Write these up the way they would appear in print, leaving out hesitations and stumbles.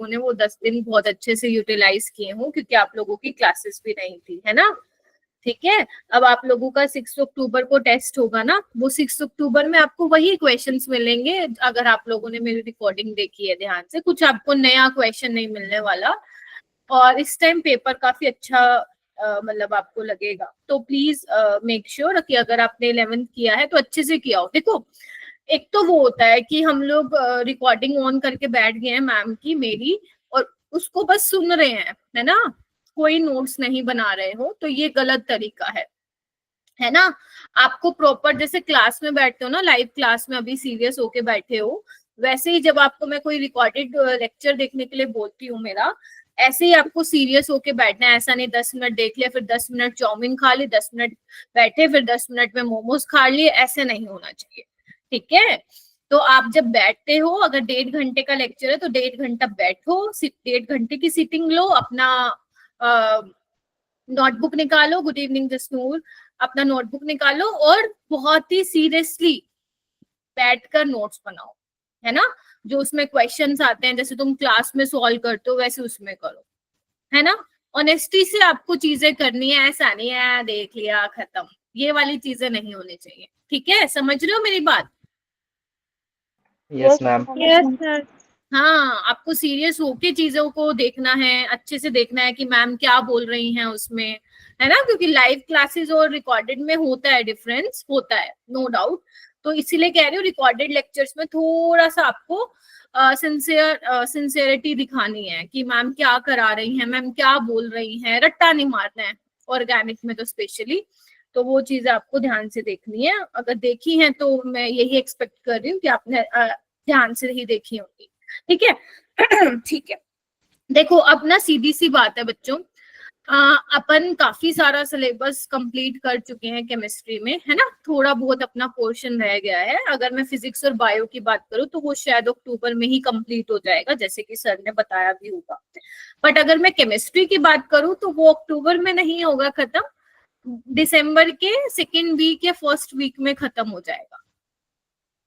लोगों ने वो 10 दिन बहुत अच्छे से यूटिलाइज किए हों, क्योंकि आप लोगों की क्लासेस भी नहीं थी, है ना। ठीक है, अब आप लोगों का 6 अक्टूबर को टेस्ट होगा ना, वो 6 अक्टूबर में आपको वही क्वेश्चंस मिलेंगे। अगर आप लोगों ने मेरी रिकॉर्डिंग देखी है ध्यान से, कुछ आपको नया क्वेश्चन नहीं मिलने वाला। और इस टाइम पेपर काफी अच्छा मतलब आपको लगेगा। तो प्लीज मेक श्योर कि अगर आपने 11th किया है तो अच्छे से किया हो। देखो, एक तो वो होता है कि हम लोग रिकॉर्डिंग ऑन करके बैठ गए हैं मैम की, मेरी, और उसको बस सुन रहे हैं, है ना, कोई नोट्स नहीं बना रहे हो, तो ये गलत तरीका है ना। आपको प्रॉपर जैसे क्लास में बैठते हो ना, लाइव क्लास में अभी सीरियस होके बैठे हो, वैसे ही जब आपको मैं कोई रिकॉर्डेड लेक्चर देखने के लिए बोलती हूँ मेरा, ऐसे ही आपको सीरियस होके बैठना है। ऐसा नहीं 10 मिनट देख लिया फिर 10 मिनट चाउमीन खा ली, 10 मिनट बैठे फिर 10 मिनट में मोमोज खा लिए, ऐसे नहीं होना चाहिए। ठीक है, तो आप जब बैठते हो, अगर 1.5 घंटे का लेक्चर है तो 1.5 घंटा बैठो, 1.5 घंटे की सीटिंग लो, अपना नोटबुक निकालो, गुड इवनिंग जसनूर, अपना नोटबुक निकालो और बहुत ही सीरियसली बैठकर नोट्स बनाओ, है ना। जो उसमें क्वेश्चंस आते हैं जैसे तुम क्लास में सॉल्व करते हो वैसे उसमें करो, है ना। ऑनेस्टी से आपको चीजें करनी है, ऐसा नहीं है देख लिया खत्म, ये वाली चीजें नहीं होनी चाहिए। ठीक है, समझ रहे हो मेरी बात? Yes ma'am. Yes sir. हाँ, आपको सीरियस होके चीजों को देखना है, अच्छे से देखना है कि मैम क्या बोल रही हैं उसमें, है ना, क्योंकि लाइव क्लासेस और रिकॉर्डेड में होता है डिफरेंस, होता है नो डाउट। तो इसीलिए कह रही हूँ रिकॉर्डेड लेक्चर्स में थोड़ा सा आपको सिंसियरिटी दिखानी है कि मैम क्या करा रही हैं, मैम क्या बोल रही हैं, रट्टा नहीं मारना है ऑर्गेनिक में तो स्पेशली। तो वो चीजें आपको ध्यान से देखनी है, अगर देखी है तो मैं यही एक्सपेक्ट कर रही हूँ कि आपने ध्यान से ही देखी होंगी। ठीक है ठीक है, देखो अब ना सीधी सी बात है बच्चों, अपन काफी सारा सिलेबस कंप्लीट कर चुके हैं केमिस्ट्री में, है ना। थोड़ा बहुत अपना पोर्शन रह गया है। अगर मैं फिजिक्स और बायो की बात करूं तो वो शायद अक्टूबर में ही कंप्लीट हो जाएगा, जैसे कि सर ने बताया भी होगा। बट अगर मैं केमिस्ट्री की बात करूं तो वो अक्टूबर में नहीं होगा खत्म, दिसंबर के 2nd वीक या 1st वीक में खत्म हो जाएगा।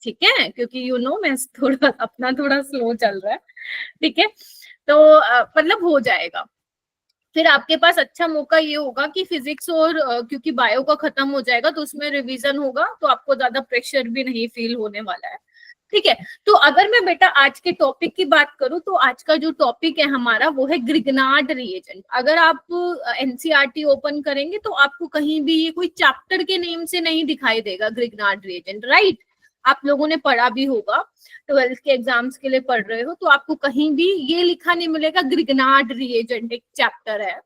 ठीक है, क्योंकि मैं थोड़ा अपना थोड़ा स्लो चल रहा है। ठीक है, तो मतलब हो जाएगा। फिर आपके पास अच्छा मौका ये होगा कि फिजिक्स और क्योंकि बायो का खत्म हो जाएगा तो उसमें रिवीजन होगा, तो आपको ज्यादा प्रेशर भी नहीं फील होने वाला है। ठीक है, तो अगर मैं बेटा आज के टॉपिक की बात करूं तो आज का जो टॉपिक है हमारा वो है ग्रिग्नार्ड रिएजेंट। अगर आप एनसीईआरटी ओपन करेंगे तो आपको कहीं भी ये कोई चैप्टर के नेम से नहीं दिखाई देगा ग्रिग्नार्ड रिएजेंट, राइट। आप लोगों ने पढ़ा भी होगा, 12th के एग्जाम्स के लिए पढ़ रहे हो तो आपको कहीं भी ये लिखा नहीं मिलेगा ग्रिग्नार्ड रिएजेंट एक चैप्टर है।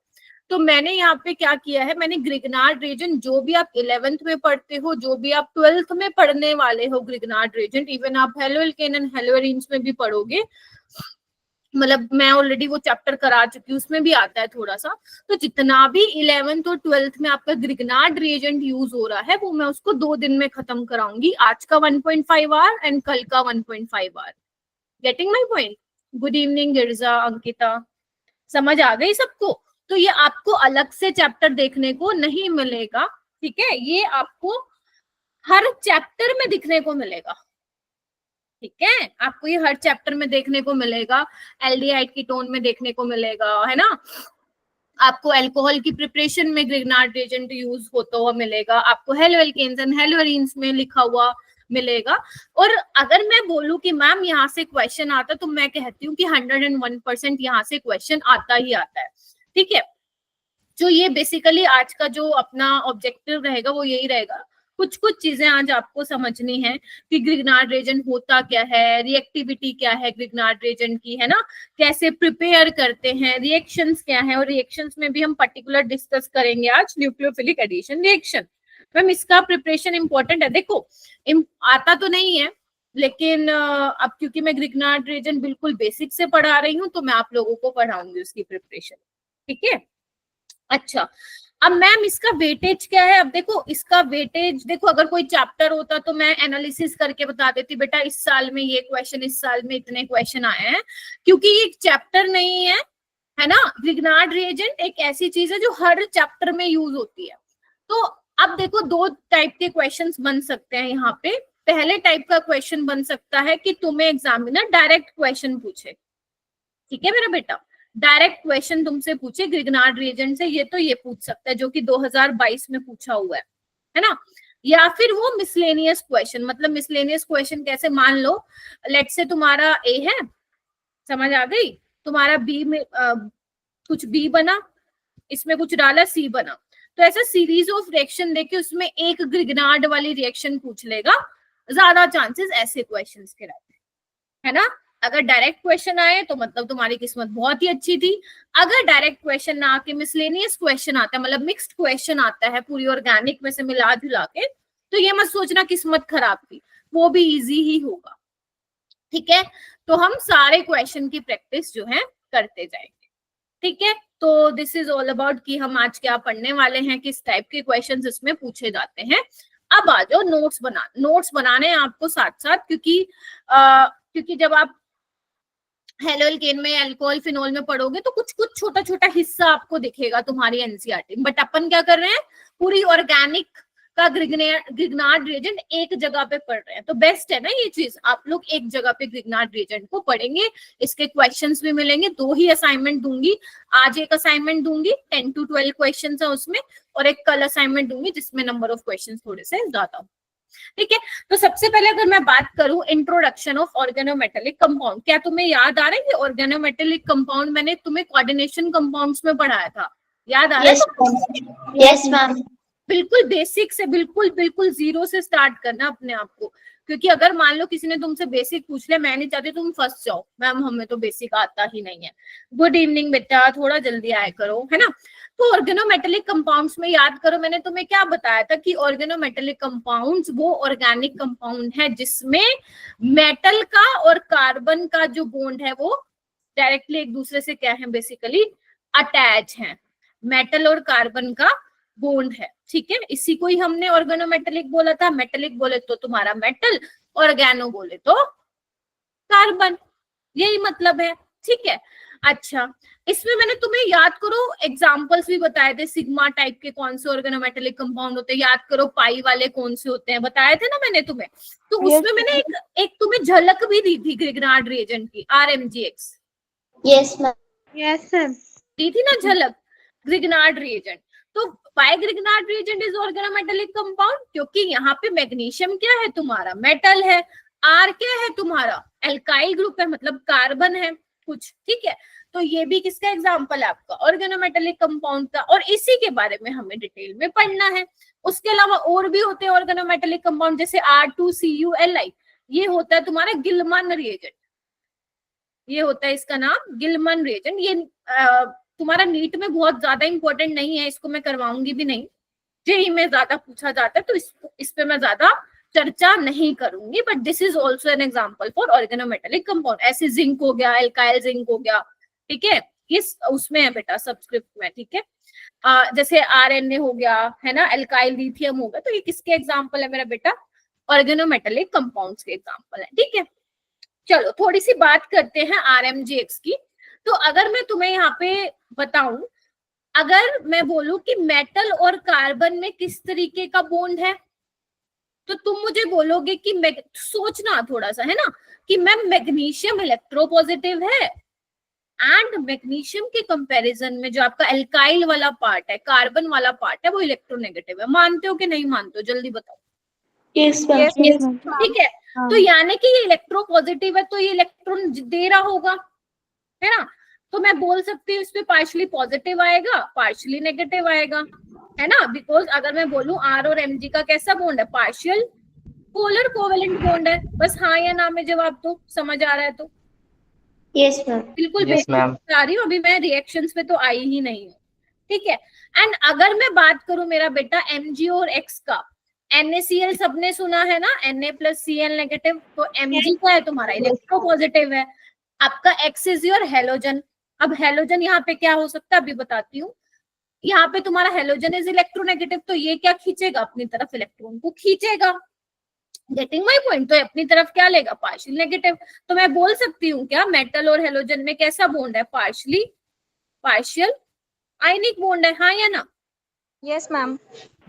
तो मैंने यहाँ पे क्या किया है, मैंने ग्रिग्नार्ड रिएजेंट जो भी आप 11th में पढ़ते हो, जो भी आप 12th में पढ़ने वाले हो, ग्रिग्नार्ड रिएजेंट इवन आप halo alkane and halo arenes में भी पढ़ोगे, मतलब मैं ऑलरेडी वो चैप्टर करा चुकी हूँ, उसमें भी आता है थोड़ा सा। तो जितना भी 11th और 12th में आपका ग्रिग्नार्ड रिएजेंट यूज हो रहा है वो मैं उसको 2 दिन में खत्म कराऊंगी, आज का 1.5 आवर एंड कल का 1.5 hour. Getting my point? Good evening Girja, Ankita, समझ आ गई सबको? तो ये आपको अलग से चैप्टर देखने को नहीं मिलेगा, ठीक है, ये आपको हर चैप्टर में दिखने को मिलेगा। ठीक है, आपको ये हर चैप्टर में देखने को मिलेगा, एल्डिहाइड कीटोन में देखने को मिलेगा, है ना। आपको अल्कोहल की प्रिपरेशन में ग्रिग्नार्ड रिएजेंट यूज होता हुआ मिलेगा, आपको halo alkenes and halo arenes में लिखा हुआ मिलेगा। और अगर मैं बोलूं कि मैम यहाँ से क्वेश्चन आता, तो मैं कहती हूँ कि 101% यहाँ से क्वेश्चन आता ही आता है। ठीक है, जो ये बेसिकली आज का जो अपना ऑब्जेक्टिव रहेगा वो यही रहेगा। कुछ कुछ चीजें आज आपको समझनी है कि ग्रिग्नार्ड रिएजेंट होता क्या है, रिएक्टिविटी क्या है ग्रिग्नार्ड रिएजेंट की, है ना, कैसे प्रिपेयर करते हैं, रिएक्शंस क्या है, और रिएक्शंस में भी हम पर्टिकुलर डिस्कस करेंगे आज न्यूक्लियोफिलिक एडिशन रिएक्शन। मैम इसका प्रिपरेशन इंपॉर्टेंट है, देखो आता तो नहीं है लेकिन अब क्योंकि मैं ग्रिग्नार्ड रिएजेंट बिल्कुल बेसिक से पढ़ा रही हूँ तो मैं आप लोगों को पढ़ाऊंगी उसकी प्रिपरेशन। ठीक है, अच्छा अब मैम इसका वेटेज क्या है? अब देखो इसका वेटेज, देखो अगर कोई चैप्टर होता तो मैं एनालिसिस करके बता देती बेटा इस साल में ये क्वेश्चन, इस साल में इतने क्वेश्चन आए हैं, क्योंकि ये चैप्टर नहीं है ना। ग्रिग्नार्ड रिएजेंट एक ऐसी चीज है जो हर चैप्टर में यूज होती है। तो अब देखो 2 टाइप के क्वेश्चंस बन सकते हैं यहाँ पे। पहले टाइप का क्वेश्चन बन सकता है कि तुम्हें एग्जामिनर डायरेक्ट क्वेश्चन पूछे, ठीक है मेरा बेटा। डायरेक्ट क्वेश्चन तुमसे पूछे ग्रिग्नार्ड रिएजेंट से, ये तो ये पूछ सकता है जो कि 2022 में पूछा हुआ है ना। या फिर वो मिसलेनियस क्वेश्चन, मतलब मिसलेनियस क्वेश्चन कैसे, मान लो लेट से तुम्हारा ए है, समझ आ गई, तुम्हारा बी में कुछ बी बना, इसमें कुछ डाला सी बना, तो ऐसा सीरीज ऑफ रिएक्शन देके उसमें एक ग्रिग्नार्ड वाली रिएक्शन पूछ लेगा, ज्यादा चांसेस ऐसे क्वेश्चंस के रहते हैं, है ना। अगर डायरेक्ट क्वेश्चन आए तो मतलब तुम्हारी किस्मत बहुत ही अच्छी थी। अगर डायरेक्ट क्वेश्चन ना आके मिसलेनियस क्वेश्चन आता है, मतलब मिक्स्ड क्वेश्चन आता है पूरी ऑर्गेनिक में से मिला जुला के, तो ये मत सोचना किस्मत खराब थी, वो भी इजी ही होगा। ठीक है, तो हम सारे क्वेश्चन की प्रैक्टिस जो है करते जाएंगे। ठीक है, तो दिस इज ऑल अबाउट कि हम आज क्या पढ़ने वाले हैं, किस टाइप के क्वेश्चंस इसमें पूछे जाते हैं। अब आ जाओ नोट्स बनाने आपको साथ साथ, क्योंकि जब आप हेलो एल्केन में, अल्कोहल फिनोल में पढ़ोगे तो कुछ कुछ छोटा छोटा हिस्सा आपको दिखेगा तुम्हारी एनसीईआरटी में, बट अपन क्या कर रहे हैं, पूरी ऑर्गेनिक का ग्रिग्नार्ड रिएजेंट एक जगह पे पढ़ रहे हैं। तो बेस्ट है ना ये चीज, आप लोग एक जगह पे ग्रिग्नार्ड रिएजेंट को पढ़ेंगे, इसके क्वेश्चंस भी मिलेंगे। 2 ही असाइनमेंट दूंगी, आज एक असाइनमेंट दूंगी 10 to 12 क्वेश्चन है उसमें, और एक कल असाइनमेंट दूंगी जिसमें नंबर ऑफ क्वेश्चन थोड़े से ज्यादा। ठीक है, तो सबसे पहले अगर मैं बात करूं इंट्रोडक्शन ऑफ ऑर्गेनोमेटेलिक कंपाउंड, क्या तुम्हें याद आ रहा है ऑर्गेनोमेटेलिक कंपाउंड मैंने तुम्हें कोऑर्डिनेशन कंपाउंड्स में पढ़ाया था, याद आ रहा है? Yes ma'am. बिल्कुल बेसिक से, बिल्कुल जीरो से स्टार्ट करना अपने आप को, क्योंकि अगर मान लो किसी ने तुमसे बेसिक पूछ लिया, मैं नहीं चाहती तुम फंस जाओ, मैम हमें तो बेसिक आता ही नहीं है। गुड इवनिंग बेटा, थोड़ा जल्दी आया करो, है ना। तो ऑर्गेनोमेटेलिक कंपाउंड्स में याद करो मैंने तुम्हें क्या बताया था कि ऑर्गेनोमेटेलिक कंपाउंड्स वो ऑर्गेनिक कंपाउंड है जिसमें मेटल का और कार्बन का जो बॉन्ड है वो डायरेक्टली एक दूसरे से क्या है, बेसिकली अटैच है। मेटल और कार्बन का बॉन्ड है, ठीक है, इसी को ही हमने ऑर्गेनोमेटेलिक बोला था। मेटेलिक बोले तो तुम्हारा मेटल, ऑर्गेनो बोले तो कार्बन, यही मतलब है। ठीक है, अच्छा इसमें मैंने तुम्हें याद करो एग्जांपल्स भी बताए थे, सिग्मा टाइप के कौन से ऑर्गेनोमेटेलिक कंपाउंड होते हैं, याद करो पाई वाले कौन से होते हैं, बताए थे ना मैंने तुम्हें। तो उसमें मैंने एक तुम्हें झलक भी दी थी ग्रिग्नार्ड रिएजेंट की, RMGX। Yes ma'am. Yes sir, दी थी ना झलक ग्रिग्नार्ड रिएजेंट। तो why Grignard reagent is organometallic compound, क्योंकि यहाँ पे मैग्नीशियम क्या है तुम्हारा, मेटल है, आर क्या है तुम्हारा, एल्काइल ग्रुप है, मतलब कार्बन है कुछ। ठीक है, तो ये भी किसका एग्जांपल है आपका, ऑर्गेनोमेटेलिक कंपाउंड का, और इसी के बारे में हमें डिटेल में पढ़ना है। उसके अलावा और भी होते हैं ऑर्गेनोमेटेलिक कंपाउंड, जैसे R2CuLi, ये होता है तुम्हारा गिलमन रिएजेंट, ये होता है इसका नाम गिलमन रिएजेंट। ये तुम्हारा नीट में बहुत ज्यादा इंपॉर्टेंट नहीं है, इसको मैं करवाऊंगी भी नहीं, जेई में ज्यादा पूछा जाता है, तो इस पे मैं ज्यादा चर्चा नहीं करूंगी, but this is also an example for organometallic compound. ऐसे जिंक हो गया, एल्काइल जिंक हो गया, ठीक है, इस उसमें है बेटा सबस्क्रिप्ट में। ठीक है, जैसे RNA हो गया, है ना, एल्काइल लिथियम हो गया, तो ये किसके एग्जाम्पल है मेरा बेटा, ऑर्गेनोमेटेलिक कंपाउंड्स के एग्जाम्पल है। ठीक है, चलो थोड़ी सी बात करते हैं RMGX की। तो अगर मैं तुम्हें यहाँ पे बताऊं, अगर मैं बोलूं कि मेटल और कार्बन में किस तरीके का बॉन्ड है, तो तुम मुझे बोलोगे कि सोचना थोड़ा सा, है ना, कि मैम मैग्नीशियम इलेक्ट्रोपॉजिटिव है, एंड मैग्नीशियम के कंपैरिजन में जो आपका एल्काइल वाला पार्ट है, कार्बन वाला पार्ट है, वो इलेक्ट्रोनेगेटिव है। मानते हो कि नहीं मानते हो, जल्दी बताओ। Yes ma'am. ठीक है, तो यानी कि ये इलेक्ट्रोपॉजिटिव है, तो ये इलेक्ट्रॉन दे रहा होगा, है ना। तो मैं बोल सकती हूँ इस पे पार्शियली पॉजिटिव आएगा, पार्शियली नेगेटिव आएगा, है ना, बिकॉज अगर मैं बोलूं R और Mg का कैसा बॉन्ड है, पार्शियल पोलर कोवेलेंट बॉन्ड है। बस हाँ या ना में जवाब दो, समझ आ रहा है तो। Yes ma'am. बिल्कुल बेसिक बता रही हूँ, अभी मैं रिएक्शंस पे तो आई ही नहीं हूँ। ठीक है, एंड अगर मैं बात करूं मेरा बेटा Mg और X का, NaCl सबने सुना है ना, Na+Cl नेगेटिव, तो Mg का है तुम्हारा इलेक्ट्रोपॉजिटिव है, आपका X इज योर हेलोजन। अब हेलोजन यहाँ पे क्या हो सकता है अभी बताती हूँ। यहाँ पे तुम्हारा हेलोजन इज इलेक्ट्रोनेगेटिव, तो ये क्या खींचेगा अपनी तरफ, इलेक्ट्रॉन को खींचेगा। गेटिंग माय पॉइंट, तो अपनी तरफ क्या लेगा, पार्शियल नेगेटिव। तो मैं बोल सकती हूँ क्या, मेटल और हेलोजन में कैसा बॉन्ड है, पार्शियल आयनिक बॉन्ड है, हाँ या ना। Yes ma'am.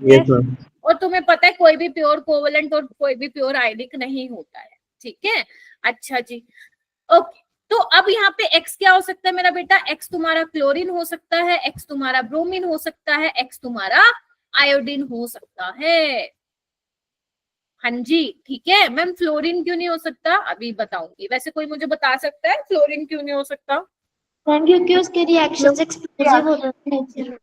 Yes ma'am. और तुम्हें पता है कोई भी प्योर कोवेलेंट और कोई भी प्योर आयनिक नहीं होता है। ठीक है, अच्छा जी, ओके। तो अब यहाँ पे X क्या हो सकता है मेरा बेटा? X तुम्हारा क्लोरीन हो सकता है, X तुम्हारा ब्रोमीन हो सकता है, X तुम्हारा आयोडीन हो सकता है। हाँ जी, ठीक है मैम। फ्लोरीन क्यों नहीं हो सकता? अभी बताऊंगी। वैसे कोई मुझे बता सकता है फ्लोरीन क्यों नहीं हो सकता? मैम क्योंकि उसके रिएक्शंस एक्सप्लोसिव हो जाते हैं।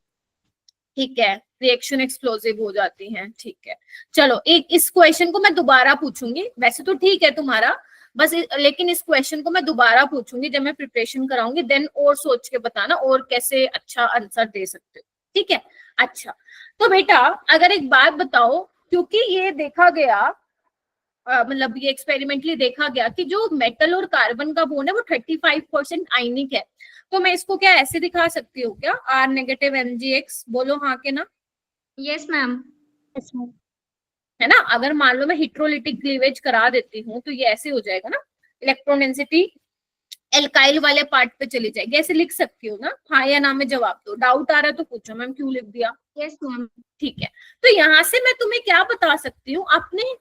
ठीक है, रिएक्शन एक्सप्लोसिव हो जाती हैं। ठीक है, चलो एक इस क्वेश्चन को मैं दोबारा पूछूंगी। वैसे तो ठीक है तुम्हारा, बस लेकिन इस क्वेश्चन को मैं दोबारा पूछूंगी जब मैं प्रिपरेशन कराऊंगी, देन और सोच के बताना और कैसे अच्छा आंसर दे सकते हो। ठीक है, अच्छा तो बेटा अगर एक बात बताओ, क्योंकि ये देखा गया मतलब ये एक्सपेरिमेंटली देखा गया कि जो मेटल और कार्बन का बॉन्ड है वो 35% आयनिक है, तो मैं इसको क्या ऐसे दिखा सकती हूँ क्या? R नेगेटिव MgX, बोलो हाँ के ना? Yes ma'am. है ना? अगर मान लो मैं हिट्रोलिटिक क्लीवेज करा देती हूँ तो ये ऐसे हो जाएगा ना, इलेक्ट्रॉन डेंसिटी एल्काइल वाले पार्ट पे चली जाएगी। ऐसे लिख सकती हूँ ना? हाँ या ना में जवाब दो। डाउट आ रहा है तो पूछो मैम क्यों लिख दिया। Yes ma'am. ठीक है, तो यहाँ से मैं तुम्हें क्या बता सकती हूँ, अपने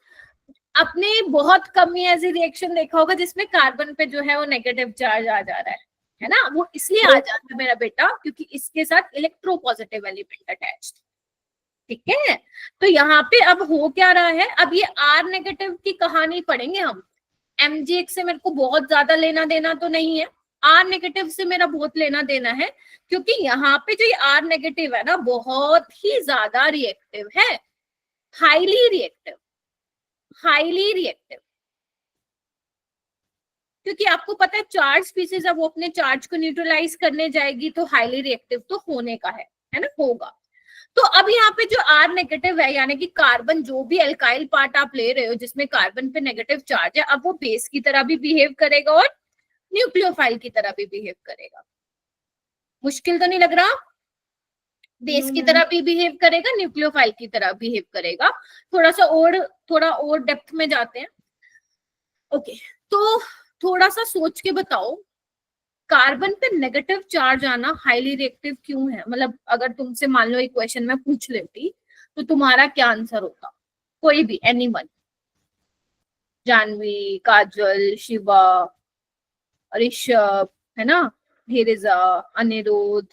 अपने बहुत कम ही ऐसी रिएक्शन देखा होगा जिसमें कार्बन पे जो है वो नेगेटिव चार्ज आ जा रहा है ना? वो इसलिए आ जाता है मेरा बेटा क्योंकि इसके साथ इलेक्ट्रोपॉजिटिव एलिमेंट अटैच्ड। ठीक है, तो यहाँ पे अब हो क्या रहा है, अब ये R नेगेटिव की कहानी पढ़ेंगे हम। MgX से मेरे को बहुत ज्यादा लेना देना तो नहीं है, R नेगेटिव से मेरा बहुत लेना देना है, क्योंकि यहाँ पे जो ये R नेगेटिव है ना बहुत ही ज्यादा रिएक्टिव है, हाईली रिएक्टिव, हाईली रिएक्टिव। क्योंकि आपको पता है चार्ज स्पीसीज अब वो अपने चार्ज को न्यूट्रलाइज करने जाएगी तो हाईली रिएक्टिव तो होने का है ना, होगा। तो अब यहाँ पे जो R नेगेटिव है, यानी कि कार्बन, जो भी एल्काइल पार्ट आप ले रहे हो जिसमें कार्बन पे नेगेटिव चार्ज है, अब वो बेस की तरह भी बिहेव करेगा और न्यूक्लियोफाइल की तरह भी बिहेव करेगा। मुश्किल तो नहीं लग रहा? बेस की तरह भी बिहेव करेगा, न्यूक्लियोफाइल की तरह बिहेव करेगा। थोड़ा और डेप्थ में जाते हैं। ओके, तो थोड़ा सा सोच के बताओ, कार्बन पे नेगेटिव चार्ज आना हाईली रिएक्टिव क्यों है? मतलब अगर तुमसे मान लो एक क्वेश्चन में पूछ लेती तो तुम्हारा क्या आंसर होता? कोई भी, एनीवन। जानवी, काजल, शिवा, ऋषभ, है ना, धीरजा, अनिरुद्ध,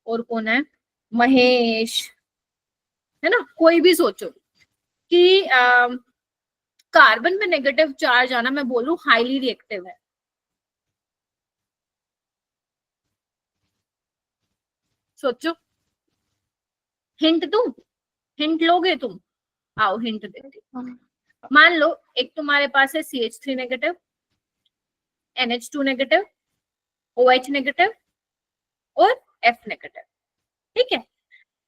और कौन है, महेश, है ना, कोई भी सोचो कि कार्बन में नेगेटिव चार्ज आना मैं बोलूं हाईली रिएक्टिव है। सोचो, हिंट दूं? हिंट लोगे तुम? आओ हिंट देती हूँ। मान लो एक तुम्हारे पास है CH3 negative, NH2 negative, OH negative और F नेगेटिव। ठीक है,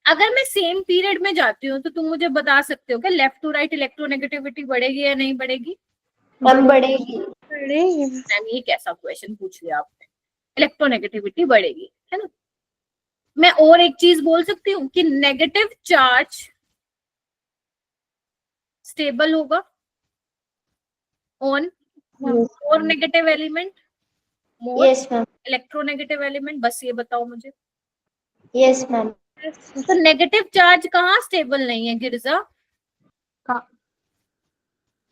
अगर मैं सेम पीरियड में जाती हूँ तो तुम मुझे बता सकते हो कि लेफ्ट टू राइट इलेक्ट्रोनेगेटिविटी बढ़ेगी या नहीं बढ़ेगी? बढ़ेगी। मैम ये कैसा क्वेश्चन पूछ लिया आपने? इलेक्ट्रोनेगेटिविटी बढ़ेगी, है ना। मैं और एक चीज बोल सकती हूँ कि नेगेटिव चार्ज स्टेबल होगा on more negative element, more yes ma'am. Electronegative element. बस ये बताओ मुझे। Yes ma'am. तो नेगेटिव चार्ज कहाँ स्टेबल नहीं है गिरजा?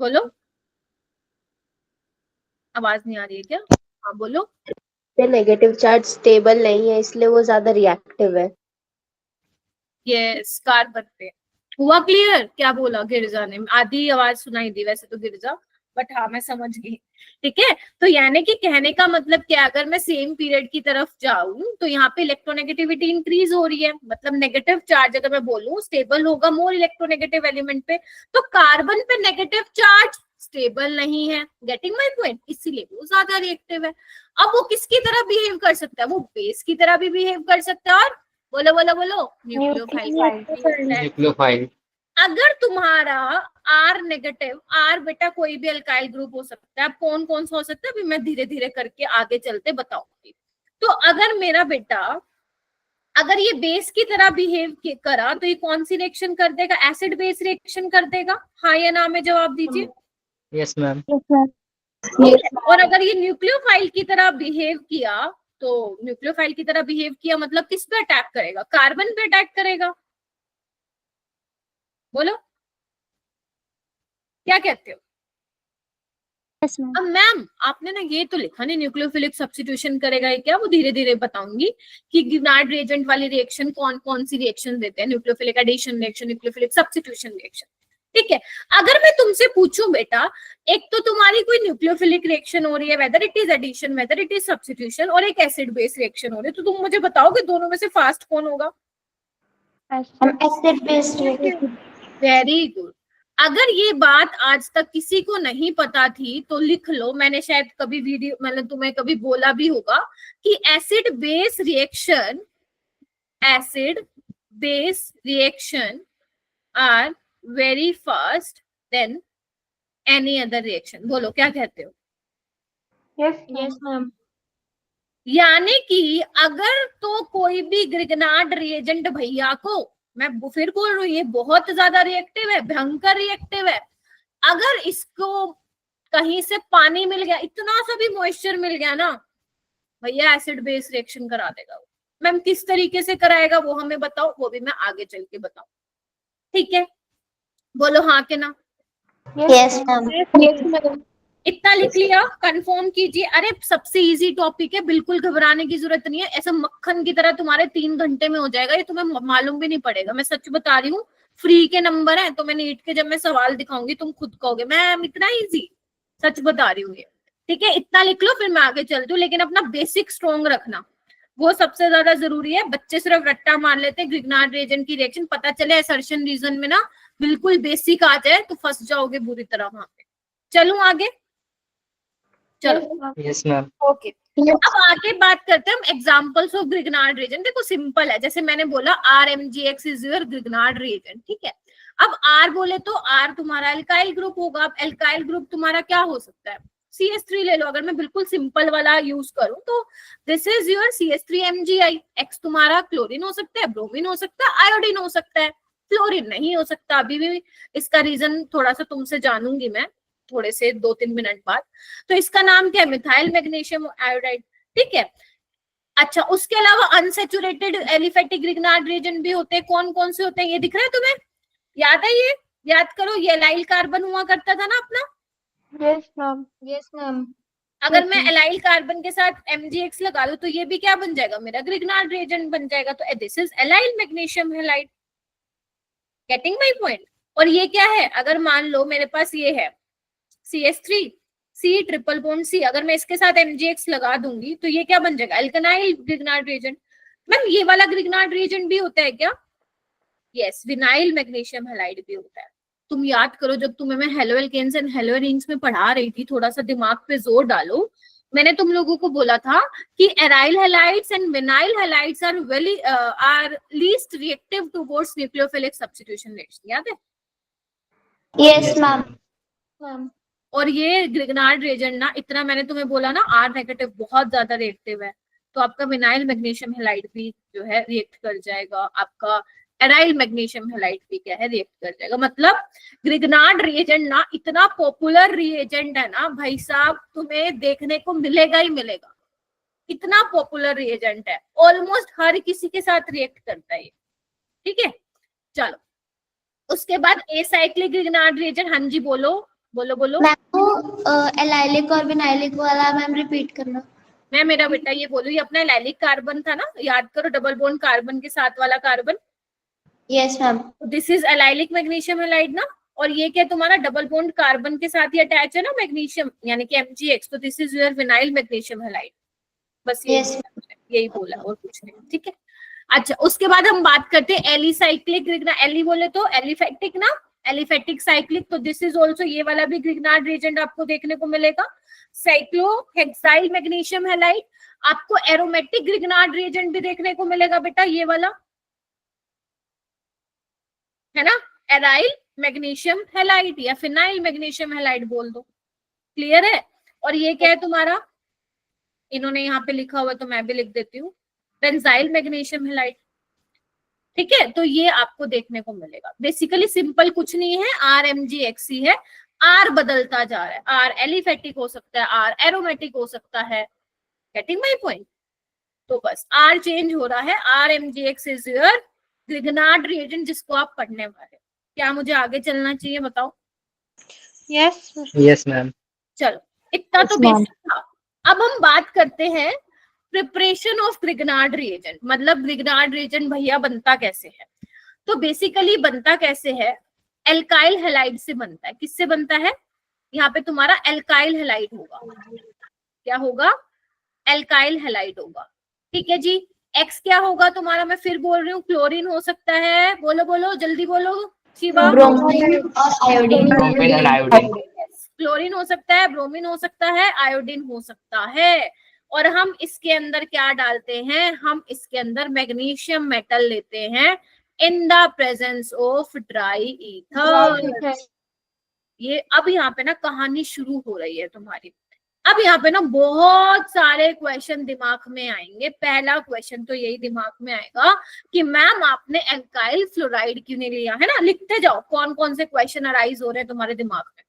बोलो, आवाज नहीं आ रही है क्या? हाँ बोलो। नेगेटिव चार्ज स्टेबल नहीं है इसलिए वो ज्यादा रिएक्टिव है। यस, कार्बन पे हुआ क्लियर? क्या बोला गिरजा ने? आधी आवाज सुनाई दी वैसे तो गिरजा, बट हाँ मैं समझ गई। ठीक है, तो यानी कि कहने का मतलब क्या, अगर मैं सेम पीरियड की तरफ जाऊं तो यहाँ पे इलेक्ट्रोनेगेटिविटी इंक्रीज हो रही है, मतलब नेगेटिव चार्ज अगर मैं बोलूं स्टेबल होगा मोर इलेक्ट्रोनेगेटिव एलिमेंट पे, तो कार्बन पे नेगेटिव चार्ज स्टेबल नहीं है। Getting my point? इसीलिए वो ज्यादा रिएक्टिव है। अब वो किसकी तरह बिहेव कर सकता है? वो बेस की तरह भी बिहेव कर सकता है, और बोलो बोलो बोलो, न्यूक्लियोफाइल। अगर तुम्हारा R नेगेटिव, R बेटा कोई भी अल्काइल ग्रुप हो सकता है, अब कौन कौन सा हो सकता है अभी मैं धीरे धीरे करके आगे चलते बताऊंगी। तो अगर मेरा बेटा, अगर ये बेस की तरह बिहेव करा तो ये कौन सी रिएक्शन कर देगा? एसिड बेस रिएक्शन कर देगा। हाँ या ना में जवाब दीजिए। Yes ma'am. और अगर ये न्यूक्लियोफाइल की तरह बिहेव किया, तो न्यूक्लियोफाइल की तरह बिहेव किया मतलब किस पे अटैक करेगा? कार्बन पे अटैक करेगा। बोलो क्या कहते हो? Yes ma'am. अब मैम आपने ना ये तो लिखा नहीं न्यूक्लियोफिलिक सब्स्टिट्यूशन करेगा ये क्या, वो धीरे धीरे बताऊंगी कि ग्रिग्नार्ड रिएजेंट वाली रिएक्शन कौन कौन सी रिएक्शन देते हैं, nucleophilic addition reaction, nucleophilic substitution reaction. ठीक है, अगर मैं तुमसे पूछूं बेटा, एक तो तुम्हारी कोई न्यूक्लियोफिलिक रिएक्शन हो रही है, whether it is addition whether it is substitution, और एक एसिड बेस रिएक्शन हो रही है, तो तुम मुझे बताओगे दोनों में से फास्ट कौन होगा? Acid based reaction. Very good. अगर ये बात आज तक किसी को नहीं पता थी तो लिख लो, मैंने शायद कभी वीडियो मतलब तुम्हें कभी बोला भी होगा कि acid base reaction are very fast than any other reaction. बोलो क्या कहते हो? Yes ma'am. यानी कि अगर तो कोई भी ग्रिग्नार्ड रिएजेंट भैया को, मैं फिर बोल रही हूँ ये बहुत ज्यादा रिएक्टिव है, भयंकर रिएक्टिव है, अगर इसको कहीं से पानी मिल गया, इतना सा भी मॉइस्चर मिल गया ना भैया, एसिड बेस रिएक्शन करा देगा। मैम किस तरीके से कराएगा वो हमें बताओ, वो भी मैं आगे चल के बताऊं। ठीक है, बोलो हाँ के ना। Yes ma'am. इतना लिख लिया, कंफर्म कीजिए। अरे सबसे इजी टॉपिक है, बिल्कुल घबराने की जरूरत नहीं है, ऐसा मक्खन की तरह तुम्हारे 3 घंटे में हो जाएगा, ये तुम्हें मालूम भी नहीं पड़ेगा। मैं सच बता रही हूँ, फ्री के नंबर है, तो मैं नीट के जब मैं सवाल दिखाऊंगी तुम खुद कहोगे मैम इतना इजी, सच बता रही हूँ ये। ठीक है, इतना लिख लो, फिर मैं आगे चलती हूँ, लेकिन अपना बेसिक स्ट्रॉन्ग रखना, वो सबसे ज्यादा जरूरी है। बच्चे सिर्फ रट्टा मार लेते हैं, ग्रिग्नार्ड रिएजेंट की रिएक्शन पता चले असर्शन रीजन में ना बिल्कुल बेसिक आ जाए तो फंस जाओगे बुरी तरह वहां पे। चलूं आगे? चलो यस मैम। ओके, अब आगे बात करते हैं हम एग्जांपल्स ऑफ ग्रिग्नार्ड रिएजेंट। देखो सिंपल है, जैसे मैंने बोला RMgX is your Grignard reagent. ठीक है, अब R बोले तो R तुम्हारा एल्काइल ग्रुप होगा। अब एल्काइल ग्रुप तुम्हारा क्या हो सकता है? CH3 ले लो। अगर मैं बिल्कुल सिंपल वाला यूज करूं तो this is your CH3MgI। X तुम्हारा क्लोरीन हो सकता है, ब्रोमीन हो सकता है, आयोडीन हो सकता है, फ्लोरीन नहीं हो सकता। अभी भी इसका रीजन थोड़ा सा तुमसे जानूंगी मैं थोड़े से 2-3 मिनट बाद। तो इसका नाम क्या है? Methyl magnesium iodide. ठीक है, अच्छा उसके अलावा अनसैचुरेटेड एलिफेटिक ग्रिग्नार्ड रिएजेंट भी होते हैं। कौन कौन से होते हैं ये दिख रहा है तुम्हें? याद है? ये याद करो, ये एलाइल कार्बन हुआ करता था ना अपना। Yes ma'am. Yes ma'am. अगर मैं एलाइल कार्बन के साथ MgX लगा लूं तो ये भी क्या बन जाएगा? मेरा ग्रिग्नार्ड रिएजेंट बन जाएगा। तो this is allyl magnesium halide. Getting my point? और ये क्या है? अगर मान लो मेरे पास ये है CH3 C triple bond C, अगर मैं इसके साथ MgX लगा दूंगी तो ये क्या बन जाएगा? Alkenyl Grignard reagent. मैम ये वाला ग्रिग्नार्ड रिएजेंट भी होता है क्या? यस, विनाइल मैग्नीशियम हैलाइड भी होता है। तुम याद करो, जब तुम्हें मैं halo alkenes and halo rings में पढ़ा रही थी, थोड़ा सा दिमाग पे जोर डालो, मैंने तुम लोगों को बोला था कि aryl halides and vinyl halides are least reactive towards nucleophilic substitution reaction. याद है? Yes ma'am. और ये ग्रिग्नार्ड रिएजेंट ना, इतना मैंने तुम्हें बोला ना, R नेगेटिव बहुत ज्यादा रिएक्टिव है, तो आपका विनाइल मैग्नीशियम हैलाइड भी जो है रिएक्ट कर जाएगा, आपका एराइल मैग्नीशियम हैलाइड भी क्या है रिएक्ट कर जाएगा। मतलब ग्रिग्नार्ड रिएजेंट ना इतना पॉपुलर रिएजेंट है ना भाई साहब, तुम्हें देखने को मिलेगा ही मिलेगा, इतना पॉपुलर रिएजेंट है, ऑलमोस्ट हर किसी के साथ रिएक्ट करता है। ठीक है, चलो उसके बाद एसाइक्लिक ग्रिग्नार्ड रिएजेंट। हाँ जी बोलो बोलो बोलो। मैम वो एलाइलिक और विनाइलिक वाला मैम रिपीट करना। मैं मेरा बेटा ये बोलूं, ये अपना एलाइलिक कार्बन था ना, याद करो, डबल बॉन्ड कार्बन के साथ वाला carbon. Yes ma'am. This is allylic magnesium halide ना, और ये क्या तुम्हारा डबल बॉन्ड कार्बन के साथ ही अटैच है ना मैग्नीशियम, यानी कि MgX, तो this is your vinyl magnesium halide. बस यही बोला और कुछ नहीं। ठीक है, अच्छा उसके बाद हम बात करते हैं एलिसाइक्लिक ग्रिग्नार्ड। एली बोले तो एलिफेटिक ना, एलिफेटिक साइक्लिक, तो दिस इज ऑल्सो, ये वाला भी ग्रिग्नार्ड रिएजेंट आपको देखने को मिलेगा। साइक्लोहेक्साइल मैग्नीशियम हैलाइड, आपको एरोमेटिक ग्रिग्नार्ड रिएजेंट भी देखने को मिलेगा बेटा, ये वाला है ना, एराइल मैग्नीशियम हैलाइड या फिनाइल मैग्नीशियम हैलाइड बोल दो। क्लियर है? और ये क्या है तुम्हारा, इन्होंने यहाँ पे लिखा हुआ तो मैं भी लिख देती हूँ, बेंजाइल मैग्नीशियम हैलाइड। ठीक है, तो ये आपको देखने को मिलेगा। बेसिकली सिंपल कुछ नहीं है, RMgX ही है, R बदलता जा रहा है, R एलिफेटिक हो सकता है, R एरोमेटिक हो सकता है। Getting my point? तो बस R चेंज हो रहा है। RMgX is your Grignard reagent जिसको आप पढ़ने वाले। क्या मुझे आगे चलना चाहिए बताओ? Yes ma'am. चलो इतना तो बेसिक था। अब हम बात करते हैं प्रिपरेशन ऑफ ग्रिग्नार्ड रिएजेंट, मतलब ग्रिग्नार्ड रिएजेंट भैया बनता कैसे है। तो बेसिकली बनता कैसे है, एल्काइल हैलाइड से बनता है। किससे बनता है, यहाँ पे तुम्हारा एल्काइल हैलाइड होगा। क्या होगा, एल्काइल हैलाइड होगा। ठीक है जी। एक्स क्या होगा तुम्हारा, मैं फिर बोल रही हूँ, क्लोरीन हो सकता है, बोलो बोलो जल्दी बोलो शिवा। ब्रोमीन और आयोडीन। क्लोरीन हो सकता है, ब्रोमीन हो सकता है, आयोडीन हो सकता है। और हम इसके अंदर क्या डालते हैं, हम इसके अंदर मैग्नीशियम मेटल लेते हैं in the presence of dry ether. ये अब यहाँ पे ना कहानी शुरू हो रही है तुम्हारी। अब यहाँ पे ना बहुत सारे क्वेश्चन दिमाग में आएंगे। पहला क्वेश्चन तो यही दिमाग में आएगा कि मैम आपने एल्काइल फ्लोराइड क्यों नहीं लिया, है ना। लिखते जाओ कौन कौन से क्वेश्चन अराइज हो रहे हैं तुम्हारे दिमाग में।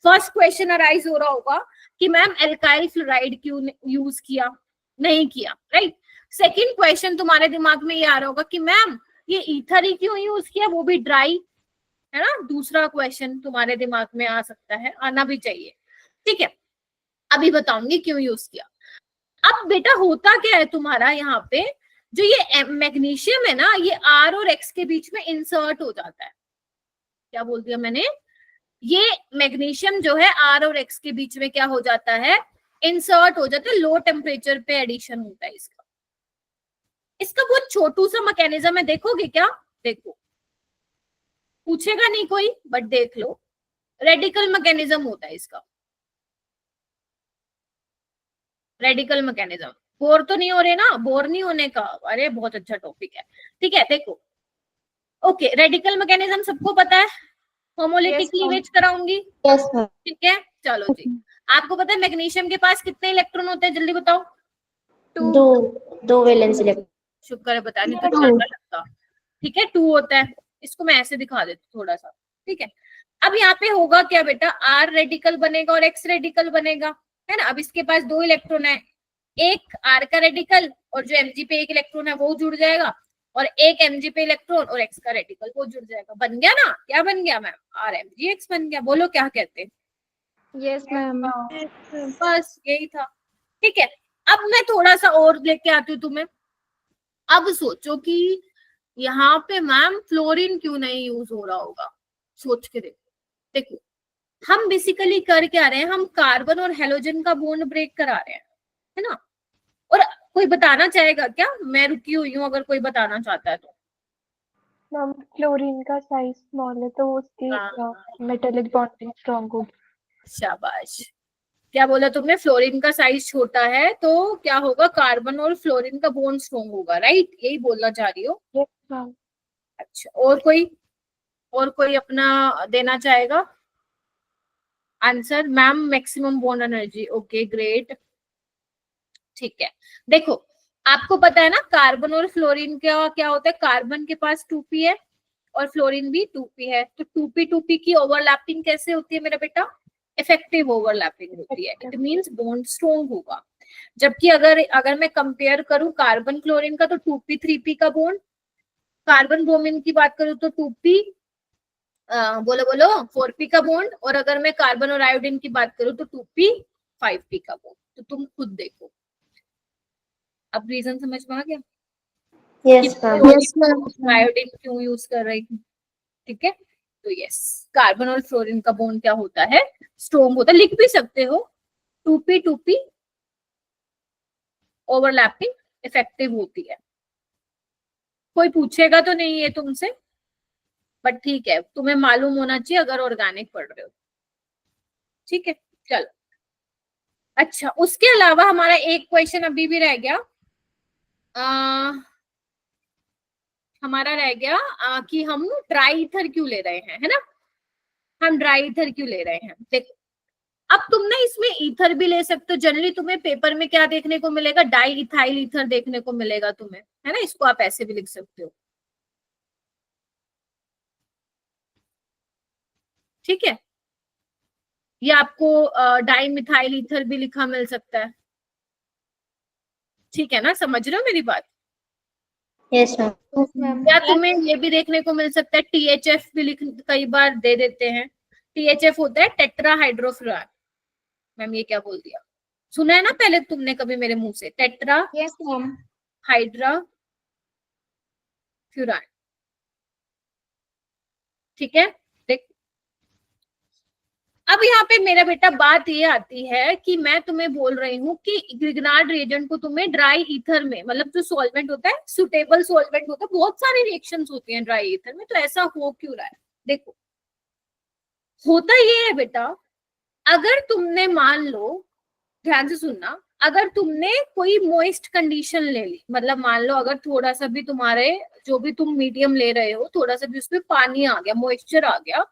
फर्स्ट क्वेश्चन अराइज हो रहा होगा कि मैम एल्काइल फ्लोराइड क्यों यूज किया, नहीं किया, राइट। सेकंड क्वेश्चन तुम्हारे दिमाग में ये आ रहा होगा कि मैम ये ईथर ही क्यों यूज किया, वो भी ड्राई, है ना। दूसरा क्वेश्चन तुम्हारे दिमाग में आ सकता है, आना भी चाहिए। ठीक है, अभी बताऊंगी क्यों यूज किया। अब बेटा होता क्या है तुम्हारा, यहाँ पे जो ये मैग्नीशियम है ना, ये आर और एक्स के बीच में इंसर्ट हो जाता है। क्या बोल दिया मैंने, ये मैग्नीशियम जो है आर और एक्स के बीच में क्या हो जाता है, इंसर्ट हो जाता है। लो टेम्परेचर पे एडिशन होता है इसका। इसका बहुत छोटू सा मैकेनिज्म है, देखोगे क्या, देखो पूछेगा नहीं कोई बट देख लो। रेडिकल मैकेनिज्म होता है इसका, रेडिकल मैकेनिज्म। बोर तो नहीं हो रहे ना, बोर नहीं होने का, अरे बहुत अच्छा टॉपिक है। ठीक है, देखो ओके, रेडिकल मैकेनिज्म सबको पता है, होमोलिटिक क्लीवेज कराऊंगी। ठीक है, चलो जी। आपको पता है मैग्नीशियम के पास कितने इलेक्ट्रॉन होते हैं, जल्दी बताओ। दो वैलेंस इलेक्ट्रॉन। शुक्र है बता, नहीं तो ज्यादा लगता। ठीक है, 2 होता है। इसको मैं ऐसे दिखा देती हूँ थोड़ा सा। ठीक है, अब यहाँ पे होगा क्या बेटा, आर रेडिकल बनेगा और एक्स रेडिकल बनेगा, है ना। अब इसके पास 2 इलेक्ट्रॉन है, एक आर का रेडिकल और जो एमजी पे 1 इलेक्ट्रॉन है वो जुड़ जाएगा, और एक एमजी पे इलेक्ट्रॉन और एक्स का रेडिकल वो जुड़ जाएगा। बन गया ना, क्या बन गया मैम, आर एमजी एक्स बन गया। बोलो क्या कहते हैं। Yes ma'am. बस यही था। ठीक है, अब मैं थोड़ा सा और लेके आती हूँ तुम्हें। अब सोचो कि यहाँ पे मैम फ्लोरीन क्यों नहीं यूज हो रहा होगा, सोच के देखो। देखो हम बेसिकली कर क्या रहे हैं, हम कार्बन और हेलोजन का बॉन्ड ब्रेक करा रहे हैं, है ना। और कोई बताना चाहेगा क्या, मैं रुकी हुई हूँ अगर कोई बताना चाहता है तो। मैम फ्लोरीन का साइज स्मॉल है तो उसकी मेटालिक बॉन्डिंग स्ट्रांग होगी। शाबाश, क्या बोला तुमने, फ्लोरीन का साइज छोटा है तो क्या होगा, कार्बन और फ्लोरीन का बॉन्ड स्ट्रॉन्ग होगा, राइट, यही बोलना चाह रही हो। Yes ma'am. अच्छा, और कोई अपना देना चाहेगा answer. Ma'am maximum bond energy, okay great. ठीक है, देखो आपको पता है ना कार्बन और फ्लोरीन का क्या होता है, कार्बन के पास 2p है और फ्लोरीन भी 2p है, तो 2p की ओवरलैपिंग कैसे होती है मेरा बेटा, इफेक्टिव ओवरलैपिंग होती है। इट मींस बॉन्ड स्ट्रॉन्ग होगा। जबकि अगर मैं कंपेयर करूं कार्बन क्लोरीन का तो 2p 3p का बॉन्ड, कार्बन ब्रोमीन की बात करूं तो 2p बोलो बोलो 4p का बॉन्ड, और अगर मैं कार्बन और आयोडीन की बात करूं तो 2p 5p का बॉन्ड। तो तुम खुद देखो, अब रीजन समझ में आ गया। Yes ma'am. आयोडीन क्यों यूज कर रही थी। ठीक है, तो यस कार्बन और फ्लोरीन का बॉन्ड क्या होता है, स्ट्रॉन्ग होता है। लिख भी सकते हो 2p ओवरलैपिंग इफेक्टिव होती है। कोई पूछेगा तो नहीं है तुमसे, बट ठीक है, तुम्हें मालूम होना चाहिए अगर ऑर्गेनिक पढ़ रहे हो। ठीक है, चलो। अच्छा, उसके अलावा हमारा एक क्वेश्चन अभी भी रह गया, हमारा रह गया कि हम ड्राई ईथर क्यों ले रहे हैं, है ना। हम ड्राई ईथर क्यों ले रहे हैं, देखो अब तुम ना इसमें ईथर भी ले सकते हो। जनरली तुम्हें पेपर में क्या देखने को मिलेगा, डाई इथाइल ईथर देखने को मिलेगा तुम्हें, है ना। इसको आप ऐसे भी लिख सकते हो। ठीक है, ये आपको डाई मिथाइल ईथर भी लिखा मिल सकता है। ठीक है ना, समझ रहे हो मेरी बात। Yes ma'am. या तुम्हें ये भी देखने को मिल सकता है, THF भी कई बार दे देते हैं। THF होता है टेट्रा हाइड्रोफ्लोरान, मैम ये क्या बोल दिया, सुना है ना पहले तुमने कभी मेरे मुंह से, tetra Yes, ma'am. Hydra furan, ठीक है। देख अब यहाँ पे मेरा बेटा बात ये आती है कि मैं तुम्हें बोल रही हूँ कि ग्रिग्नार्ड रिएजेंट को तुम्हें ड्राई ईथर में, मतलब जो सॉल्वेंट होता है, सुटेबल सॉल्वेंट होता है, बहुत सारी रिएक्शंस होती हैं ड्राई ईथर में, तो ऐसा हो क्यों रहा है। देखो होता ये है बेटा, अगर तुमने मान लो, ध्यान से सुनना, अगर तुमने कोई मॉइस्ट कंडीशन ले ली, मतलब मान लो अगर थोड़ा सा भी तुम्हारे जो भी तुम मीडियम ले रहे हो, थोड़ा सा भी उसमें पानी आ गया, मॉइस्चर आ गया,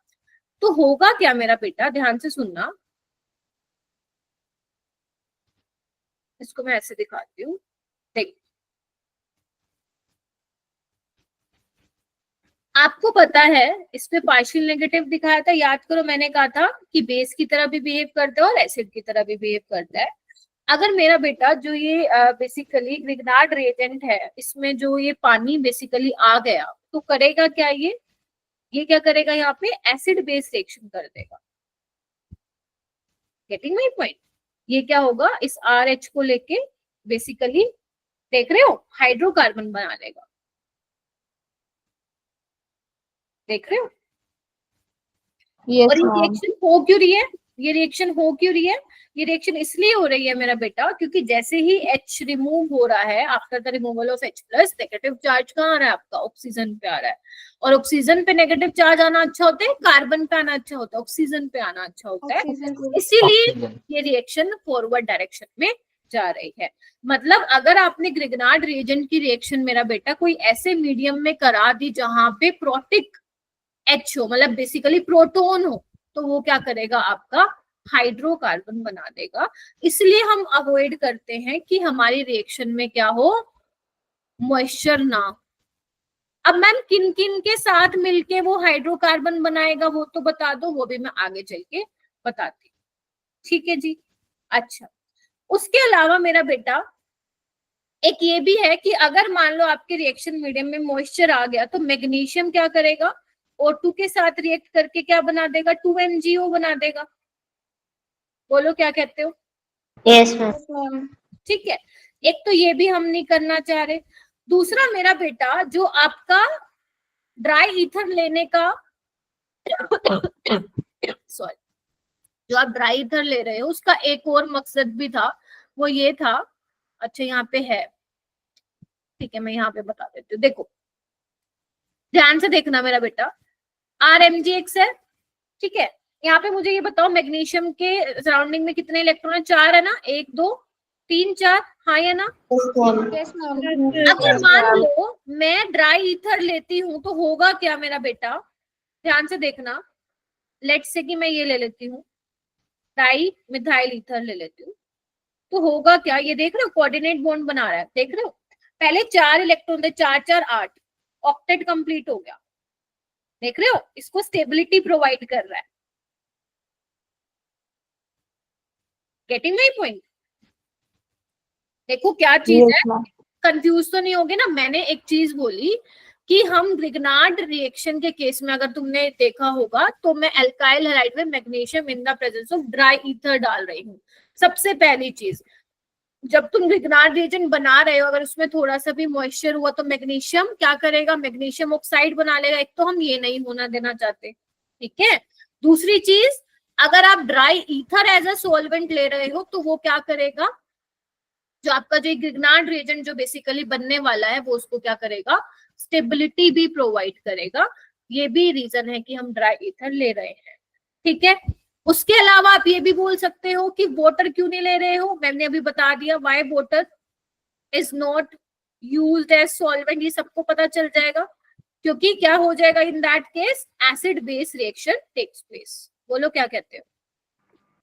तो होगा क्या मेरा बेटा, ध्यान से सुनना, इसको मैं ऐसे दिखाती हूँ। देख आपको पता है इस पे पार्शियल नेगेटिव दिखाया था, याद करो मैंने कहा था कि बेस की तरह भी बिहेव करता है और एसिड की तरह भी बिहेव करता है। अगर मेरा बेटा जो ये बेसिकली ग्रिग्नार्ड रिएजेंट है, इसमें जो ये पानी बेसिकली आ गया, तो करेगा क्या, ये क्या करेगा, यहाँ पे एसिड बेस रिएक्शन कर देगा। Getting my point. ये क्या होगा, इस RH को लेके बेसिकली देख रहे हो हाइड्रोकार्बन बना देगा, देख रहे हो। Yes, और ये ma'am. रिएक्शन हो क्यों रही है, ये रिएक्शन हो क्यों रही है, ये रिएक्शन इसलिए हो रही है मेरा बेटा, क्योंकि जैसे ही H रिमूव हो रहा है, after the removal of H plus, negative charge कहाँ आ रहा है आपका, ऑक्सीजन पे आ रहा है। और ऑक्सीजन पे नेगेटिव चार्ज आना अच्छा होता है, कार्बन पे आना अच्छा होता है, ऑक्सीजन पे आना अच्छा होता है, इसीलिए ये रिएक्शन फॉरवर्ड डायरेक्शन में जा रही है। मतलब अगर आपने ग्रिग्नार्ड रिएजेंट की रिएक्शन मेरा बेटा कोई ऐसे मीडियम में करा दी जहां पे प्रोटिक H हो, मतलब बेसिकली प्रोटोन हो, तो वो क्या करेगा, आपका हाइड्रोकार्बन बना देगा। इसलिए हम अवॉइड करते हैं कि हमारी रिएक्शन में क्या हो, मॉइस्चर ना। अब मैम किन किन के साथ मिलके वो हाइड्रोकार्बन बनाएगा वो तो बता दो, वो भी मैं आगे चल के बताती, ठीक है जी। अच्छा, उसके अलावा मेरा बेटा एक ये भी है कि अगर मान लो आपके रिएक्शन मीडियम में मॉइस्चर आ गया, तो मैग्नीशियम क्या करेगा, O2 के साथ रिएक्ट करके क्या बना देगा, 2MgO बना देगा। बोलो क्या कहते हो। Yes, ma'am. ठीक है, एक तो ये भी हम नहीं करना चाह रहे। दूसरा मेरा बेटा, जो आपका ड्राई ईथर लेने का सॉरी, जो आप ड्राई ईथर ले रहे हो, उसका एक और मकसद भी था, वो ये था, अच्छा यहाँ पे है, ठीक है मैं यहाँ पे बता देती हूँ। देखो ध्यान से देखना मेरा बेटा, RMgX है, ठीक है। यहाँ पे मुझे ये बताओ, मैग्नीशियम के सराउंडिंग में कितने इलेक्ट्रॉन है, 4 है ना, 1 2 3 4, हाँ या ना। Yes, ma'am. अगर मान लो मैं ड्राई ईथर लेती हूँ तो होगा क्या मेरा बेटा, ध्यान से देखना, लेट्स से कि मैं ये ले लेती हूँ, डाई मिथाइल ईथर ले लेती हूँ, तो होगा क्या, ये देख रहे हो कोऑर्डिनेट बॉन्ड बना रहा है, देख रहे हो, पहले 4 इलेक्ट्रॉन थे, 4 4 8, ऑक्टेट कंप्लीट हो गया, देख रहे हो, इसको स्टेबिलिटी प्रोवाइड कर रहा है। Getting my point. देखो क्या चीज Yes, है, ma'am. कंफ्यूज तो नहीं होगे ना। मैंने एक चीज बोली कि हम ग्रिग्नार्ड रिएक्शन के केस में, अगर तुमने देखा होगा, तो मैं एल्काइल हैलाइड में magnesium in the presence of dry ether डाल रही हूँ। सबसे पहली चीज, जब तुम ग्रिग्नार्ड रिएजेंट बना रहे हो, अगर उसमें थोड़ा सा भी मॉइस्चर हुआ तो मैग्नीशियम क्या करेगा, मैग्नीशियम ऑक्साइड बना लेगा। एक तो हम ये नहीं होना देना चाहते, ठीक है। दूसरी चीज, अगर आप dry ether as a solvent ले रहे हो, तो वो क्या करेगा, जो आपका जो ग्रिग्नार्ड रिएजेंट जो बेसिकली बनने वाला है, वो उसको क्या करेगा, स्टेबिलिटी भी प्रोवाइड करेगा। ये भी रीजन है कि हम ड्राई ईथर ले रहे हैं, ठीक है। उसके अलावा आप ये भी बोल सकते हो कि वाटर क्यों नहीं ले रहे हो, मैंने अभी बता दिया, why water is not used as solvent, ये सबको पता चल जाएगा, क्योंकि क्या हो जाएगा, in that case acid base reaction takes place. बोलो क्या कहते हो।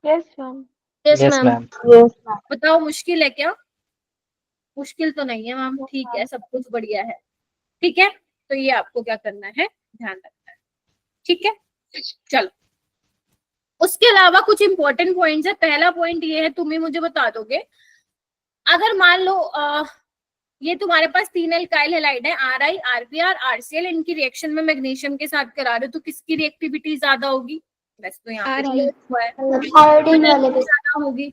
Yes, ma'am. Yes, Yes, ma'am. ma'am. Yes, ma'am. बताओ मुश्किल है क्या, मुश्किल तो नहीं है मैम, ठीक है, सब कुछ बढ़िया है, ठीक है। तो ये आपको क्या करना है, ध्यान रखना है, ठीक है। चलो, उसके अलावा कुछ इंपॉर्टेंट पॉइंट्स है। पहला पॉइंट ये है, तुम ही मुझे बता दोगे, अगर मान लो ये तुम्हारे पास 3 एल्काइल हैलाइड है, RI RBr RCl, इनकी रिएक्शन में मैग्नीशियम के साथ करा रहे हो, तो किसकी रिएक्टिविटी ज्यादा होगी, वैसे तो यहाँ पे RI clear हुआ है। आयोडीन वाले पे ज्यादा होगी,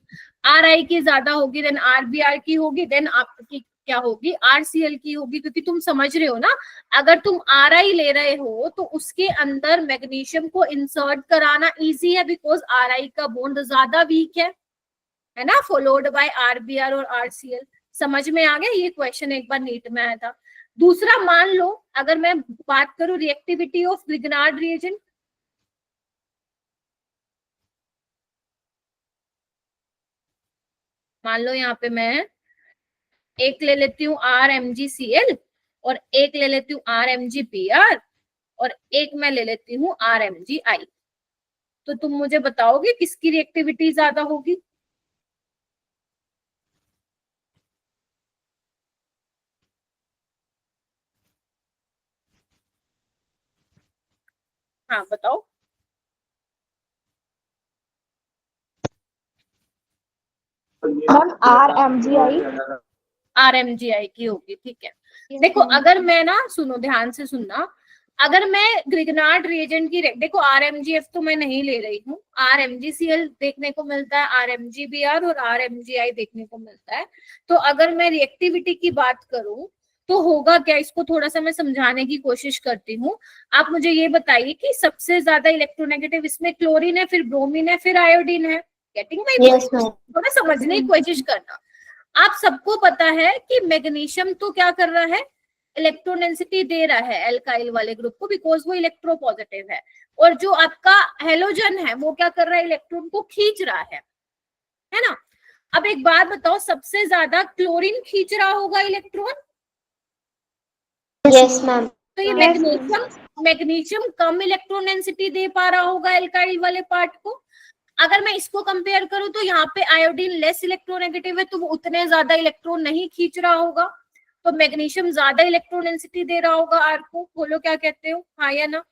RI की ज्यादा होगी, देन RBr की होगी, देन आपकी क्या होगी, RCl की होगी। क्योंकि तुम समझ रहे हो ना, अगर तुम RI ले रहे हो तो उसके अंदर मैग्नीशियम को इंसर्ट कराना इजी है, बिकॉज RI का बॉन्ड ज्यादा वीक है ना, फॉलोड बाय RBr और RCl। समझ में आ गया? ये क्वेश्चन एक बार नीट में आया था। दूसरा, मान लो अगर मैं बात करूं रिएक्टिविटी ऑफ ग्रिग्नार्ड रिएजेंट, मान लो यहाँ पे मैं एक ले लेती हूँ RMgCl और एक ले लेती हूँ RMgPr और एक मैं ले लेती हूँ RMgI। तो तुम मुझे बताओगे किसकी रिएक्टिविटी ज्यादा होगी? हाँ बताओ। Ma'am RMgI। RMgI की होगी, ठीक है। देखो अगर मैं ना, सुनो ध्यान से सुनना, अगर मैं ग्रिग्नार्ड रिएजेंट की देखो, RMgF तो मैं नहीं ले रही हूँ, RMgCl देखने को मिलता है, RMgBr और RMgI देखने को मिलता है। तो अगर मैं रिएक्टिविटी की बात करूं तो होगा क्या, इसको थोड़ा सा मैं समझाने की कोशिश करती हूँ। आप मुझे ये बताइए कि सबसे ज्यादा इलेक्ट्रोनेगेटिव इसमें क्लोरीन है, फिर ब्रोमीन है, फिर आयोडीन है। Getting my point? थोड़ा समझने की कोशिश करना। आप सबको पता है कि मैग्नीशियम तो क्या कर रहा है, इलेक्ट्रोडेंसिटी दे रहा है एल्काइल वाले ग्रुप को, बिकॉज वो इलेक्ट्रोपॉजिटिव है। और जो आपका हेलोजन है वो क्या कर रहा है, इलेक्ट्रॉन को खींच रहा है ना। अब एक बात बताओ, सबसे ज्यादा क्लोरीन खींच रहा होगा इलेक्ट्रॉन? Yes ma'am. तो ये मैग्नीशियम कम इलेक्ट्रॉन डेंसिटी दे पा रहा होगा एल्काइल वाले पार्ट को। अगर मैं इसको कंपेयर करूं तो यहाँ पे आयोडीन लेस इलेक्ट्रोनेगेटिव है, तो वो उतने ज्यादा इलेक्ट्रॉन नहीं खींच रहा होगा। तो मैग्नीशियम ज्यादा इलेक्ट्रॉन डेंसिटी दे रहा होगा आर को। बोलो क्या कहते हो, हाँ या ना?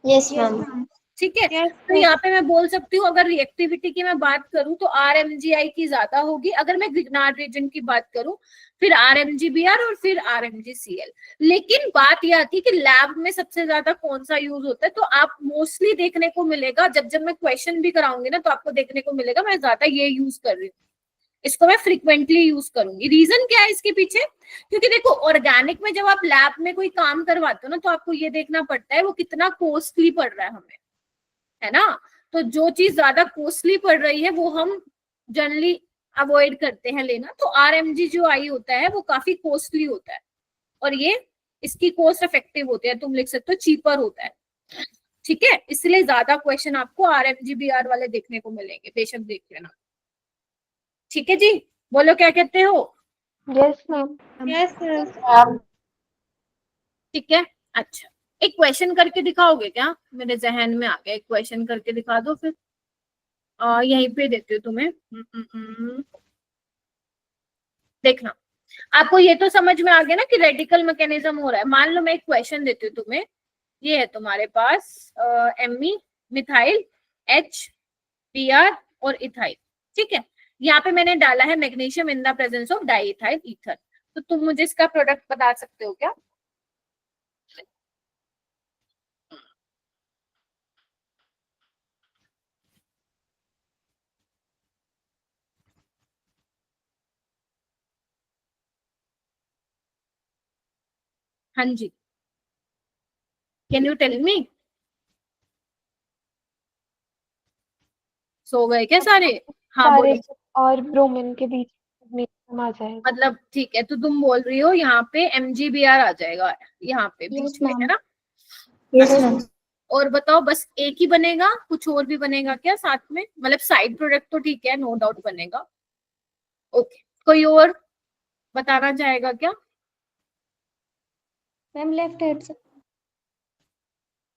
Yes ma'am. ठीक है। तो यहाँ पे मैं बोल सकती हूँ, अगर रिएक्टिविटी की मैं बात करूँ तो RMgI की ज्यादा होगी। अगर मैं ग्रिग्नार्ड रिएजेंट की बात करूँ, फिर RMgBr और फिर RMgCl। लेकिन बात यह आती है कि लैब में सबसे ज्यादा कौन सा यूज होता है, तो आप मोस्टली देखने को मिलेगा, जब मैं क्वेश्चन भी कराऊंगी ना तो आपको देखने को मिलेगा मैं ज्यादा ये यूज कर रही हूँ, इसको मैं फ्रिक्वेंटली यूज करूंगी। रीजन क्या है इसके पीछे? क्योंकि देखो ऑर्गेनिक में जब आप लैब में कोई काम करवाते हो ना, तो आपको ये देखना पड़ता है वो कितना कॉस्टली पड़ रहा है हमें, है ना। तो जो चीज ज्यादा कॉस्टली पड़ रही है वो हम जनरली अवॉइड करते हैं लेना। तो RMg जो आई होता है वो काफी कॉस्टली होता है और ये इसकी कॉस्ट इफेक्टिव होती है, तुम लिख सकते हो चीपर होता है। ठीक है, इसलिए ज्यादा क्वेश्चन आपको RMgBr वाले देखने को मिलेंगे, बेशक देख लेना। ठीक है जी, बोलो क्या कहते हो? Yes ma'am. यस ठीक है, अच्छा एक क्वेश्चन करके दिखाओगे क्या? मेरे जहन में आ गया, एक क्वेश्चन करके दिखा दो फिर। यहीं पे देती हूँ तुम्हें। देखना, आपको ये तो समझ में आ गया ना कि रेडिकल मैकेनिज्म हो रहा है। मान लो मैं एक क्वेश्चन देती हूँ तुम्हें, ये है तुम्हारे पास Me मिथाइल HBr और इथाइल। ठीक है, यहाँ पे मैंने डाला है magnesium in the presence of diethyl ether. तो तुम मुझे इसका प्रोडक्ट बता सकते हो क्या? हाँ जी, कैन यू टेल मी? सो गए क्या सारे? हाँ सारे बोलो। और ब्रोमीन के बीच में आ जाएगा। मतलब ठीक है, तो तुम बोल रही हो यहाँ पे MgBr आ जाएगा यहाँ पे बीच में, है ना? Yes ma'am. और बताओ, बस एक ही बनेगा, कुछ और भी बनेगा क्या साथ में? मतलब साइड प्रोडक्ट तो ठीक है, नो डाउट बनेगा। ओके, कोई और बताना चाहेगा क्या? मैम लेफ्ट हैंड से।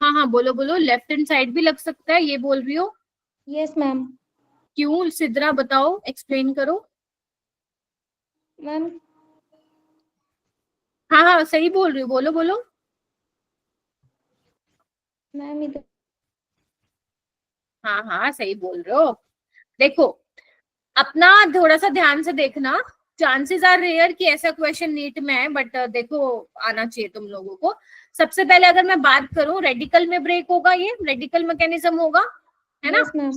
हाँ हाँ बोलो बोलो, लेफ्ट हैंड साइड भी लग सकता है, ये बोल रही हो? Yes ma'am. क्यों सिद्रा, बताओ, एक्सप्लेन करो। मैम हाँ हाँ सही बोल रही हो, बोलो बोलो। मैम इधर। हाँ हाँ सही बोल रहे हो। देखो अपना थोड़ा सा ध्यान से देखना, चांसेस आर रेयर कि ऐसा क्वेश्चन नीट में है, बट देखो आना चाहिए तुम लोगों को। सबसे पहले अगर मैं बात करूं, रेडिकल में ब्रेक होगा, ये रेडिकल मैकेनिज्म होगा। है ना। Yes ma'am.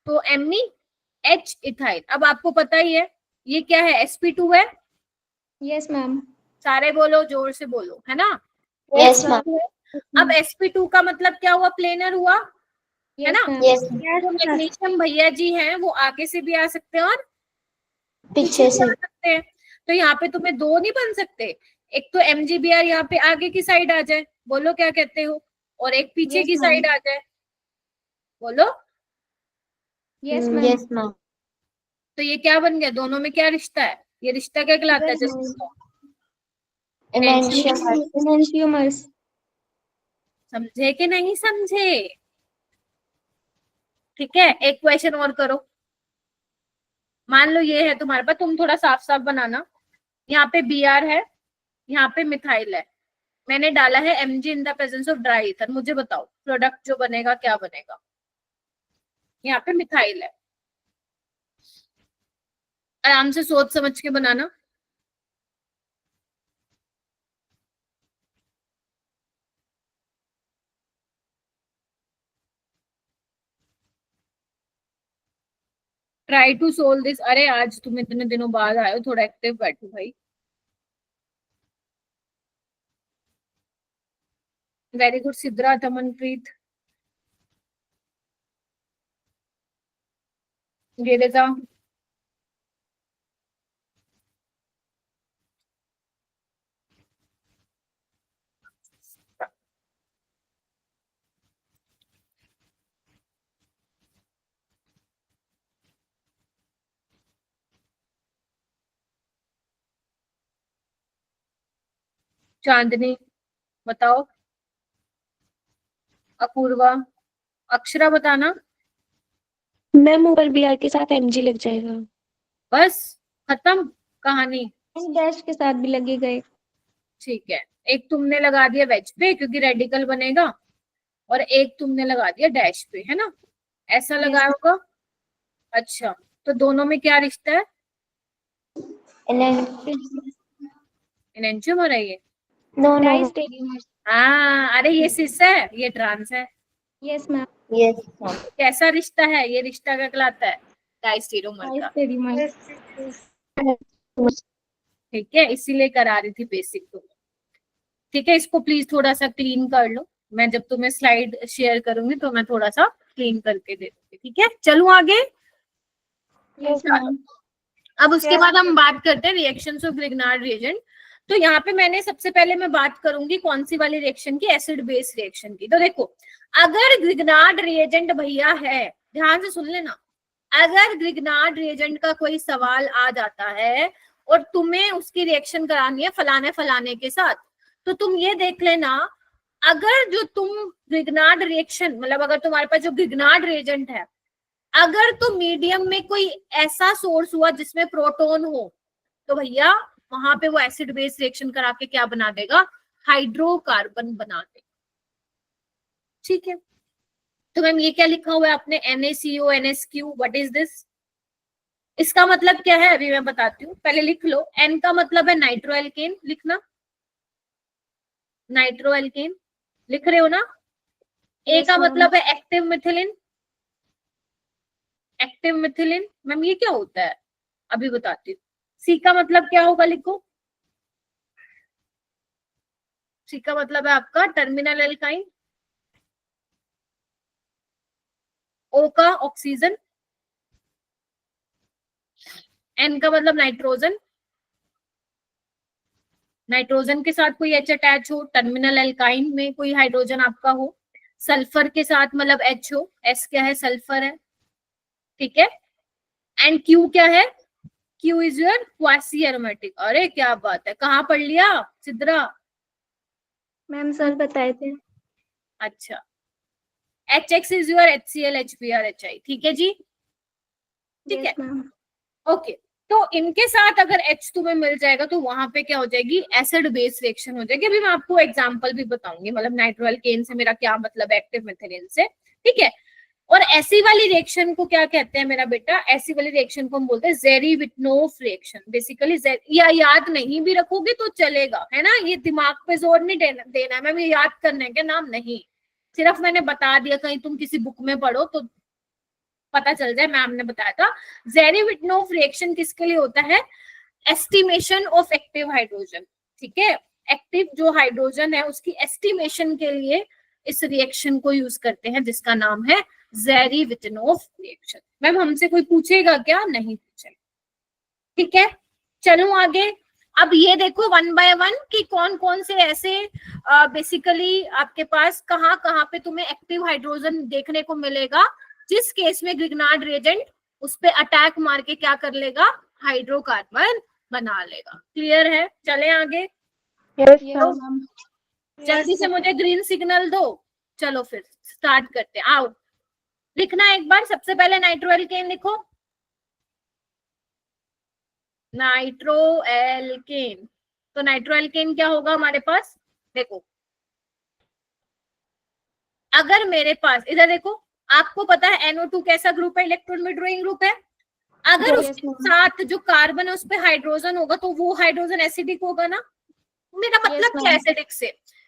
तो MEH इथाइल। अब आपको पता ही है ये क्या है, sp2 है। Yes ma'am. सारे बोलो, जोर से बोलो, है ना। Yes ma'am. अब sp2 का मतलब क्या हुआ, प्लेनर हुआ, है यस ना। मैम। यस जो मैग्नीशियम भैया जी हैं वो आगे से भी आ सकते हैं और पीछे से। आ सकते हैं। तो यहाँ पे तुम्हें दो नहीं बन सकते, एक तो MgBr यहाँ पे आगे की साइड आ जाए, बोलो क्या कहते हो, और एक पीछे Yes, की ma'am. साइड आ जाए, बोलो। Yes ma'am. Yes ma'am. तो ये क्या बन गया, दोनों में क्या रिश्ता है, ये रिश्ता क्या कहलाता है, Yes, जैसे ma'am. एनेंशियम। Enantiomers. समझे कि नहीं समझे। ठीक है, एक क्वेश्चन और करो। मान लो ये है तुम्हारे पास, तुम थोड़ा साफ साफ बनाना। यहाँ पे Br है, यहाँ पे मिथाइल है, मैंने डाला है Mg in the presence of dry ether. मुझे बताओ प्रोडक्ट जो बनेगा क्या बनेगा। यहाँ पे मिथाइल है, आराम से सोच समझ के बनाना। Try to solve this. अरे आज तुम इतने दिनों बाद आए हो, थोड़ा एक्टिव बैठो भाई। वेरी गुड सिद्रा, तमनप्रीत, गेलेजा। चांदनी बताओ, अपूर्वा, अक्षरा बताना। मैम ऊपर BR के साथ MG लग जाएगा। बस खत्म कहानी। डैश के साथ भी लगे गए। ठीक है, एक तुमने लगा दिया वेज पे क्योंकि रेडिकल बनेगा, और एक तुमने लगा दिया डैश पे, है ना, ऐसा लगाया होगा। अच्छा, तो दोनों में क्या रिश्ता है, एनेंशियमर है ये। No no. डाइस्टेरियोमर्स। हाँ, अरे ये सिस है, ये ट्रांस है। Yes ma'am. Yes ma'am. कैसा रिश्ता है, ये रिश्ता क्या कहलाता है, डाइस्टेरोमर का। डाइस्टेरियोमर्स। ठीक है, इसीलिए करा रही थी बेसिक तो। ठीक है, इसको प्लीज थोड़ा सा क्लीन कर लो, मैं जब तुम्हें स्लाइड शेयर करूंगी तो मैं थोड़ा सा क्लीन करके दे दूंगी। ठीक है, चलूं आगे। Yes ma'am. अब उसके बाद हम बात करते हैं रिएक्शंस ऑफ ग्रिग्नार्ड रिएजेंट। तो यहाँ पे मैंने सबसे पहले मैं बात करूंगी कौन सी वाली रिएक्शन की, एसिड बेस रिएक्शन की। तो देखो, अगर ग्रिग्नार्ड रिएजेंट भैया है, ध्यान से सुन लेना, अगर ग्रिग्नार्ड रिएजेंट का कोई सवाल आ जाता है और तुम्हें उसकी रिएक्शन करानी है फलाने फलाने के साथ, तो तुम ये देख लेना, अगर जो तुम ग्रिग्नार्ड रिएक्शन, मतलब अगर तुम्हारे पास जो ग्रिग्नार्ड रिएजेंट है, अगर तो मीडियम में कोई ऐसा सोर्स हुआ जिसमें प्रोटॉन हो, तो भैया वहां पे वो एसिड बेस रिएक्शन करा के क्या बना देगा, हाइड्रोकार्बन बना देगा। ठीक है, तो मैम ये क्या लिखा हुआ है आपने, NaCO NSQ, what is this, इसका मतलब क्या है अभी मैं बताती हूँ, पहले लिख लो। N का मतलब है नाइट्रोएल्केन, लिखना, नाइट्रोएल्केन लिख रहे हो ना। A Yes, का ma'am. मतलब है active methylene, active methylene. Ma'am ये क्या होता है अभी बताती हूँ। C का मतलब क्या होगा, लिखो। C का मतलब है आपका टर्मिनल एल्काइन। O का ऑक्सीजन। N का मतलब नाइट्रोजन, नाइट्रोजन के साथ कोई H अटैच हो, टर्मिनल एल्काइन में कोई हाइड्रोजन आपका हो, सल्फर के साथ मतलब H हो, S क्या है, सल्फर है। ठीक है, एंड Q क्या है, Q is your quasi aromatic. अरे क्या बात है, कहाँ पढ़ लिया सिद्रा। मैम सर बताए थे। अच्छा, HX is your HCl HBr HI। ठीक है जी, ठीक है, यस मैम। ओके। तो इनके साथ अगर H तुम्हें मिल जाएगा तो वहां पे क्या हो जाएगी, एसिड बेस रिएक्शन हो जाएगी। अभी मैं आपको एग्जांपल भी बताऊंगी, मतलब नाइट्रोएल्केन से मेरा क्या मतलब है, एक्टिव मिथाइल से। ठीक है, और ऐसी वाली रिएक्शन को क्या कहते हैं मेरा बेटा, ऐसी वाली रिएक्शन को हम बोलते हैं जेरीविटनोफ रिएक्शन। बेसिकली या याद नहीं भी रखोगे तो चलेगा, है ना, ये दिमाग पे जोर नहीं देना है मैम, ये याद करने के नाम नहीं, सिर्फ मैंने बता दिया, कहीं तुम किसी बुक में पढ़ो तो पता चल जाए, मैम ने बताया था। ज़ेरेविटनोव रिएक्शन किसके लिए होता है? एस्टिमेशन ऑफ एक्टिव हाइड्रोजन, ठीक है। एक्टिव जो हाइड्रोजन है उसकी एस्टिमेशन के लिए इस रिएक्शन को यूज करते हैं, जिसका नाम है ज़ेरेविटनोव रिएक्शन। मैम हमसे कोई पूछेगा क्या? नहीं पूछेगा, ठीक है। चलो आगे। अब ये देखो वन बाय वन कि कौन कौन से ऐसे बेसिकली आपके पास कहाँ कहाँ पे तुम्हें एक्टिव हाइड्रोजन देखने को मिलेगा, जिस केस में ग्रिग्नार्ड रिएजेंट उस पे अटैक मार के क्या कर लेगा? हाइड्रोकार्बन बना लेगा। क्लियर है? चले आगे। यस तो मैम। जल्दी से मुझे ग्रीन सिग्नल दो। चलो फिर स्टार्ट करते हैं। आओ लिखना एक बार। सबसे पहले नाइट्रोएल्केन लिखो, नाइट्रोएल्केन। तो नाइट्रोएल्केन क्या होगा हमारे पास? देखो अगर मेरे पास इधर देखो, आपको पता है NO2 कैसा ग्रुप है? इलेक्ट्रॉन विड्रॉइंग ग्रुप है। अगर उसके साथ जो कार्बन है उस पे हाइड्रोजन होगा तो वो हाइड्रोजन एसिडिक होगा ना। मेरा मतलब क्या एसिडिक से?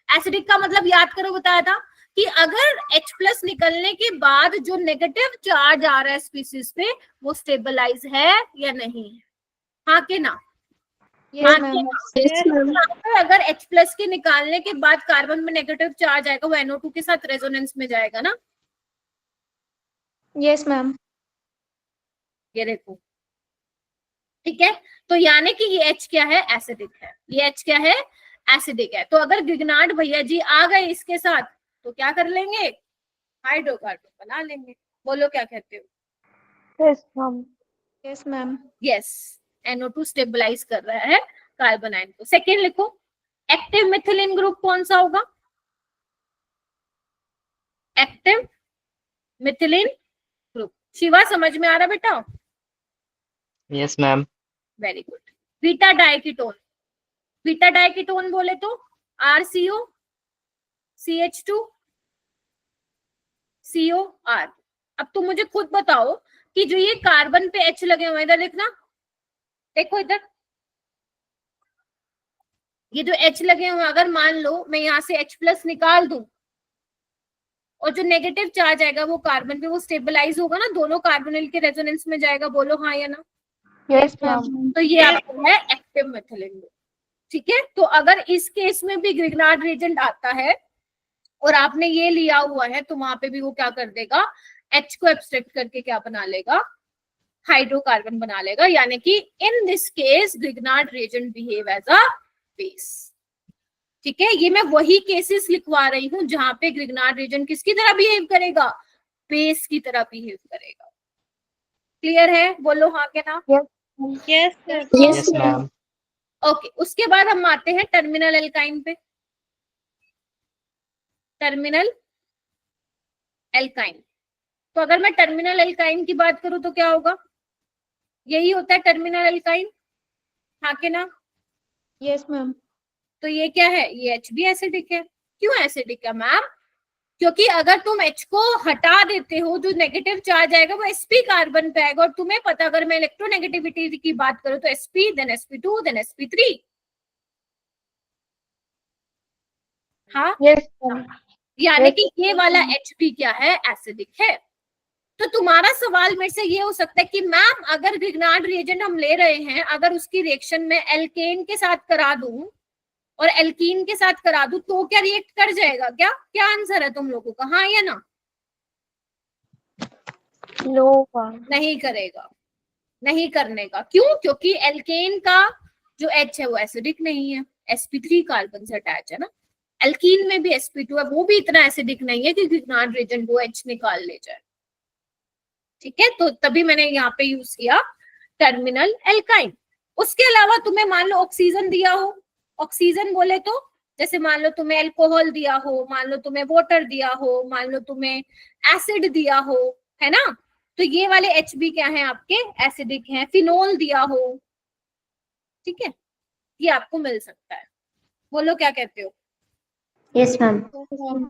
एसिडिक का मतलब याद करो, बताया था कि अगर H+ निकलने के बाद जो नेगेटिव चार्ज आ रहा है स्पीसीज पे वो स्टेबलाइज है या नहीं है? हाँ के ना? अगर H+ के निकालने के बाद कार्बन में नेगेटिव चार्ज आएगा वो NO2 के साथ रेजोनेंस में जाएगा ना। Yes ma'am. ये देखो, ठीक है। तो यानी कि ये H क्या है? एसिडिक है। ये H क्या है? एसिडिक है। तो अगर ग्रिग्नार्ड भैया जी आ गए इसके साथ तो क्या कर लेंगे? हाइड्रोकार्बन बना लेंगे। बोलो क्या कहते हो? Yes ma'am. Yes ma'am. Yes, NO2 stabilize कर रहा है कार्बन आयन को। सेकेंड लिखो, एक्टिव मिथिलीन ग्रुप कौन सा होगा? Active methylene group. शिवा समझ में आ रहा बेटा? Yes ma'am. Very good. Beta diketone. Beta diketone बोले तो RCO CH2 COR। अब तुम मुझे खुद बताओ कि जो ये कार्बन पे H लगे हुए, इधर देखना, देखो इधर, ये जो H लगे हुए, अगर मान लो मैं यहाँ से H+ निकाल दूं और जो नेगेटिव चार्ज आएगा वो कार्बन पे, वो स्टेबलाइज होगा ना, दोनों कार्बोनिल के रेजोनेंस में जाएगा। बोलो हाँ या ना? Yes ma'am. तो ये आपका है एक्टिव मिथिलीन ग्रुप, ठीक है। तो अगर इस केस में भी ग्रिग्नार्ड रिएजेंट आता है और आपने ये लिया हुआ है तो वहां पे भी वो क्या कर देगा? H को एब्स्ट्रैक्ट करके क्या बना लेगा? हाइड्रोकार्बन बना लेगा। यानी कि in this case Grignard reagent behave as a base, ठीक है। ये मैं वही केसेस लिखवा रही हूं जहां पे ग्रिग्नार्ड रिएजेंट किसकी तरह बिहेव करेगा? बेस की तरह बिहेव करेगा। क्लियर है? बोलो हाँ के ना? Yes ma'am. ओके, उसके बाद हम आते हैं टर्मिनल एल्काइन पे। Terminal alkyne. तो अगर मैं टर्मिनल एल्काइन की बात करूं तो क्या होगा? यही होता है टर्मिनल एल्काइन, हाँ के ना? Yes ma'am. तो ये क्या है? ये H भी एसिडिक है। क्यों एसिडिक है मैम? क्योंकि अगर तुम H को हटा देते हो जो नेगेटिव चार्ज आएगा वो sp कार्बन पे आएगा, और तुम्हें पता, अगर मैं इलेक्ट्रोनेगेटिविटी की बात करूं तो sp then sp2 then sp3। हाँ यस यानी कि ये वाला H भी क्या है? एसिडिक है। तो तुम्हारा सवाल मेरे से ये हो सकता है कि मैम अगर ग्रिग्नार्ड रिएजेंट हम ले रहे हैं, अगर उसकी रिएक्शन में एल्केन के साथ करा दूं और एल्कीन के साथ करा दूं तो क्या रिएक्ट कर जाएगा क्या? क्या आंसर है तुम लोगों का, हाँ या ना? नो नहीं करेगा, नहीं करने का। क्यों? क्योंकि एल्केन का जो H है वो एसिडिक नहीं है, sp3 कार्बन से अटैच है ना। एल्कीन में भी sp2 है, वो भी इतना एसिडिक नहीं है कि ग्रिग्नार्ड रिएजेंट वो H निकाल ले जाए, ठीक है। तो तभी मैंने यहाँ पे यूज किया टर्मिनल एल्काइन। उसके अलावा तुम्हें मान लो ऑक्सीजन दिया हो, ऑक्सीजन बोले तो जैसे मान लो तुम्हें अल्कोहल दिया हो, मान लो तुम्हें वाटर दिया हो, मान लो तुम्हें एसिड दिया हो, है ना। तो ये वाले H भी क्या है आपके? एसिडिक हैं। फिनोल दिया हो, ठीक है, ये आपको मिल सकता है। बोलो क्या कहते हो? Yes ma'am.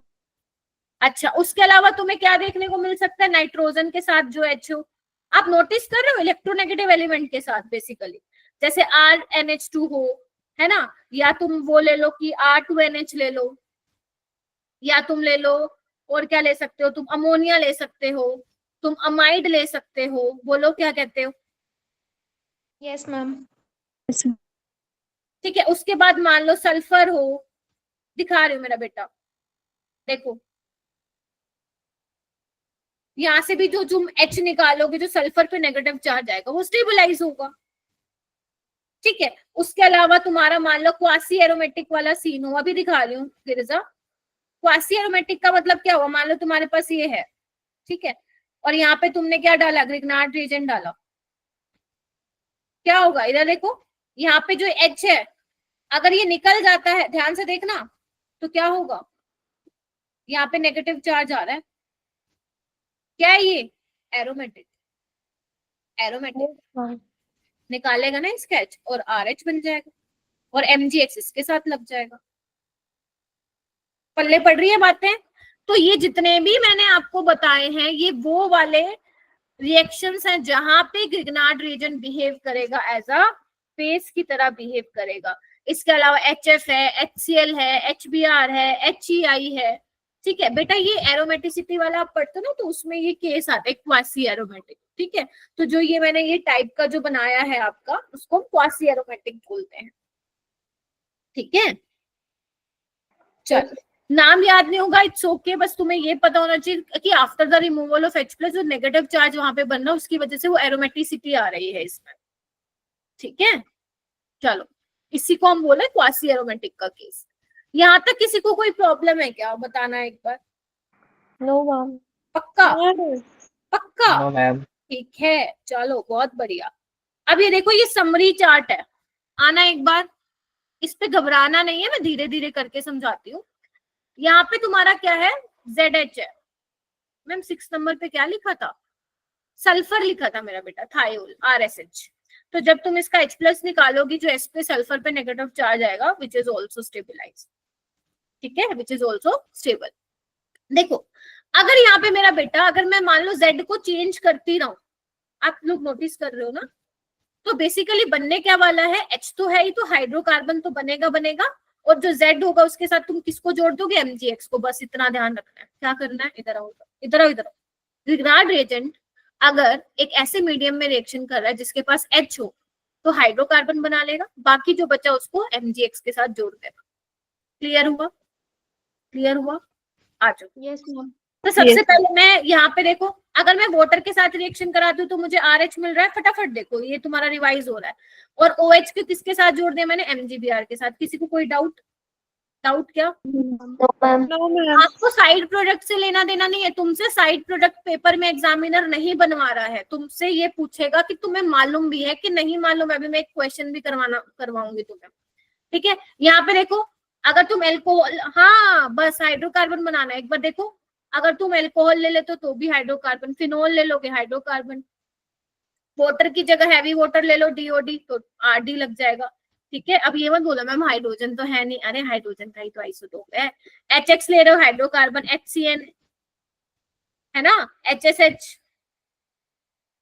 अच्छा, उसके अलावा तुम्हें क्या देखने को मिल सकता है? नाइट्रोजन के साथ जो H हो, आप नोटिस कर रहे हो, इलेक्ट्रोनेगेटिव एलिमेंट के साथ बेसिकली, जैसे RNH2 हो, है ना, या तुम वो ले लो कि R2NH ले लो, या तुम ले लो और क्या ले सकते हो तुम? अमोनिया ले सकते हो, तुम अमाइड ले सकते हो, बोलो क्या कहते हो। Yes ma'am. ठीक है, उसके बाद मान लो सल्फर हो, दिखा रही हूँ मेरा बेटा, देखो यहां से भी जो तुम H निकालोगे, जो सल्फर पे नेगेटिव चार्ज आएगा वो स्टेबलाइज होगा। ठीक है, उसके अलावा तुम्हारा मान लो क्वासी एरोमेटिक वाला सीन हो, अभी दिखा रही हूँ गिरिजा। क्वासी एरोमेटिक का मतलब क्या हुआ, मान लो तुम्हारे पास ये है, ठीक है, और यहाँ पे तुमने क्या डाला, ग्रिग्नार्ड रिएजेंट डाला, क्या होगा इधर देखो, यहाँ पे जो H है अगर ये निकल जाता है, ध्यान से देखना, तो क्या होगा, यहाँ पे नेगेटिव चार्ज आ रहा है, क्या है ये, एरोमेटिक, एरोमेटिक निकालेगा ना इसका H और RH बन जाएगा और MgX इसके साथ लग जाएगा। पल्ले पड़ रही है बातें। तो ये जितने भी मैंने आपको बताए हैं ये वो वाले रिएक्शंस हैं जहां पे ग्रिग्नार्ड रिएजेंट बिहेव करेगा एज अ बेस की तरह बिहेव करेगा। इसके अलावा HF है, HCl है, HBr है, HEI है। ठीक है बेटा, ये एरोमेटिसिटी वाला आप पढ़ते हो ना, तो उसमें ये केस आता है क्वासी एरोमेटिक। ठीक है, तो जो ये मैंने ये टाइप का जो बनाया है आपका, उसको क्वासी एरोमेटिक बोलते हैं। ठीक है, चलो नाम याद नहीं होगा, इट्स ओके, बस तुम्हें ये पता होना चाहिए कि after the removal of H plus जो नेगेटिव चार्ज वहां पे बन रहा है उसकी वजह से वो एरोमेटिसिटी आ रही है इसमें। ठीक है, चलो इसी को हम बोले क्वासी एरोमेटिक का केस। यहाँ तक किसी को कोई प्रॉब्लम है क्या, बताना एक बार। No ma'am. पक्का पक्का, नो मैम। ठीक है, चलो बहुत बढ़िया। अब ये देखो, ये समरी चार्ट है, आना एक बार, इस पे घबराना नहीं है, मैं धीरे धीरे करके समझाती हूँ। यहाँ पे तुम्हारा क्या है, ZH है। मैम 6 नंबर पे क्या लिखा था, सल्फर लिखा था मेरा बेटा, थायोल RSH। तो जब तुम इसका H प्लस निकालोगी, जो S पे सल्फर पे नेगेटिव चार्ज आएगा, विच इज ऑल्सो स्टेबलाइज। ठीक है, विच इज ऑल्सो स्टेबल। देखो अगर यहाँ पे मेरा बेटा, अगर मैं मान लो Z को चेंज करती रहूं, आप लोग नोटिस कर रहे हो ना, तो बेसिकली बनने क्या वाला है, H तो है ही, तो हाइड्रोकार्बन तो बनेगा बनेगा, और जो Z होगा उसके साथ तुम किसको जोड़ दोगे, MgX को। बस इतना ध्यान रखना है। क्या करना है, इधर आओ इधर आओ इधर आओ। ग्रिग्नार्ड रिएजेंट अगर एक ऐसे मीडियम में रिएक्शन कर रहा है जिसके पास H हो, तो हाइड्रोकार्बन बना लेगा, बाकी जो बचा उसको MgX के साथ जोड़ देगा। क्लियर हुआ, क्लियर हुआ, आ जाओ। Yes ma'am. तो सबसे पहले मैं यहाँ पे देखो, अगर मैं वाटर के साथ रिएक्शन कराती हूँ तो मुझे RH मिल रहा है, फटाफट देखो ये तुम्हारा रिवाइज हो रहा है। और OH के किसके साथ जोड़ दिया मैंने, MgBr के साथ। किसी को कोई डाउट, डाउट क्या, नो मैम। आपको साइड प्रोडक्ट से लेना देना नहीं है, तुमसे साइड प्रोडक्ट पेपर में एग्जामिनर नहीं बनवा रहा है, तुमसे ये पूछेगा कि तुम्हें मालूम भी है कि नहीं मालूम है। अभी मैं एक क्वेश्चन भी करवाऊंगी तुम्हें। ठीक है, यहाँ पे देखो, अगर तुम एल्कोहल, हाँ बस हाइड्रोकार्बन बनाना है। एक बार देखो, अगर तुम एल्कोहल ले लेते तो भी हाइड्रोकार्बन, फिनोल ले लोगे हाइड्रोकार्बन, वाटर की जगह हैवी वाटर ले लो DOD तो RD लग जाएगा। ठीक है, अब ये मत बोलो मैम हाइड्रोजन तो है नहीं, अरे हाइड्रोजन का ही तो आइसोटोप है। HX ले रहे हो हाइड्रोकार्बन, HCN है ना, HSH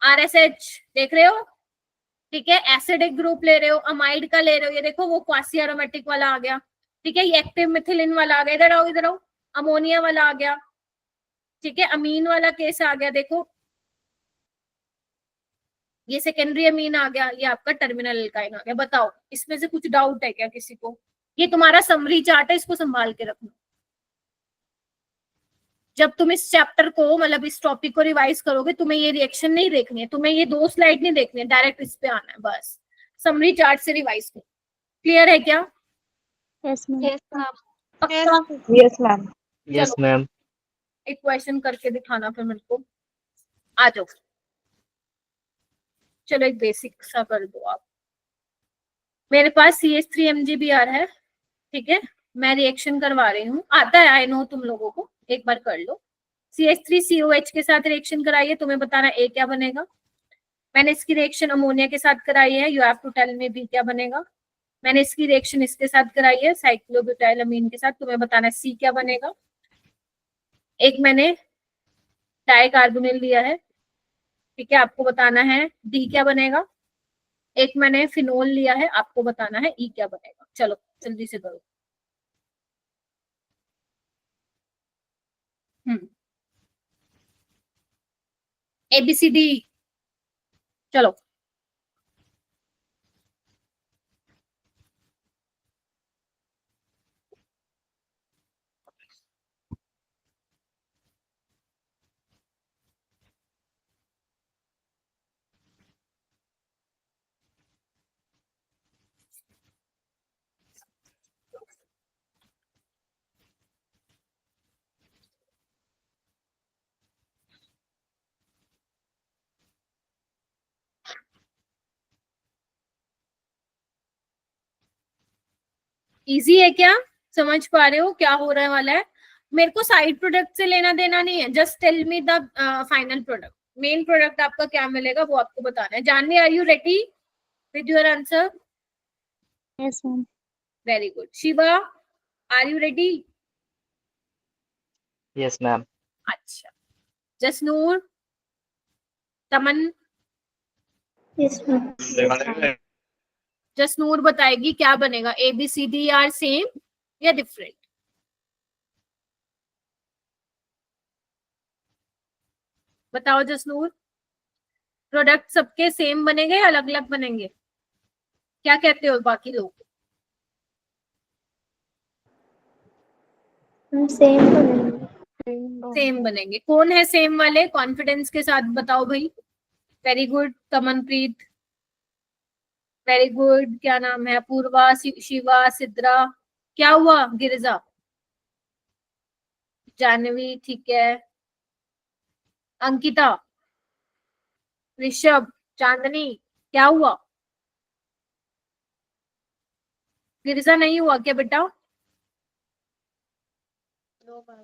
RSH देख रहे हो। ठीक है, एसिडिक ग्रुप ले रहे हो, अमाइड का ले रहे हो, ये देखो वो क्वासी एरोमेटिक वाला आ गया। ठीक है, ये एक्टिव मिथिलिन वाला आ गया, इधर आओ इधर आओ, अमोनिया वाला आ गया। ठीक है, अमीन वाला केस आ गया, देखो ये सेकेंडरी अमीन आ गया, ये आपका टर्मिनल एल्काइन आ गया। बताओ इसमें से कुछ डाउट है क्या किसी को। ये तुम्हारा समरी चार्ट है, इसको संभाल के रखना। जब तुम इस चैप्टर को, मतलब इस टॉपिक को रिवाइज करोगे, तुम्हें ये रिएक्शन नहीं देखनी है, तुम्हें ये 2 स्लाइड नहीं देखनी है, डायरेक्ट इस पे आना है, बस समरी चार्ट से रिवाइज करो। क्लियर है क्या, यस मैम। पक्का। Yes ma'am. Yes ma'am. एक क्वेश्चन करके दिखाना फिर मेरे को, आ जाओ। चलो एक बेसिक सा कर दो आप। मेरे पास CH3MgBr है, ठीक है, मैं रिएक्शन करवा रही हूँ, आता है आई नो तुम लोगों को, एक बार कर लो। CH3COH के साथ रिएक्शन कराइए, तुम्हें बताना A क्या बनेगा। मैंने इसकी रिएक्शन अमोनिया के साथ कराई है, you have to tell me B क्या बनेगा। मैंने इसकी रिएक्शन इसके साथ कराई है, साइक्लोब्यूटाइलअमीन के साथ, तुम्हें बताना है C क्या बनेगा। एक मैंने डाइकार्बोनिल लिया है, ठीक है, आपको बताना है D क्या बनेगा। एक मैंने फिनोल लिया है, आपको बताना है E क्या बनेगा। चलो जल्दी से करो। ABCD, चलो इजी है क्या? समझ पा रहे हो क्या हो रहा वाला है? मेरे को साइड प्रोडक्ट से लेना देना नहीं है, just tell me the final product. Main product आपका क्या मिलेगा वो आपको बताना है। Janvi, are you ready with your answer? Yes ma'am. Very good. Shiva, are you ready? Yes, ma'am. अच्छा, जसनूर, तमन, यस मैम। जसनूर बताएगी क्या बनेगा, ABCD आर सेम या डिफरेंट? बताओ जसनूर, प्रोडक्ट सबके सेम बनेंगे या अलग अलग बनेंगे? क्या कहते हो बाकी लोग? सेम बनेंगे। सेम बनेंगे। कौन है सेम वाले? कॉन्फिडेंस के साथ बताओ भाई। Very good Tamanpreet, very good. क्या नाम है? अपूर्वा, शिवा, सिद्रा। क्या हुआ? गिरिजा, जानवी, ठीक है। अंकिता, ऋषभ, चांदनी, क्या हुआ? गिरिजा नहीं हुआ क्या बेटा? No ma'am.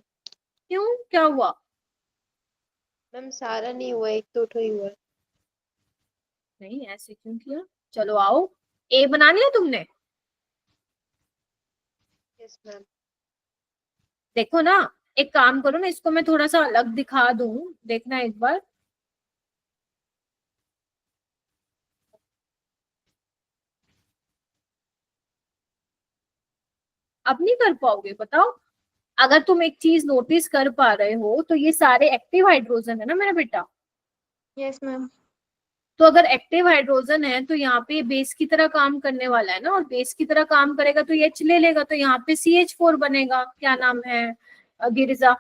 क्यों, क्या हुआ? मैम सारा नहीं हुआ, एक तो ही हुआ। नहीं, ऐसे क्यों किया? चलो आओ, A बना लिया तुमने? Yes ma'am. देखो ना, एक काम करो ना, इसको मैं थोड़ा सा अलग दिखा दूं, देखना एक बार। अब नहीं कर पाओगे? बताओ। अगर तुम एक चीज नोटिस कर पा रहे हो तो ये सारे एक्टिव हाइड्रोजन है ना मेरा बेटा। Yes ma'am. तो अगर एक्टिव हाइड्रोजन है तो यहाँ पे बेस की तरह काम करने वाला है ना, और बेस की तरह काम करेगा तो ये H ले लेगा, तो यहाँ पे CH4 बनेगा। क्या नाम है? गिरिजा,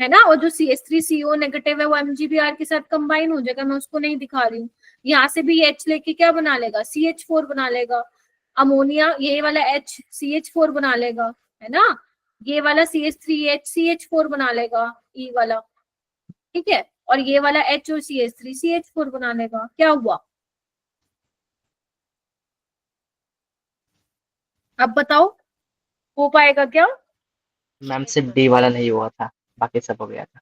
है ना। और जो CH3CO नेगेटिव है वो MgBr के साथ कंबाइन हो जाएगा, मैं उसको नहीं दिखा रही हूँ। यहाँ से भी H लेके क्या बना लेगा? CH4 बना लेगा। अमोनिया, ये वाला H CH4 बना लेगा, है ना। ये वाला CH3H CH4 बना लेगा, E वाला, ठीक है। और ये वाला H और CH3 CH4 बना लेगा। क्या हुआ? अब बताओ, हो पाएगा क्या? मैम सिर्फ D वाला नहीं हुआ था, बाकी सब हो गया था।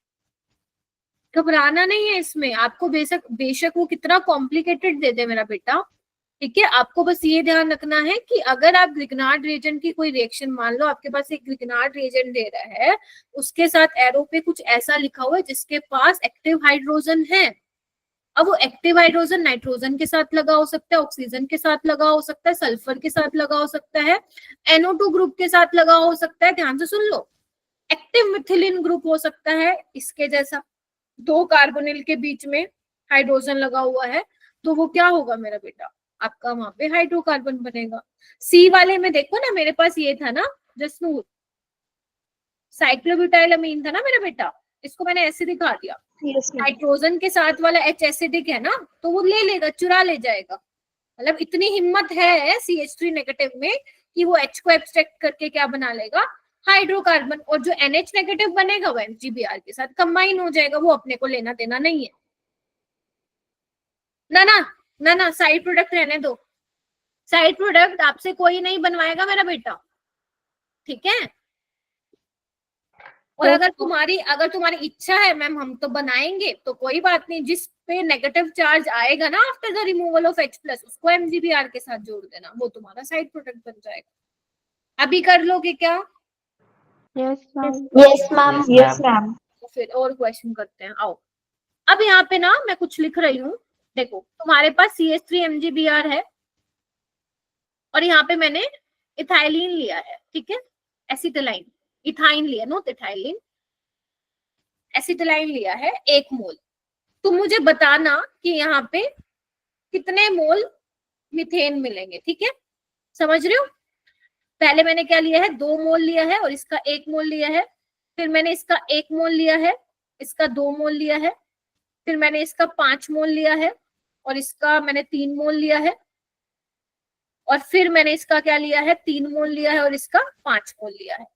घबराना नहीं है इसमें, आपको बेशक वो कितना कॉम्प्लिकेटेड दे दे मेरा बेटा, ठीक है। आपको बस ये ध्यान रखना है कि अगर आप ग्रिग्नार्ड रिएजेंट की कोई रिएक्शन, मान लो आपके पास एक ग्रिग्नार्ड रिएजेंट दे रहा है, उसके साथ एरो पे कुछ ऐसा लिखा हुआ है जिसके पास एक्टिव हाइड्रोजन है। अब वो एक्टिव हाइड्रोजन नाइट्रोजन के साथ लगा हो सकता है, ऑक्सीजन के साथ लगा हो सकता है, सल्फर के साथ लगा हो सकता है, NO2 ग्रुप के साथ लगा हो सकता है। ध्यान से सुन लो, एक्टिव मिथिलिन ग्रुप हो सकता है इसके जैसा, 2 कार्बोनिल के बीच में हाइड्रोजन लगा हुआ है, तो वो क्या होगा मेरा बेटा? आपका वहां पे हाइड्रोकार्बन बनेगा। सी वाले में देखो ना, मेरे पास ये था ना जसनूर, साइक्लोब्यूटाइलअमीन था ना मेरा बेटा, इसको मैंने ऐसे दिखा दिया। Yes ma'am. हाइड्रोजन के साथ वाला H एसिडिक है ना, तो वो ले लेगा, चुरा ले जाएगा। मतलब इतनी हिम्मत है CH3 नेगेटिव में कि वो H को एब्स्ट्रैक्ट करके क्या बना लेगा? हाइड्रोकार्बन। और जो NH नेगेटिव बनेगा वो MgBr के साथ कंबाइन हो जाएगा, वो अपने को लेना देना नहीं है। ना ना ना ना, साइड प्रोडक्ट रहने दो। साइड प्रोडक्ट आपसे कोई नहीं बनवाएगा मेरा बेटा, ठीक है। और अगर तुम्हारी इच्छा है मैम हम तो बनाएंगे, तो कोई बात नहीं, जिस पे नेगेटिव चार्ज आएगा ना after the removal of H+ उसको MgBr के साथ जोड़ देना, वो तुम्हारा साइड प्रोडक्ट बन जाएगा। अभी कर लोगे क्या? Yes ma'am. Yes ma'am. Yes ma'am. तो फिर और क्वेश्चन करते हैं, आओ। अब यहाँ पे ना मैं कुछ लिख रही हूँ, देखो तुम्हारे पास CH3 MgBr है, और यहाँ पे मैंने इथाइलिन लिया है, ठीक है। एसिटिलाइन, इथाइन लिया, नोट इथाइलिन, एसिटिलाइन लिया है 1 मोल, तुम मुझे बताना कि यहाँ पे कितने मोल मीथेन मिलेंगे, ठीक है? समझ रहे हो? पहले मैंने क्या लिया है, 2 मोल लिया है और इसका 1 मोल लिया है, फिर मैंने इसका 1 मोल लिया है, इसका 2 मोल लिया है, फिर मैंने इसका 5 मोल लिया है और इसका मैंने 3 मोल लिया है, और फिर मैंने इसका क्या लिया है, 3 मोल लिया है और इसका 5 मोल लिया है।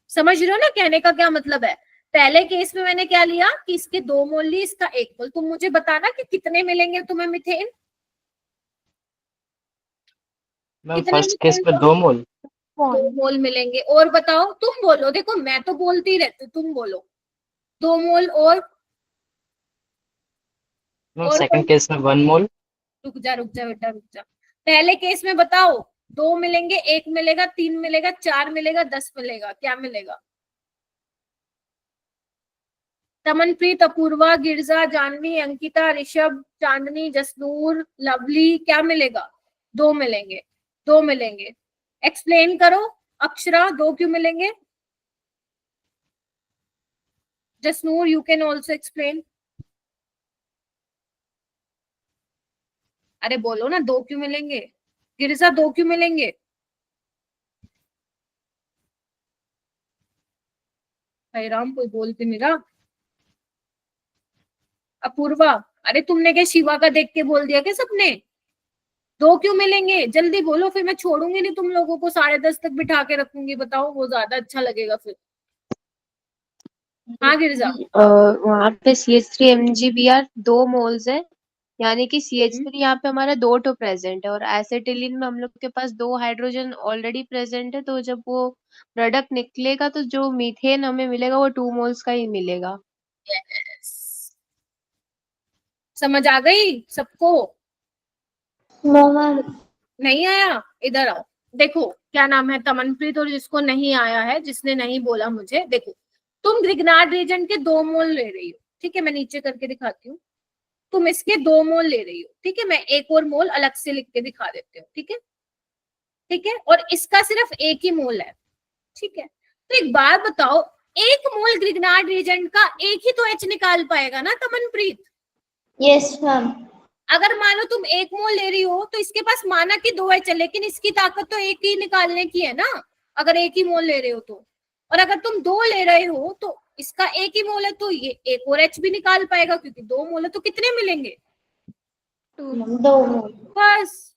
समझ रहे हो ना कहने का क्या मतलब है? पहले केस में मैंने क्या लिया कि इसके 2 मोल लिए, इसका 1 मोल। तुम मुझे बताना कि कितने मिलेंगे तुम्हें मीथेन, मैम कितने फर्स्ट केस मीथेन? में 2 मोल। 2 मोल मिलेंगे। और बताओ, तुम बोलो, देखो मैं तो बोलती रहती हूँ, तुम बोलो 2 मोल। मैम और सेकंड केस में 1 मोल। रुक जा रुक जा बेटा, रुक जा। पहले केस में बताओ, 2 मिलेंगे, 1 मिलेगा, 3 मिलेगा, 4 मिलेगा, 10 मिलेगा, क्या मिलेगा? तमनप्रीत, अपूर्वा, गिरजा, जानवी, अंकिता, ऋषभ, चांदनी, जसनूर, लवली, क्या मिलेगा? 2 मिलेंगे। 2 मिलेंगे। एक्सप्लेन करो। अक्षरा, 2 क्यों मिलेंगे? Jasnoor, you can also explain. अरे बोलो ना, 2 क्यों मिलेंगे? गिरजा, 2 क्यों मिलेंगे? हाय राम, कोई बोलते नहीं रहा। अपूर्वा, अरे तुमने क्या शिवा का देख के बोल दिया क्या सबने? 2 क्यों मिलेंगे? जल्दी बोलो, फिर मैं छोड़ूंगी नहीं तुम लोगों को, 10:30 तक बिठा के रखूंगी। बताओ, वो ज्यादा अच्छा लगेगा फिर। हाँ गिरजा। वहाँ पे CH3 MgBr 2 मोल्स है, यानी कि हम्म, CH3 यहाँ पे हमारा 2 प्रेजेंट है और एसिटिलीन में हम लोग के पास 2 हाइड्रोजन ऑलरेडी प्रेजेंट है, तो जब वो प्रोडक्ट निकलेगा तो जो मीथेन हमें मिलेगा वो 2 मोल्स का ही मिलेगा। yes। समझ आ गई सबको? No ma'am. नहीं आया? इधर आओ। देखो क्या नाम है, तमनप्रीत, और जिसको नहीं आया है, जिसने नहीं बोला मुझे, देखो तुम ग्रिग्नार्ड रीजन के 2 मोल ले रही हो, ठीक है? मैं नीचे करके दिखाती हूँ। तुम इसके 2 मोल ले रही हो, ठीक है? मैं एक और मोल अलग से लिख के दिखा देती हूँ, ठीक है? ठीक है, और इसका सिर्फ 1 ही मोल है, ठीक है? तो एक बात बताओ, 1 मोल ग्रिग्नार्ड रीजेंट का 1 ही तो एच निकाल पाएगा ना तमनप्रीत? Yes ma'am. अगर मानो तुम 1 मोल ले रही हो तो इसके पास माना कि 2 एच है, लेकिन इसकी ताकत तो 1 ही निकालने की है ना, अगर 1 ही मोल ले रहे हो तो। और अगर तुम 2 ले रहे हो तो इसका 1 ही मोल है, तो ये 1 और एच भी निकाल पाएगा, क्योंकि 2 मोल है। तो कितने मिलेंगे? 2 मोल। बस।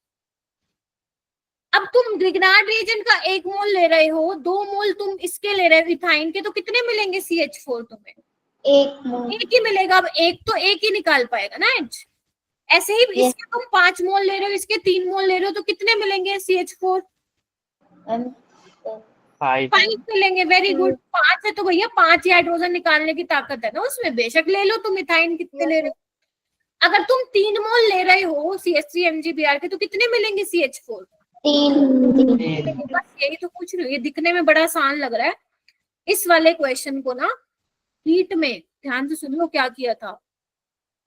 अब तुम ग्रिग्नार्ड रिएजेंट का 1 मोल ले रहे हो, 2 मोल तुम इसके ले रहे हो इथाइन के, तो कितने मिलेंगे CH4 तुम्हें? 1 मोल। 1 ही मिलेगा। अब 1 तो 1 ही निकाल पाएगा ना एच। ऐसे ही यस इसके तुम 5 मोल ले रहे हो, इसके 3 मोल ले रहे हो, तो कितने मिलेंगे CH4? मैम। 5। 5 मिलेंगे। Very good. 5 है तो भैया 5 ही हाइड्रोजन निकालने की ताकत है ना उसमें, बेशक ले लो तुम इथाइन कितने ले रहे हो। अगर तुम 3 मोल ले रहे हो CH3 MgBr के, तो कितने मिलेंगे CH4? 3। बस यही तो पूछ रही हूँ, ये दिखने में बड़ा आसान लग रहा है। इस वाले क्वेश्चन को ना नीट में ध्यान से सुन लो, क्या किया था,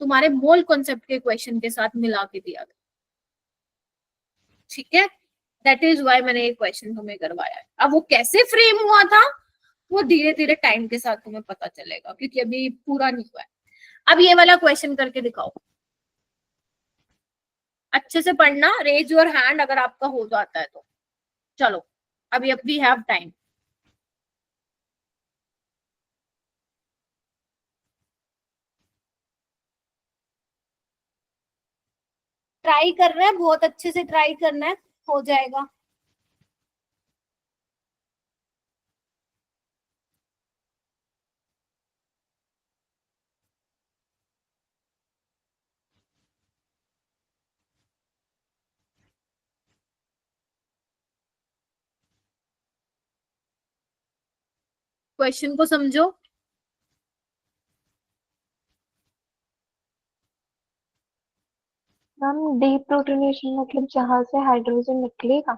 तुम्हारे मोल कॉन्सेप्ट के क्वेश्चन के साथ मिला के दिया था, ठीक है? दैट इज वाई मैंने ये क्वेश्चन तुम्हें करवाया है। अब वो कैसे फ्रेम हुआ था वो धीरे धीरे टाइम के साथ तुम्हें पता चलेगा, क्योंकि अभी पूरा नहीं हुआ है। अब ये वाला क्वेश्चन करके दिखाओ, अच्छे से पढ़ना, रेज योर हैंड अगर आपका हो जाता है तो। चलो, अभी वी हैव टाइम। ट्राई करना है, बहुत अच्छे से ट्राई करना है, हो जाएगा। क्वेश्चन को समझो। मैम डीप्रोटोनेशन मतलब जहां से हाइड्रोजन निकलेगा।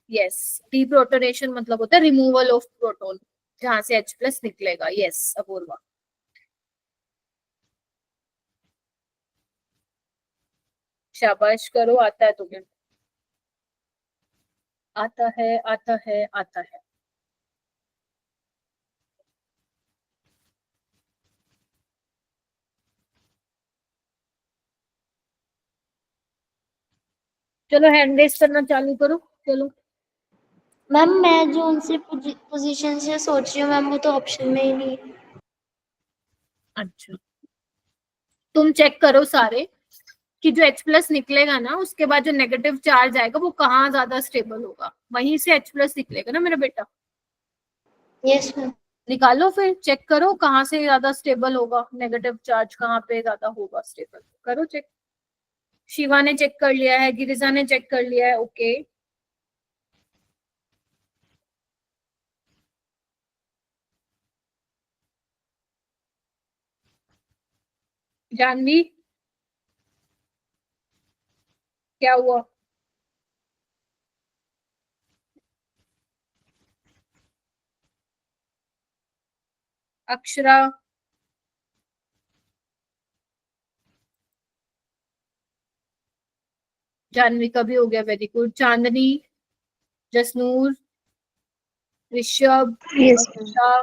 यस, डीप्रोटोनेशन मतलब होता है रिमूवल ऑफ प्रोटॉन, जहां से H+ निकलेगा। यस अपूर्वा, शाबाश करो, आता है तुम्हें, आता है, आता है, आता है। चलो हैंड रेस करना चालू करो, चलो। मैम मैं जो उनसे पोजीशन से सोच रही हूँ मैम, वो तो ऑप्शन में ही नहीं है। अच्छा, तुम चेक करो सारे कि जो H प्लस निकलेगा ना, उसके बाद जो नेगेटिव चार्ज आएगा वो कहाँ ज्यादा स्टेबल होगा, वहीं से H प्लस निकलेगा ना मेरा बेटा। Yes ma'am. निकालो फिर, चेक करो कहाँ से ज्यादा स्टेबल होगा, नेगेटिव चार्ज कहाँ पे ज्यादा होगा स्टेबल, करो चेक। शिवा ने चेक कर लिया है, गिरिजा ने चेक कर लिया है, ओके। जानवी, क्या हुआ? अक्षरा, जानवी का भी हो गया, वेरी गुड। चांदनी, जसनूर, ऋषभ, यस मैम। अक्षरा,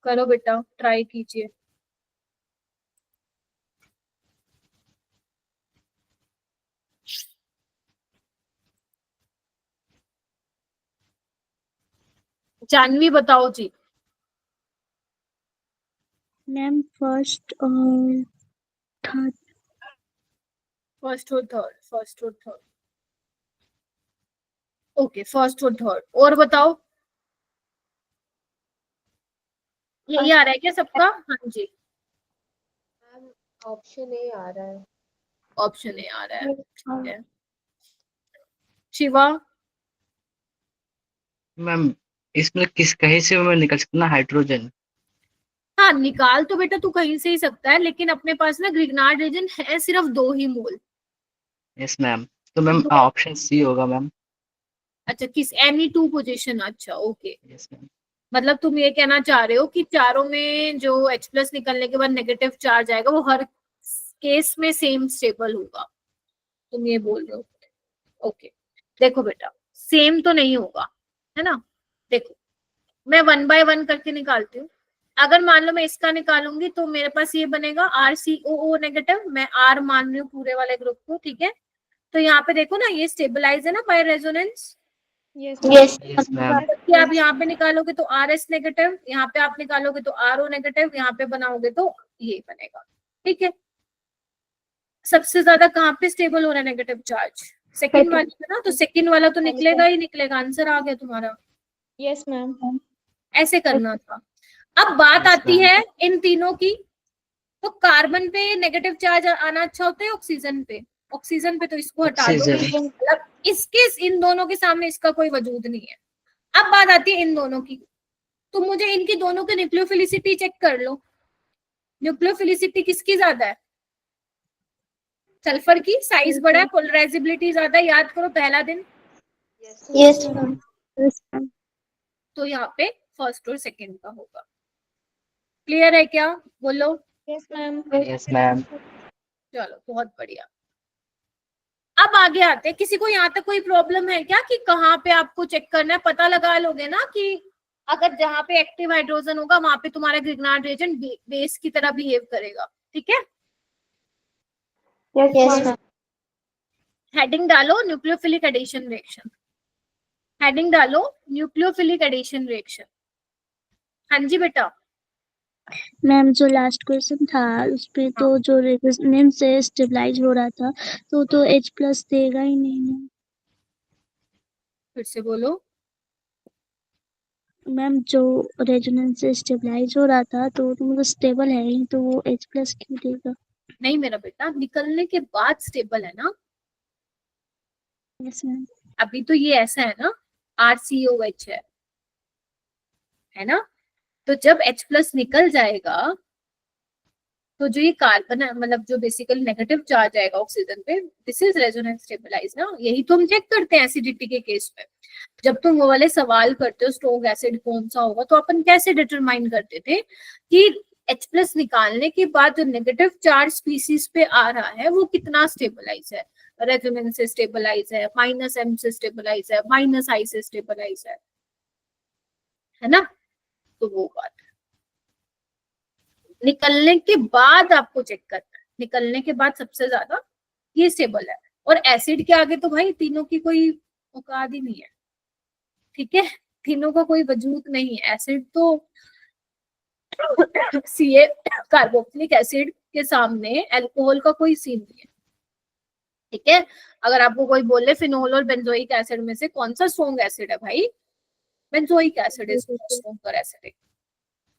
करो बेटा, ट्राई कीजिए। जानवी बताओ जी। मैम फर्स्ट और थर्ड। फर्स्ट और थर्ड, फर्स्ट और थर्ड, ओके, फर्स्ट और थर्ड। और बताओ, यही आ रहा है क्या सबका? हाँ जी, ऑप्शन ए आ रहा है। ऑप्शन ए आ रहा है, ठीक है। शिवा, मैम इसमें किस कहीं से मैं निकल सकता ना हाइड्रोजन? हाँ निकाल तो बेटा तू कहीं से ही सकता है, लेकिन अपने पास ना ग्रिग्नार्ड रीजन है सिर्फ 2 ही मोल। यस मैम, तो मैम दो, ऑप्शन सी होगा मैम। अच्छा, किस एनी 2 पोजीशन, अच्छा ओके। Yes ma'am. मतलब तुम ये कहना चाह रहे हो कि चारों में जो H प्लस निकलने के बाद नेगेटिव चार्ज आएगा वो हर केस में सेम स्टेबल होगा, तुम ये बोल रहे हो? ओके, देखो बेटा, सेम तो नहीं होगा, है ना। देखो, मैं 1 बाय 1 करके निकालती हूँ। अगर मान लो मैं इसका निकालूंगी तो मेरे पास ये बनेगा RCOO नेगेटिव, मैं R मान रही हूँ पूरे वाले ग्रुप को, ठीक है। तो यहाँ पे देखो ना, ये स्टेबलाइज है ना by resonance. Yes yes ma'am. जबकि आप यहाँ पे निकालोगे तो RS नेगेटिव, यहाँ पे आप निकालोगे तो RO नेगेटिव, यहाँ पे बनाओगे तो ये बनेगा, ठीक है। सबसे ज्यादा कहाँ पे स्टेबल हो रहा है नेगेटिव चार्ज? सेकंड वाले में ना, तो सेकंड वाला तो निकलेगा ही निकलेगा, आंसर आ गया तुम्हारा। Yes ma'am. ऐसे करना था। अब बात Yes, आती ma'am. है इन तीनों की, तो कार्बन पे नेगेटिव चार्ज आना अच्छा होता है ऑक्सीजन पे? ऑक्सीजन पे तो इसको हटा दो, ऑक्सीजन। मतलब इसके इन दोनों के सामने इसका कोई वजूद नहीं है। अब बात आती है इन दोनों की, तो मुझे इनकी दोनों की न्यूक्लियोफिलिसिटी चेक कर लो। न्यूक्लियोफिलिसिटी किसकी ज्यादा है? सल्फर की, साइज बड़ा है, पोलराइजेबिलिटी ज्यादा है, याद करो पहला दिन। Yes ma'am. Yes ma'am. तो यहाँ पे फर्स्ट और सेकंड का होगा। क्लियर है क्या? बोलो। Yes ma'am. Yes ma'am. चलो, बहुत बढ़िया। अब आगे आते हैं, किसी को यहाँ तक कोई प्रॉब्लम है क्या कि कहाँ पे आपको चेक करना है? पता लगा लोगे ना कि अगर जहाँ पे एक्टिव हाइड्रोजन होगा वहां पे तुम्हारा ग्रिग्नार्ड रिएजेंट बेस की तरह बिहेव करेगा, ठीक है। Yes ma'am. हेडिंग डालो न्यूक्लियोफिलिक एडिशन रिएक्शन, हेडिंग डालो न्यूक्लियोफिलिक एडिशन रिएक्शन। हाँ जी बेटा। मैम जो लास्ट क्वेश्चन था उस पे तो जो रेजोनेंस से स्टेबलाइज हो रहा था तो H प्लस देगा ही नहीं मैम। फिर से बोलो। मैम जो रेजोनेंस से स्टेबलाइज हो रहा था तो मतलब स्टेबल है ही, तो वो H प्लस क्यों देगा? नहीं मेरा बेटा, निकलने के बाद स्टेबल है ना। Yes ma'am. अभी तो ये ऐसा है ना, RCOH है ना। तो जब H प्लस निकल जाएगा तो जो ये कार्बन है, मतलब जो बेसिकली नेगेटिव चार्ज आएगा ऑक्सीजन पे, दिस इज रेजोनेंस स्टेबलाइज ना। यही तो हम चेक करते हैं एसिडिटी के केस में। जब तुम वो वाले सवाल करते हो स्ट्रोंग एसिड कौन सा होगा, तो अपन कैसे डिटरमाइन करते थे कि H प्लस निकालने के बाद जो नेगेटिव चार्ज स्पीसीज पे आ रहा है वो कितना स्टेबलाइज है? रेजोनेंस से स्टेबलाइज है, -M से स्टेबलाइज है, -I से स्टेबलाइज है ना। तो वो बात निकलने के बाद आपको चेक करना है, निकलने के बाद सबसे ज्यादा ये स्टेबल है। और एसिड के आगे तो भाई तीनों की कोई औकात ही नहीं है, ठीक है, तीनों का कोई वजूद नहीं है। एसिड तो Ca कार्बोक्सिलिक एसिड के सामने अल्कोहल का कोई सीन नहीं है, ठीक है। अगर आपको कोई बोले फिनोल और बेंजोइक एसिड में से कौन सा स्ट्रॉन्ग एसिड है, भाई benzoic acid is stronger acid,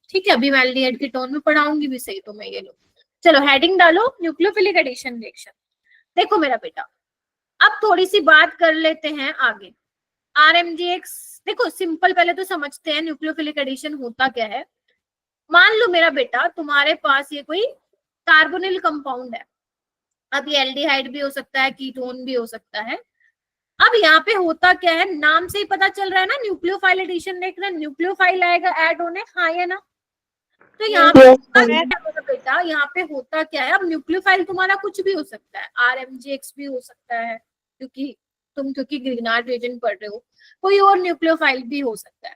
ठीक है। अभी मैं एल्डिहाइड की टोन में पढ़ाऊंगी भी सही, तो मैं ये लो। चलो हेडिंग डालो, न्यूक्लियोफिलिक एडिशन रिएक्शन। देखो मेरा बेटा, अब थोड़ी सी बात कर लेते हैं आगे। RMGX, देखो सिंपल पहले तो समझते हैं न्यूक्लियोफिलिक एडिशन होता क्या है। मान लो मेरा बेटा तुम्हारे पास ये कोई कार्बोनिल कंपाउंड है, अब ये एल्डिहाइड भी हो सकता है, कीटोन भी हो सकता है। अब यहाँ पे होता क्या है, नाम से ही पता चल रहा है ना, न्यूक्लियोफाइल एडिशन देख रहे हैं, न्यूक्लियोफाइल आएगा ऐड होने, हाँ या ना। तो यहाँ पे होता क्या है बेटा, यहाँ पे होता क्या है, अब न्यूक्लियोफाइल तुम्हारा कुछ भी हो सकता है, RMGX भी हो सकता है, क्योंकि ग्रीनार्ड रिएजेंट पढ़ रहे हो, कोई और न्यूक्लियोफाइल भी हो सकता है,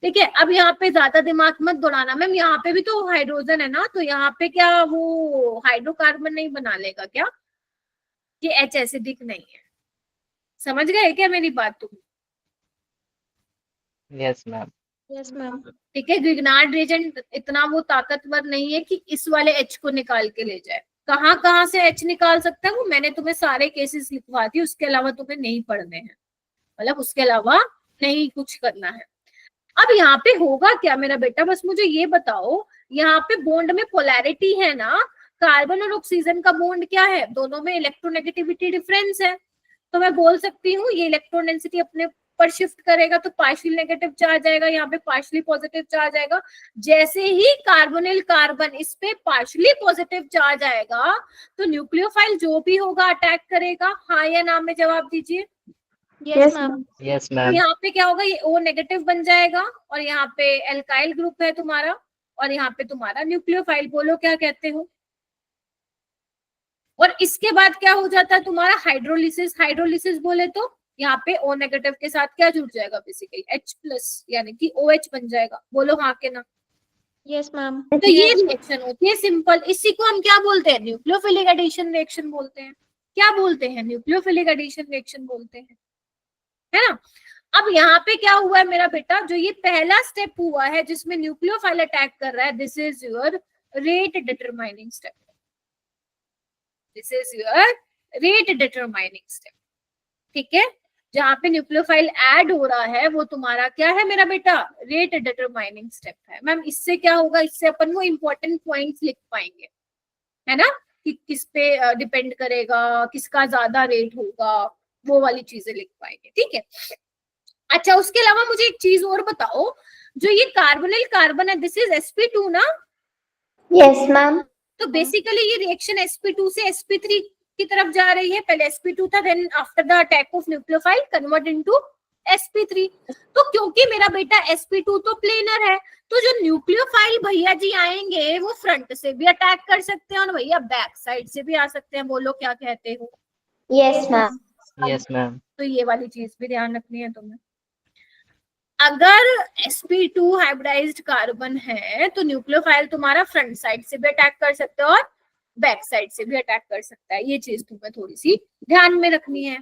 ठीक है। अब यहाँ पे ज्यादा दिमाग मत दौड़ाना, मैम यहाँ पे भी तो हाइड्रोजन है ना, तो यहाँ पे क्या वो हाइड्रोकार्बन नहीं बना लेगा क्या, ये H एसिडिक नहीं है, समझ गए क्या मेरी बात तुम? Yes ma'am. Yes ma'am. ठीक है, ग्रिग्नार्ड रिएजेंट इतना वो ताकतवर नहीं है कि इस वाले H को निकाल के ले जाए। कहाँ से H निकाल सकता है वो मैंने तुम्हें सारे केसेस लिखवा दिए, उसके अलावा तुम्हें नहीं पढ़ने हैं, मतलब उसके अलावा नहीं कुछ करना है। अब यहाँ पे होगा क्या मेरा बेटा, बस मुझे ये बताओ, यहाँ पे बॉन्ड में पोलैरिटी है ना, कार्बन और ऑक्सीजन का बॉन्ड क्या है, दोनों में इलेक्ट्रोनेगेटिविटी डिफरेंस है, तो मैं बोल सकती हूँ ये इलेक्ट्रॉन डेंसिटी अपने पर शिफ्ट करेगा तो पार्शियल नेगेटिव चार्ज आएगा, यहाँ पे पार्शियली पॉजिटिव चार्ज आएगा। जैसे ही कार्बोनिल कार्बन इस पे पार्शियली पॉजिटिव चार्ज आएगा तो न्यूक्लियोफाइल जो भी होगा अटैक करेगा, हाँ या ना में जवाब दीजिए। Yes ma'am. यस तो मैम। यहाँ पे क्या होगा, ये O नेगेटिव बन जाएगा और यहाँ पे एल्काइल ग्रुप है तुम्हारा, और यहाँ पे तुम्हारा न्यूक्लियोफाइल, बोलो क्या कहते हो। और इसके बाद क्या हो जाता है तुम्हारा हाइड्रोलिसिस, हाइड्रोलिसिस बोले तो यहाँ पे O नेगेटिव के साथ क्या जुड़ जाएगा, बेसिकली H+ यानी कि OH बन जाएगा, बोलो हाँ के ना। Yes ma'am. तो ये रिएक्शन होती है सिंपल, इसी को हम क्या बोलते हैं, न्यूक्लियोफिलिक एडिशन रिएक्शन बोलते हैं। क्या बोलते हैं, न्यूक्लियोफिलिक एडिशन रिएक्शन बोलते हैं, है ना। अब यहाँ पे क्या हुआ है मेरा बेटा, जो ये पहला स्टेप हुआ है जिसमें न्यूक्लियोफाइल अटैक कर रहा है, this is your rate determining step, this is your rate determining step, ठीक है। जहां पे न्यूक्लियोफाइल ऐड हो रहा है वो तुम्हारा क्या है मेरा बेटा, रेट डिटरमाइनिंग स्टेप है। मैम इससे क्या होगा, इससे अपन वो इंपॉर्टेंट पॉइंट्स लिख पाएंगे, है ना, कि किस पे डिपेंड करेगा, किसका ज्यादा रेट होगा, वो वाली चीजें लिख पाएंगे, ठीक है। अच्छा उसके अलावा मुझे एक चीज और बताओ, जो ये कार्बोनिल कार्बन है, दिस इज sp2 ना। Yes ma'am. तो बेसिकली ये रिएक्शन sp2 से sp3 की तरफ जा रही है, पहले sp2 था, then after the attack of nucleophile convert into sp3। तो क्योंकि मेरा बेटा sp2 तो प्लेनर है, तो जो न्यूक्लियोफाइल भैया जी आएंगे वो फ्रंट से भी अटैक कर सकते हैं और भैया बैक साइड से भी आ सकते हैं, बोलो क्या कहते हो। Yes ma'am. Yes ma'am. तो ये वाली चीज भी ध्यान रखनी है तुम्हें। अगर sp2 हाइब्रिडाइज्ड कार्बन है तो न्यूक्लियोफाइल तुम्हारा फ्रंट साइड से भी अटैक कर सकता है और बैक साइड से भी अटैक कर सकता है, ये चीज तुम्हें थोड़ी सी ध्यान में रखनी है,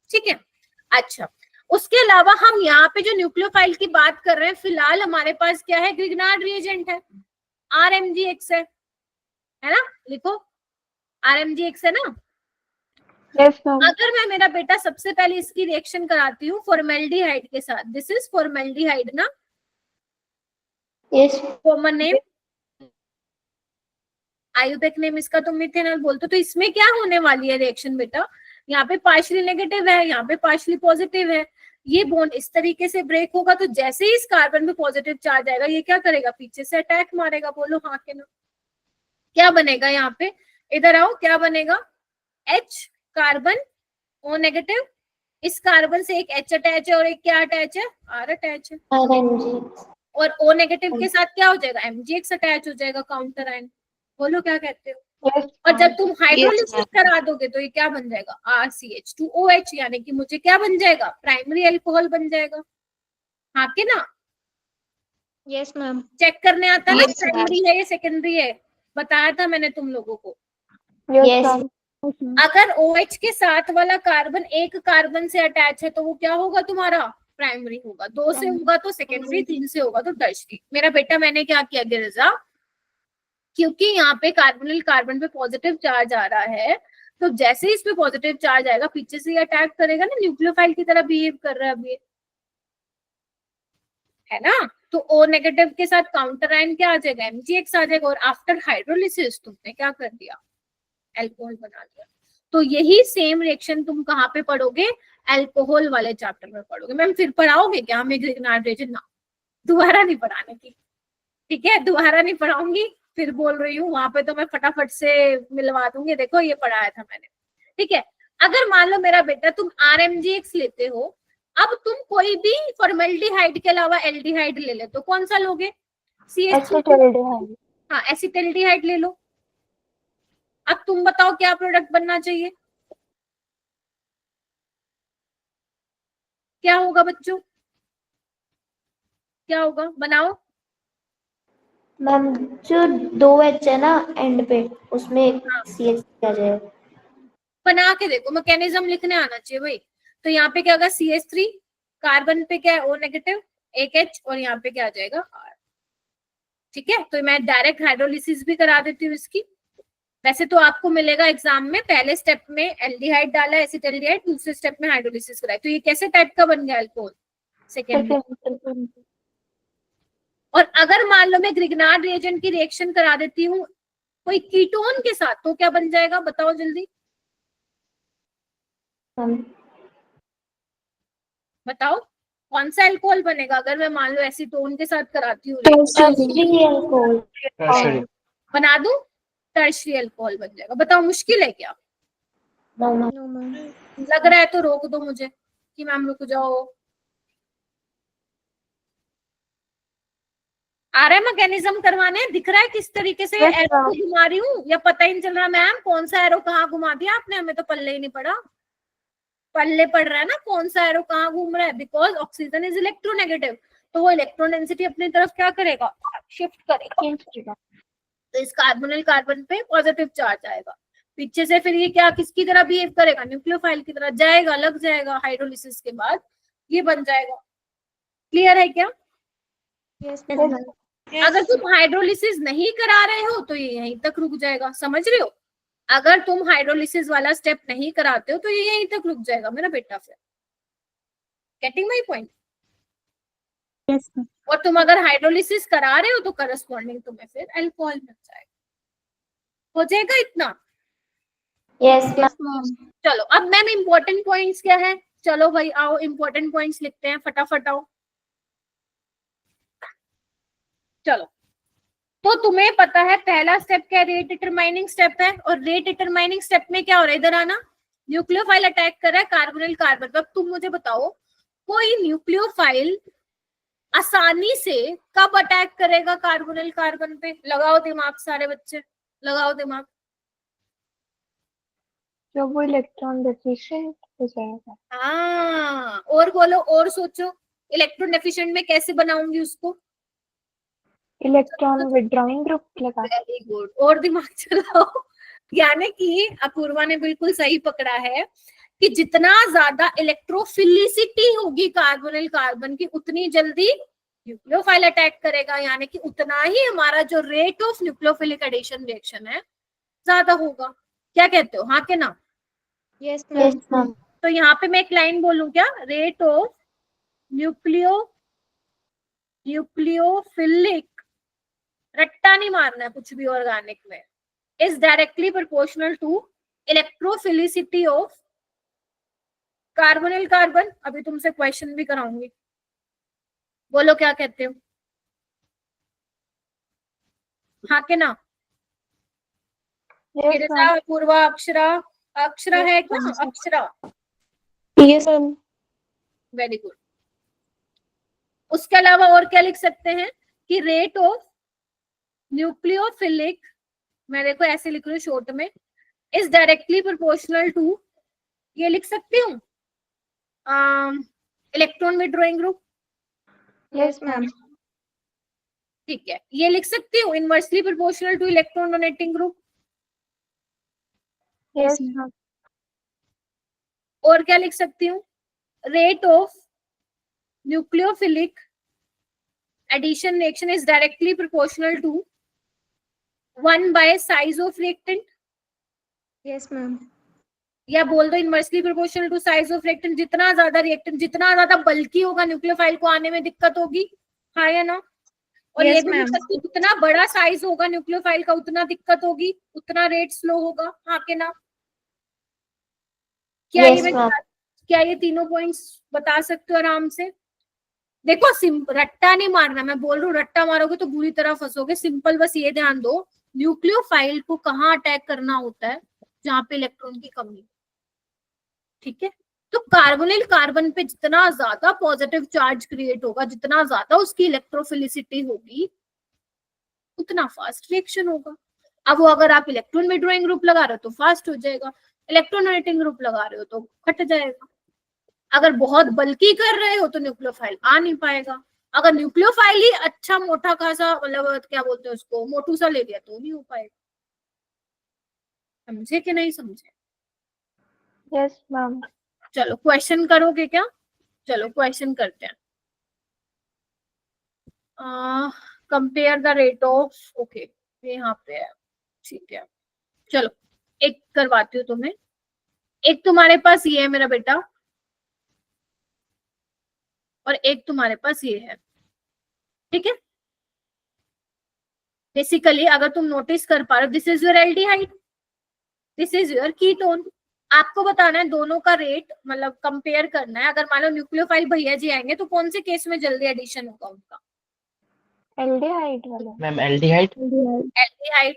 ठीक है। अच्छा उसके अलावा हम यहाँ पे जो न्यूक्लियोफाइल की बात कर रहे हैं, फिलहाल हमारे पास क्या है, ग्रिग्नार्ड रिएजेंट है, RMGX है ना, लिखो RMGX है ना। Yes ma'am. अगर मैं मेरा बेटा सबसे पहले इसकी रिएक्शन कराती हूँ फॉर्मेल्डिहाइड के साथ, दिस इज फॉर्मेल्डिहाइड ना, yes. Common name, Ayurvedic name इसका तुम मिथेनॉल बोलते हो। तो इसमें क्या होने वाली है रिएक्शन बेटा, यहाँ पे पार्शियली नेगेटिव है, यहाँ पे पार्शियली पॉजिटिव है, ये बॉन्ड इस तरीके से ब्रेक होगा, तो जैसे ही इस कार्बन पे पॉजिटिव चार्ज आएगा ये क्या करेगा, पीछे से अटैक मारेगा, बोलो हाँ के ना। क्या बनेगा यहाँ पे, इधर आओ, क्या बनेगा, H कार्बन O नेगेटिव, इस कार्बन से एक H अटैच है और एक क्या अटैच है, R अटैच है, RMGX। और O नेगेटिव के साथ क्या हो जाएगा, MgX अटैच हो जाएगा, काउंटर आयन, बोलो क्या कहते हो। यस और जब तुम हाइड्रोलिसिस करा दोगे तो ये क्या बन जाएगा, RCH2OH, यानी कि मुझे क्या बन जाएगा, प्राइमरी अल्कोहल बन जाएगा, हाँ के ना। Yes ma'am. चेक करने आता है ना, Yes, ma'am. प्राइमरी है या सेकेंडरी है, बताया था मैंने तुम लोगों को। Yes Yes. मैम। ओके अगर OH के साथ वाला कार्बन एक कार्बन से अटैच है तो वो क्या होगा तुम्हारा? प्राइमरी होगा। 2 से होगा तो सेकेंडरी, 3 से होगा तो टर्शरी। मेरा बेटा मैंने क्या किया गिरिजा, क्योंकि यहाँ पे कार्बोनिल कार्बन पे पॉजिटिव चार्ज आ रहा है, तो जैसे ही इस पे पॉजिटिव चार्ज आएगा पीछे से अटैक करेगा ना, न्यूक्लियोफाइल की तरह बिहेव कर रहा है अभी, है ना। तो O नेगेटिव के साथ काउंटर आयन क्या आ जाएगा? MgX आ जाएगा। और आफ्टर हाइड्रोलिसिस तुमने क्या कर दिया? अल्कोहल बना दिया। तो यही सेम रिएक्शन तुम कहाँ पे पढ़ोगे? अल्कोहल वाले चैप्टर में पढ़ोगे। मैम फिर पढ़ाओगे क्या हमें ग्रिग्नार्ड रिएक्शन? ना, दोबारा नहीं पढ़ाने की, ठीक है, दोबारा नहीं पढ़ाऊंगी। फिर बोल रही हूँ वहां पे तो मैं फटाफट से मिलवा दूंगी, देखो ये पढ़ाया था मैंने, ठीक है। अगर मान लो मेरा बेटा तुम RMgX लेते हो, अब तुम कोई भी फॉर्मेल्डिहाइड के अलावा एल्डिहाइड ले ले तो कौन सा लोगे? एसिटाल्डिहाइड। हाँ, एसिटाल्डिहाइड ले लो। अब तुम बताओ क्या प्रोडक्ट बनना चाहिए? क्या होगा बच्चों? क्या होगा? बनाओ। मैम जो 2H है ना एंड पे, उसमें CH आ जाएगा। बना के देखो, मैकेनिज्म लिखने आना चाहिए भाई। तो यहाँ पे क्या होगा? CH3, कार्बन पे क्या है? O नेगेटिव, एक H, और यहाँ पे क्या आ जाएगा? R। ठीक है, तो मैं डायरेक्ट हाइड्रोलिसिस भी करा देती हूँ इसकी। वैसे तो आपको मिलेगा एग्जाम में, पहले स्टेप में एल्डिहाइड डाला एसिटाल्डिहाइड, दूसरे स्टेप में हाइड्रोलिसिस कराई। तो ये कैसे टाइप का बन गया अल्कोहल? सेकेंडरी। और अगर मान लो मैं ग्रिग्नार्ड रिएजेंट की रिएक्शन करा देती हूँ कोई कीटोन के साथ, तो क्या बन जाएगा? बताओ जल्दी बताओ, कौन सा अल्कोहल बनेगा अगर मैं मान लो एसीटोन के साथ कराती हूँ? Tertiary alcohol. टर्शरी। बना दूं? टर्शरी अल्कोहल बन जाएगा। बताओ मुश्किल है क्या? No ma'am. No ma'am. लग रहा है तो रोक दो मुझे कि मैम रुक जाओ। आ रहा है मैकेनिज्म करवाने? दिख रहा है किस तरीके से Yes, एरो को ma'am. घुमा रही हूँ, या पता ही नहीं चल रहा मैम कौन सा एरो कहाँ घुमा दिया आपने? हमें तो पल्ले ही नहीं पड़ा। पल्ले पड़ रहा है ना कौन सा एरो कहाँ घूम रहा है, बिकॉज ऑक्सीजन इज इलेक्ट्रोनेगेटिव, तो वो इलेक्ट्रॉन डेंसिटी अपनी तरफ क्या करेगा? शिफ्ट करेगा। तो इस कार्बोनिल कार्बन पे पॉजिटिव चार्ज आएगा, पीछे से फिर ये क्या किसकी तरह बिहेव करेगा? न्यूक्लियोफाइल की तरह जाएगा, लग जाएगा, हाइड्रोलिसिस के बाद ये बन जाएगा। क्लियर है क्या? अगर तुम हाइड्रोलिसिस नहीं करा रहे हो तो ये यहीं तक रुक जाएगा, समझ रहे हो? अगर तुम हाइड्रोलिसिस वाला स्टेप नहीं कराते हो तो ये यहीं तक रुक जाएगा मेरा बेटा। फिर getting my point? Yes ma'am. और तुम अगर हाइड्रोलिसिस करा रहे हो तो करस्पॉन्डिंग तुम्हें फिर अल्कोहल मिल जाएगा। हो जाएगा इतना? Yes ma'am. चलो अब मैम इंपॉर्टेंट पॉइंट्स क्या है? चलो भाई आओ इंपॉर्टेंट पॉइंट्स लिखते हैं, फटाफट आओ। चलो, तो तुम्हें पता है पहला स्टेप क्या? रेट डिटरमाइनिंग स्टेप है। और रेट डिटरमाइनिंग स्टेप में क्या हो रहा है? इधर आना, न्यूक्लियोफाइल अटैक कर रहा है कार्बोनिल कार्बन पर। अब तुम मुझे बताओ कोई न्यूक्लियोफाइल आसानी से कब अटैक करेगा कार्बोनिल कार्बन पे? लगाओ दिमाग सारे बच्चे, लगाओ दिमाग। जब वो इलेक्ट्रॉन डेफिशिएंट हो जाएगा। हाँ, और बोलो, और सोचो, इलेक्ट्रॉन डेफिशिएंट में कैसे बनाऊंगी उसको? इलेक्ट्रॉन विड्रॉइंग ग्रुप लगा। वेरी गुड, और दिमाग चलाओ। यानी कि अपूर्वा ने बिल्कुल सही पकड़ा है कि जितना ज्यादा इलेक्ट्रोफिलिसिटी होगी कार्बोनिल कार्बन की, उतनी जल्दी न्यूक्लियोफाइल अटैक करेगा, यानी कि उतना ही हमारा जो rate of nucleophilic addition reaction है ज्यादा होगा। क्या कहते हो, हाँ के ना? Yes ma'am. तो यहाँ पे मैं एक लाइन बोलूं क्या? रेट ऑफ न्यूक्लियोफिलिक, रट्टा नहीं मारना है कुछ भी ऑर्गेनिक में, is directly proportional to electrophilicity of carbonyl carbon. अभी तुमसे क्वेश्चन भी कराऊंगी, बोलो क्या कहते हो, हाँ के ना? Yes ma'am. पूर्वा, अक्षरा, अक्षरा है क्या? Akshara, yes ma'am. Very good. उसके अलावा और क्या लिख सकते हैं कि रेट ऑफ न्यूक्लियोफिलिक, मैं देखो ऐसे लिख रही हूँ शॉर्ट में, इज डायरेक्टली प्रोपोर्शनल टू, ये लिख सकती हूँ, electron withdrawing group. Yes ma'am. ठीक है, ये लिख सकती हूँ inversely proportional to electron donating group. Yes, ma'am. ma'am. और क्या लिख सकती हूँ? Rate of nucleophilic addition reaction is directly proportional to 1 by size of reactant, Yes, ma'am. या बोल दो inversely proportional to size of reactant. जितना ज्यादा रिएक्टेंट, जितना ज्यादा बल्की होगा न्यूक्लियोफाइल को आने में दिक्कत होगी, हाँ या ना? और ये Yes, भी लिख ma'am. सकती हूँ जितना बड़ा साइज होगा न्यूक्लियोफाइल का उतना दिक्कत होगी, उतना रेट स्लो होगा, हाँ के ना? क्या Yes, ये मैं ma'am. क्या ये तीनों पॉइंट्स बता सकते हो आराम से? देखो रट्टा नहीं मारना, मैं बोल रही हूँ रट्टा मारोगे तो बुरी तरह फंसोगे। सिंपल बस ये ध्यान दो, न्यूक्लियोफाइल को कहाँ अटैक करना होता है? जहां पे इलेक्ट्रॉन की कमी, ठीक है? तो कार्बोनिल कार्बन पे जितना ज्यादा पॉजिटिव चार्ज क्रिएट होगा, जितना ज्यादा उसकी इलेक्ट्रोफिलिसिटी होगी, उतना फास्ट रिएक्शन होगा। अब वो अगर आप इलेक्ट्रॉन विड्रॉइंग ग्रुप लगा रहे हो तो फास्ट हो जाएगा, इलेक्ट्रॉन डोनेटिंग ग्रुप लगा रहे हो तो हट जाएगा। अगर बहुत बल्की कर रहे हो तो न्यूक्लियोफाइल आ नहीं पाएगा। अगर न्यूक्लियोफाइल ही अच्छा मोटा खासा, मतलब क्या बोलते हैं उसको, मोटू सा ले लिया तो नहीं हो पाएगा। समझे कि नहीं समझे? Yes, ma'am. चलो क्वेश्चन करोगे क्या? चलो क्वेश्चन करते हैं। Compare the rate of, okay ये यहाँ पे है, ठीक है। चलो एक करवाती हूँ तुम्हें। एक तुम्हारे पास ये है मेरा बेटा, और एक तुम्हारे पास ये है, ठीक है? बेसिकली अगर तुम नोटिस कर पा रहे हो, this is your aldehyde, this is your ketone. आपको बताना है दोनों का रेट, मतलब कंपेयर करना है। अगर मान लो न्यूक्लियोफाइल भैया जी आएंगे तो कौन से केस में जल्दी एडिशन होगा उनका? Aldehyde वाला. Ma'am aldehyde. एल्डिहाइड।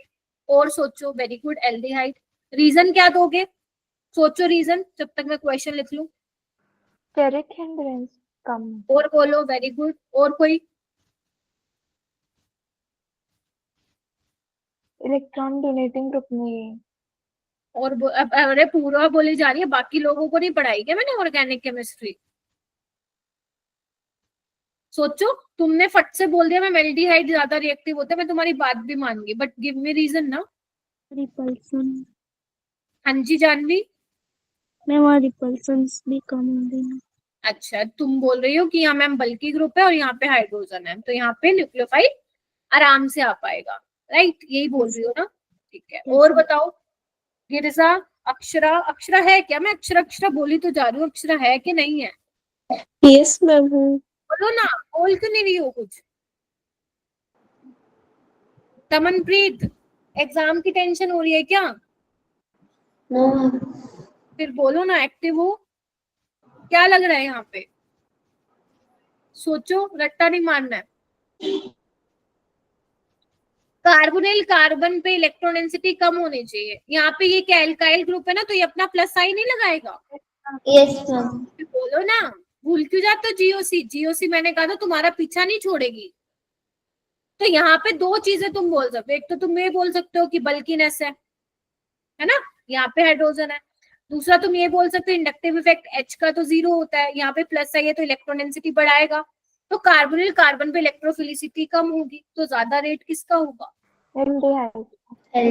और सोचो, वेरी गुड, एल्डिहाइड। रीजन क्या दोगे? सोचो रीजन, जब तक मैं क्वेश्चन लिख लूं। Steric hindrance कम. और बोलो, वेरी गुड। और कोई? Electron donating group में. और अरे पूरा बोली जा रही है, बाकी लोगों को नहीं पढ़ाई क्या मैंने ऑर्गेनिक केमिस्ट्री? सोचो, तुमने फट से बोल दिया मैं एल्डिहाइड ज्यादा रिएक्टिव होता है, मैं तुम्हारी बात भी मान गई, बट गिव मी रीजन ना। रिपल्सन। हाँ जी जानवी। मैं वहाँ रिपल्सन भी कम होंगे ना। अच्छा, तुम बोल रही हो कि यहाँ मैम बल्की ग्रुप है और यहाँ पे हाइड्रोजन है, तो यहाँ पे न्यूक्लियोफाइल आराम से आ पाएगा, राइट? यही बोल रही हो ना? ठीक है। और बताओ गिरिजा, अक्षरा। अक्षरा है क्या? मैं अक्षरा अक्षरा बोली तो जा रही हूँ, अक्षरा है कि नहीं है? यस मैम हूँ। बोलो ना, बोल क्यों नहीं रही हो कुछ? तमनप्रीत, एग्जाम की टेंशन हो रही है क्या? No, ma'am. फिर बोलो ना, एक्टिव हो। क्या लग रहा है यहाँ पे? सोचो, रट्टा नहीं मारना है। कार्बोनिल कार्बन पे इलेक्ट्रॉन डेंसिटी कम होनी चाहिए। यहाँ पे ये क्या एल्काइल ग्रुप है ना, तो ये अपना प्लस साइन नहीं लगाएगा? Yes, ma'am. फिर बोलो ना, भूल क्यों जाते हो? जीओसी, जीओसी मैंने कहा था तुम्हारा पीछा नहीं छोड़ेगी। तो यहाँ पे दो चीजें तुम बोल सकते हो, एक तो तुम ये बोल सकते हो कि बल्कीनेस है ना, यहाँ पे हाइड्रोजन है। दूसरा तुम ये बोल सकते हो इंडक्टिव इफेक्ट H का तो 0 होता है, यहाँ पे प्लस है तो इलेक्ट्रॉन डेंसिटी बढ़ाएगा, तो कार्बोनिल कार्बन पे इलेक्ट्रोफिलिसिटी कम होगी, तो ज्यादा रेट किसका होगा? Aldehyde.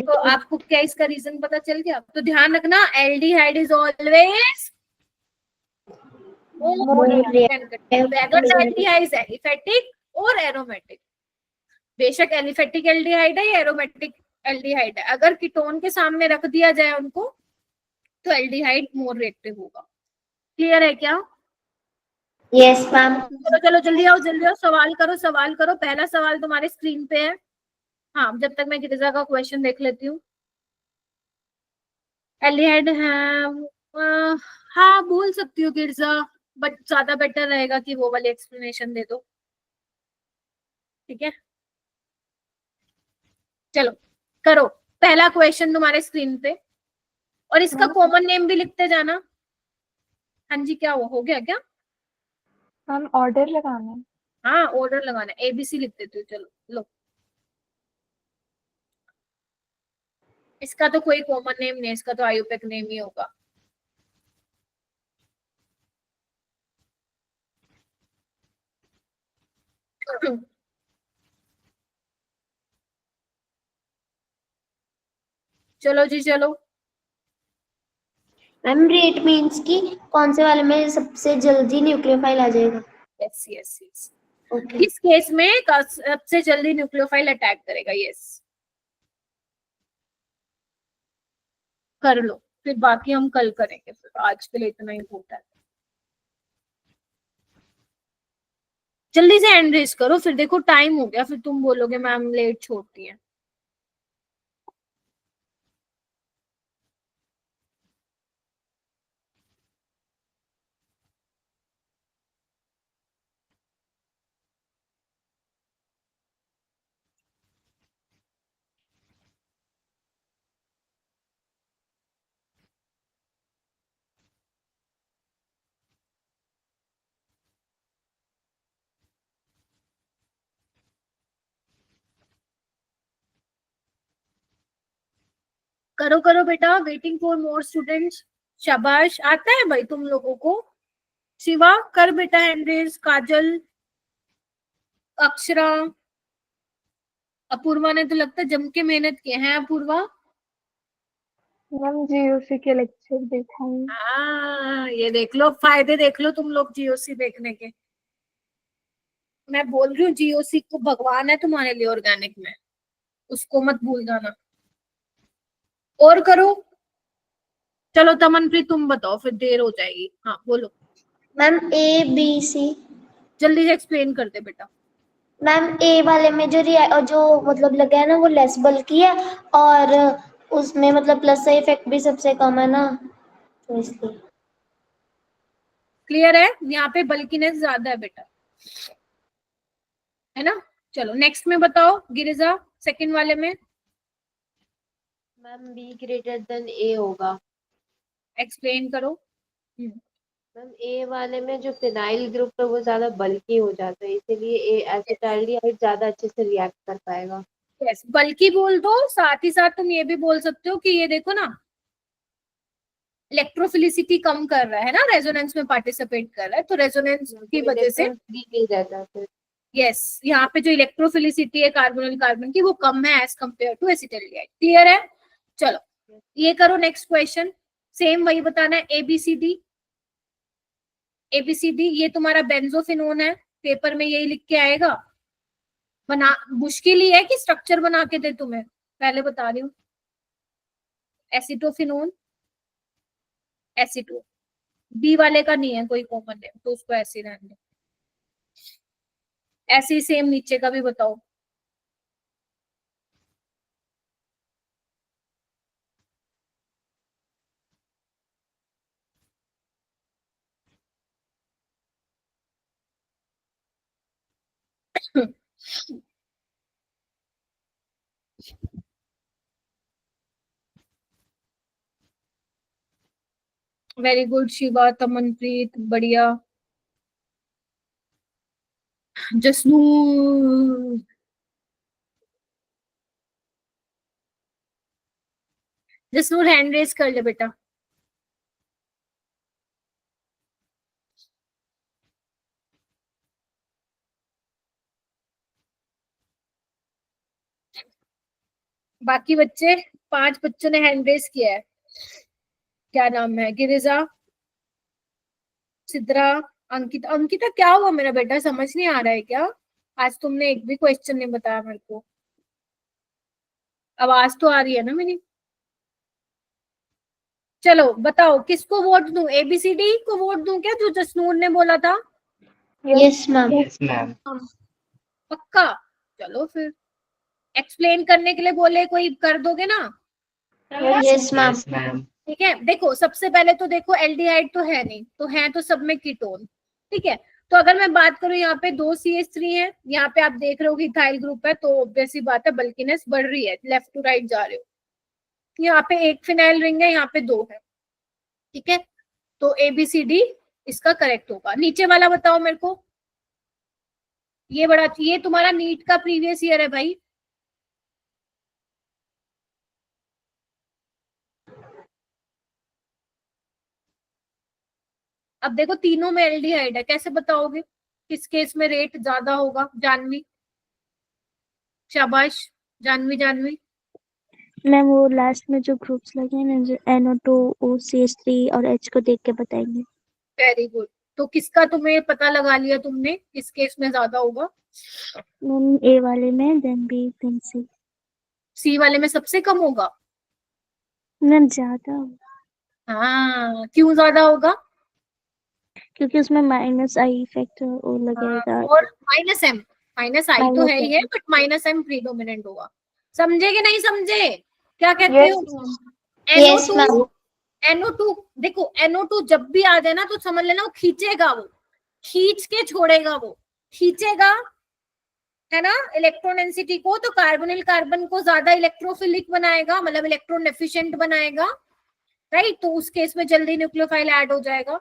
तो आपको क्या इसका रीजन पता चल गया? तो ध्यान रखना, aldehyde is always more reactive, whether the aldehyde is aliphatic और एरोमेटिक। बेशक एलिफेटिक एल्डिहाइड है या एरोमेटिक एल्डिहाइड है, अगर कीटोन के सामने रख दिया जाए उनको तो एल्डिहाइड मोर रिएक्टिव होगा। क्लियर है क्या? Yes, ma'am. चलो चलो जल्दी आओ, जल्दी आओ, सवाल करो, सवाल करो। पहला सवाल तुम्हारे स्क्रीन पे है। हाँ, जब तक मैं गिरिजा का क्वेश्चन देख लेती हूँ। एल्डिहाइड है, हाँ बोल सकती हूँ गिरिजा, बट ज्यादा बेटर रहेगा कि वो वाली एक्सप्लेनेशन दे दो, ठीक है? चलो करो, पहला क्वेश्चन तुम्हारे स्क्रीन पे, और इसका कॉमन नेम भी लिखते जाना। हाँ जी, क्या हो गया क्या? मैम ऑर्डर लगाना है. हाँ ऑर्डर लगाना है, ABC लिख देती हूँ। चलो लो, इसका तो कोई कॉमन नेम नहीं है, इसका तो आयुपेक नेम ही होगा। चलो जी चलो, मैम रेट मीन्स कि कौन से वाले में सबसे जल्दी न्यूक्लियोफाइल आ जाएगा। यस यस यस, ओके इस केस में सबसे जल्दी न्यूक्लियोफाइल अटैक करेगा। यस, कर लो, फिर बाकी हम कल करेंगे, फिर आज के लिए इतना ही बहुत है। जल्दी से हैंड रेज करो, फिर देखो टाइम हो गया, फिर तुम बोलोगे मैम लेट छोड़ती है। करो करो बेटा, वेटिंग फॉर मोर स्टूडेंट्स। शाबाश, आता है भाई तुम लोगों को। शिवा कर बेटा हैंड रेज, काजल, अक्षरा, अपूर्वा ने तो लगता है जम के मेहनत की है। अपूर्वा, मैम जीओसी के लेक्चर दिखाएंगे। हाँ ये देख लो, फायदे देख लो तुम लोग जीओसी देखने के। मैं बोल रही हूँ जीओसी को भगवान है तुम्हारे लिए ऑर्गेनिक में, उसको मत भूल जाना। और करो, चलो तमनप्रीत तुम बताओ, फिर देर हो जाएगी। हाँ बोलो, मैम ए बी सी। जल्दी से एक्सप्लेन कर दे बेटा। मैम ए वाले में जो मतलब लगा है ना वो लेस बल्कि है, और उसमें मतलब प्लस का इफेक्ट भी सबसे कम है ना, तो इसलिए। क्लियर है, यहाँ पे बल्कीनेस ज्यादा है बेटा, है ना। चलो नेक्स्ट में बताओ गिरिजा, सेकंड वाले में मैम बी ग्रेटर देन ए होगा। एक्सप्लेन करो। मैम ए वाले में जो फिनाइल ग्रुप है वो ज्यादा बल्की हो जाता है, इसीलिए ए एसिटाल्डिहाइड ज्यादा अच्छे से रिएक्ट कर पाएगा। यस, बल्कि बोल दो, साथ ही साथ तुम ये भी बोल सकते हो कि ये देखो ना, इलेक्ट्रोफिलिसिटी कम कर रहा है ना, रेजोनेंस में पार्टिसिपेट कर रहा है, तो रेजोनेंस की वजह से नहीं रहता फिर। यस, यहाँ पे जो इलेक्ट्रोफिलिसिटी है कार्बोनिल कार्बन की वो कम है as compare to acetaldehyde. Clear है, चलो ये करो नेक्स्ट क्वेश्चन। सेम वही बताना है, एबीसीडी। एबीसीडी ये तुम्हारा बेंजोफिनोन है, पेपर में यही लिख के आएगा। बना मुश्किल ही है कि स्ट्रक्चर बना के दे तुम्हें, पहले बता रही हूँ। एसिटोफिनोन, एसिटो, बी वाले का नहीं है कोई कॉमन नेम, तो उसको ऐसे रहने दो। ऐसे ही सेम नीचे का भी बताओ। वेरी गुड शिवा, तमनप्रीत, बढ़िया। जसनूर, जसनूर हैंड रेस कर ले बेटा। बाकी बच्चे, 5 बच्चों ने हैंड रेस किया है। क्या नाम है? गिरिजा, सिद्रा, अंकिता। अंकिता क्या हुआ मेरा बेटा, समझ नहीं आ रहा है क्या? आज तुमने एक भी क्वेश्चन नहीं बताया मेरे को। आवाज तो आ रही है ना मेरी? चलो बताओ किसको वोट दूं, एबीसीडी को वोट दूं क्या, जो जसनूर ने बोला था? Yes ma'am. Yes ma'am. पक्का? चलो फिर, एक्सप्लेन करने के लिए बोले कोई, कर दोगे ना? Yes ma'am. Yes ma'am. ठीक है, देखो सबसे पहले तो देखो एल्डिहाइड तो है नहीं, तो है तो सब में कीटोन। ठीक है, तो अगर मैं बात करूं यहाँ पे 2 CH3 है, यहाँ पे आप देख रहे हो कि इथाइल ग्रुप है, तो ऑब्वियस सी बात है बल्कीनेस बढ़ रही है, लेफ्ट टू राइट जा रहे हो। यहाँ पे एक फिनाइल रिंग है, यहाँ पे 2 है। ठीक है, तो ABCD इसका करेक्ट होगा। नीचे वाला बताओ मेरे को, ये बड़ा, ये तुम्हारा नीट का प्रीवियस ईयर है भाई। अब देखो तीनों में एल्डिहाइड है, कैसे बताओगे किस केस में रेट ज्यादा होगा? जानवी, शाबाश जानवी, जानवी। मैम वो लास्ट में जो ग्रुप्स लगे हैं ना, जो NO2 OCH3 और H को देख के बताएंगे। Very good. तो किसका तुम्हें पता लगा लिया तुमने, किस केस में ज्यादा होगा? मैम A वाले में, देन B, देन C। सी वाले में सबसे कम होगा? मैम ज्यादा, हाँ, क्यों ज्यादा होगा? क्योंकि उसमें -I फैक्टर वो लगेगा। और -M, -I तो है ही है, -M। बट -M प्रीडोमिनेंट होगा। समझे कि नहीं समझे? क्या कहते यस हो? Yes NO2, ma'am. NO2 देखो, NO2 जब भी आ जाए ना तो समझ लेना वो खींचेगा, वो खींच के छोड़ेगा, वो खींचेगा, है ना, इलेक्ट्रॉन डेंसिटी को। तो कार्बोनिल कार्बन को ज्यादा इलेक्ट्रोफिलिक बनाएगा, मतलब इलेक्ट्रॉन एफिशिएंट बनाएगा, राइट। तो उस केस में जल्दी न्यूक्लियोफाइल ऐड हो जाएगा।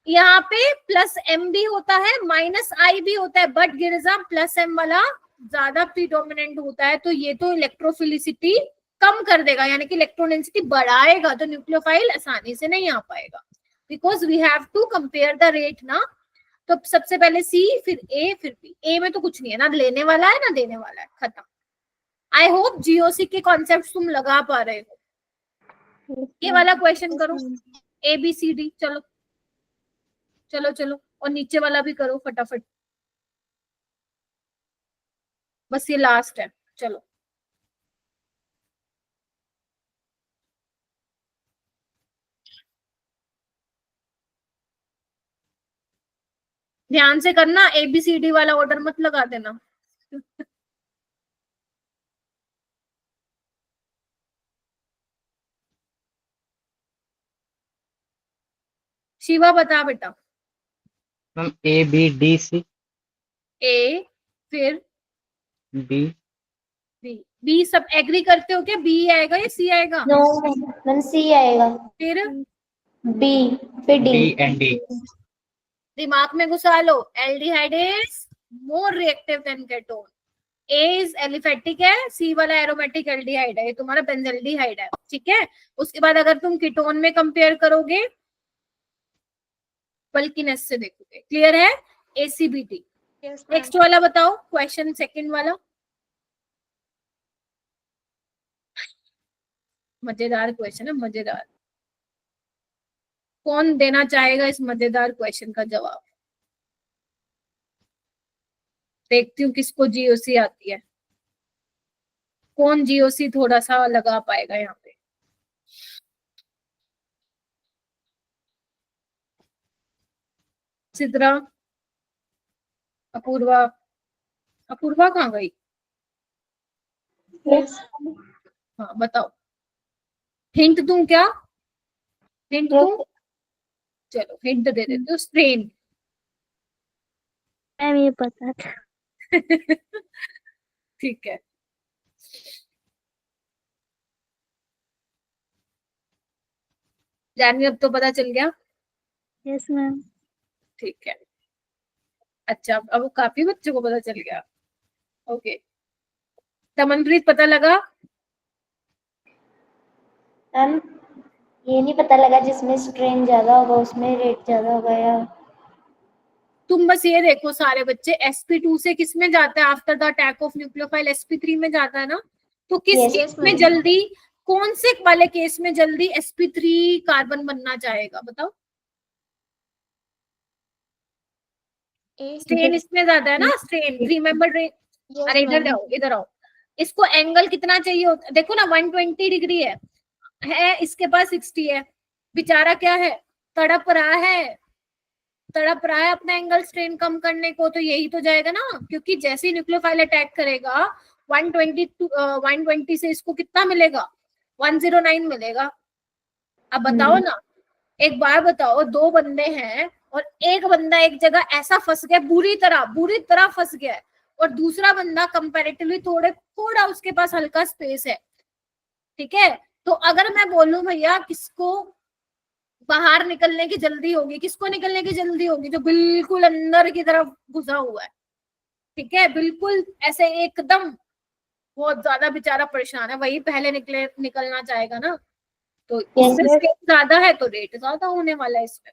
यहाँ पे +M भी होता है, -I भी होता है, बट गिरजा +M वाला ज्यादा प्रीडोमिनेंट होता है। तो ये तो इलेक्ट्रोफिलिसिटी कम कर देगा, यानी कि इलेक्ट्रॉन डेंसिटी बढ़ाएगा, तो न्यूक्लियोफाइल आसानी से नहीं आ पाएगा, because we have to compare the rate ना। तो सबसे पहले C, फिर A, फिर B। A में तो कुछ नहीं है ना, लेने वाला है ना देने वाला है, खत्म। आई होप GOC के कॉन्सेप्ट तुम लगा पा रहे हो। ये वाला क्वेश्चन करो, ABCD। चलो चलो चलो, और नीचे वाला भी करो फटाफट, बस ये लास्ट है। चलो ध्यान से करना, ABCD वाला ऑर्डर मत लगा देना। शिवा बता बेटा। मैम ABDC A, फिर B B सब एग्री करते हो क्या? B आएगा या C आएगा? नो मैम, C आएगा। फिर B, फिर D। D and D। दिमाग में घुसा लो, aldehyde is more reactive than ketone. A is aliphatic है, C वाला एरोमेटिक एल्डिहाइड है, ये तुम्हारा बेंजल्डिहाइड है, ठीक है। उसके बाद अगर तुम कीटोन में कंपेयर करोगे, बल्किनेस से देखोगे। क्लियर है? ACBD। नेक्स्ट वाला बताओ, क्वेश्चन सेकंड वाला। मजेदार क्वेश्चन है, मजेदार। कौन देना चाहेगा इस मजेदार क्वेश्चन का जवाब? देखती हूँ किसको GOC आती है, कौन GOC थोड़ा सा लगा पाएगा यहाँ पे। सिद्रा, अपूर्वा, अपूर्वा कहाँ गई? यस हाँ बताओ, हिंट दूं क्या? हिंट दूं? चलो हिंट दे देते हो, स्ट्रेन। मैम ये पता था। ठीक है, जानवी अब तो पता चल गया। Yes ma'am. ठीक है, अच्छा अब काफी बच्चों को पता चल गया। ओके, तमनप्रीत पता लगा? मैम ये नहीं पता लगा, जिसमें स्ट्रेन ज्यादा होगा उसमें रेट ज्यादा होगा या? तुम बस ये देखो सारे बच्चे, sp2 से किस में जाता है after the attack of nucleophile? sp3 में जाता है ना। तो किस Yes, केस yes, में ma'am. जल्दी, कौन से वाले केस में जल्दी sp3 कार्बन बनना चाहेगा बताओ? स्ट्रेन इसमें ज्यादा है ना, स्ट्रेन। रिमेम्बर, अरे इधर आओ, इधर आओ। इसको एंगल कितना चाहिए होता, देखो ना 120 डिग्री है इसके पास 60 है। बेचारा क्या है, तड़प रहा है, तड़प रहा है अपना एंगल स्ट्रेन कम करने को। तो यही तो जाएगा ना, क्योंकि जैसे ही न्यूक्लियोफाइल अटैक करेगा 120 से इसको कितना मिलेगा? 109 मिलेगा। अब बताओ ना, एक बार बताओ, दो बंदे हैं और एक बंदा एक जगह ऐसा फंस गया, बुरी तरह फंस गया है, और दूसरा बंदा कंपैरेटिवली थोड़ा उसके पास हल्का स्पेस है, ठीक है। तो अगर मैं बोलूं भैया किसको बाहर निकलने की जल्दी होगी, किसको निकलने की जल्दी होगी? जो बिल्कुल अंदर की तरफ घुसा हुआ है, ठीक है, बिल्कुल ऐसे एकदम बहुत ज्यादा बेचारा परेशान है, वही पहले निकलना चाहेगा ना। तो इससे ज्यादा है तो रेट ज्यादा होने वाला है इसमें,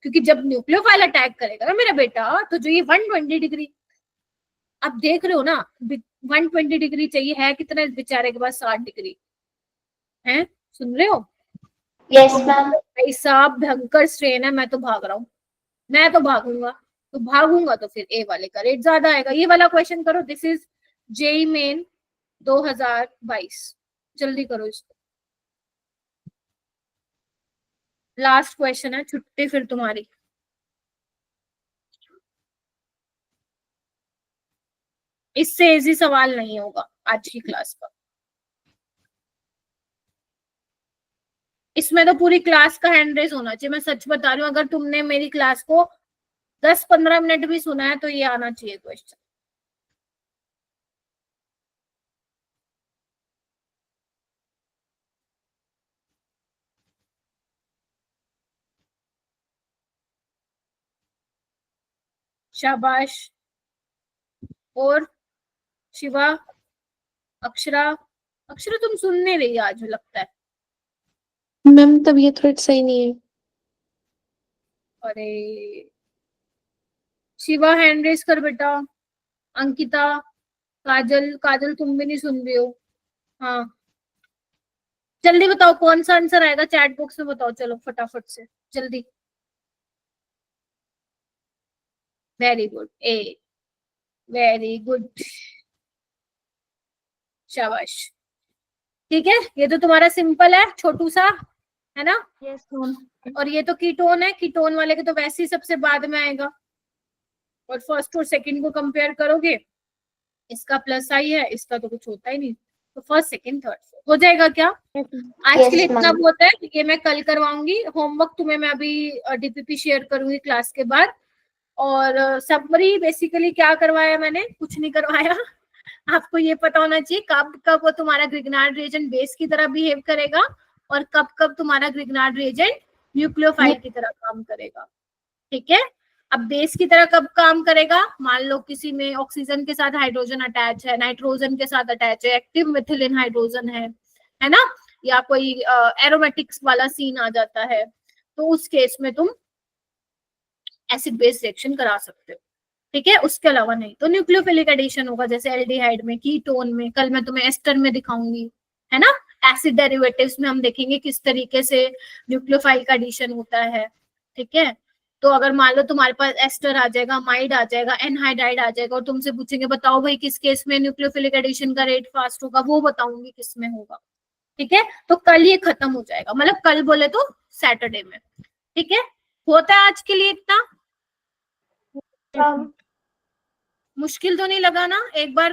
क्योंकि जब न्यूक्लियोफाइल अटैक करेगा ना मेरा बेटा, तो जो ये 120 डिग्री आप देख रहे हो ना, 120 डिग्री चाहिए, है कितना इस बेचारे के पास? 60 डिग्री। हैं, सुन रहे हो? Yes ma'am. भाई साहब भयंकर स्ट्रेन है, मैं तो भाग रहा हूँ, मैं तो भागूंगा, तो भागूंगा तो फिर ए वाले का रेट ज्यादा आएगा। ये वाला क्वेश्चन करो, दिस इज जेई मेन 2022, जल्दी करो इसको, लास्ट क्वेश्चन है, छुट्टी फिर तुम्हारी। इससे इजी सवाल नहीं होगा आज की क्लास का। इसमें तो पूरी क्लास का हैंड रेस होना चाहिए, मैं सच बता रही हूँ, अगर तुमने मेरी क्लास को 10-15 मिनट भी सुना है तो ये आना चाहिए क्वेश्चन। शाबाश। और शिवा, अक्षरा, अक्षरा तुम सुन नहीं रही आज लगता है। मैम तबीयत थोड़ी सही नहीं है। अरे शिवा हैंड रेस कर बेटा। अंकिता, काजल, काजल तुम भी नहीं सुन रही हो। हाँ जल्दी बताओ कौन सा आंसर आएगा, चैट बॉक्स में बताओ, चलो फटाफट से जल्दी। वेरी गुड, ए, वेरी गुड, शाबाश। ठीक है, ये तो तुम्हारा सिंपल है, छोटू सा है ना। Yes ma'am. और ये तो कीटोन है, कीटोन वाले के तो वैसे ही सबसे बाद में आएगा, और फर्स्ट और सेकंड को कंपेयर करोगे, इसका प्लस आई है, इसका तो कुछ होता ही नहीं, तो फर्स्ट सेकंड थर्ड हो जाएगा क्या? आज के लिए Yes, इतना ma'am. बहुत है, ये मैं कल करवाऊंगी। होमवर्क तुम्हें मैं अभी डीपीपी शेयर करूंगी क्लास के बाद। और समरी बेसिकली क्या करवाया मैंने, कुछ नहीं करवाया। आपको ये पता होना चाहिए कब कब वो तुम्हारा ग्रिग्नार्ड रिएजेंट बेस की तरह बिहेव करेगा, और कब कब तुम्हारा ग्रिग्नार्ड रिएजेंट न्यूक्लियोफाइल की तरह काम करेगा। ठीक है, अब बेस की तरह कब काम करेगा, मान लो किसी में ऑक्सीजन के साथ हाइड्रोजन अटैच है, नाइट्रोजन के साथ अटैच है, एक्टिव मिथिलिन हाइड्रोजन है ना, या कोई एरोमेटिक्स वाला सीन आ जाता है, तो उस केस में तुम एसिड बेस रिएक्शन करा सकते हो। ठीक है, उसके अलावा नहीं तो न्यूक्लियोफिलिक एडिशन होगा, जैसे एल्डिहाइड में, कीटोन में, कल मैं तुम्हें एस्टर में दिखाऊंगी, है ना। एसिड डेरिवेटिव्स में हम देखेंगे किस तरीके से न्यूक्लियोफाइल का एडिशन होता है। ठीक है, तो अगर मान लो तुम्हारे पास एस्टर आ जाएगा, माइड आ जाएगा, एनहाइड्राइड आ जाएगा, और तुमसे पूछेंगे बताओ भाई किस केस में न्यूक्लियोफिलिक एडिशन का रेट फास्ट होगा, वो बताऊंगी किस में होगा। ठीक है, तो कल ये खत्म हो जाएगा, मतलब कल बोले तो सैटरडे में। ठीक है, होता है आज के लिए इतना। मुश्किल तो नहीं लगा ना, एक बार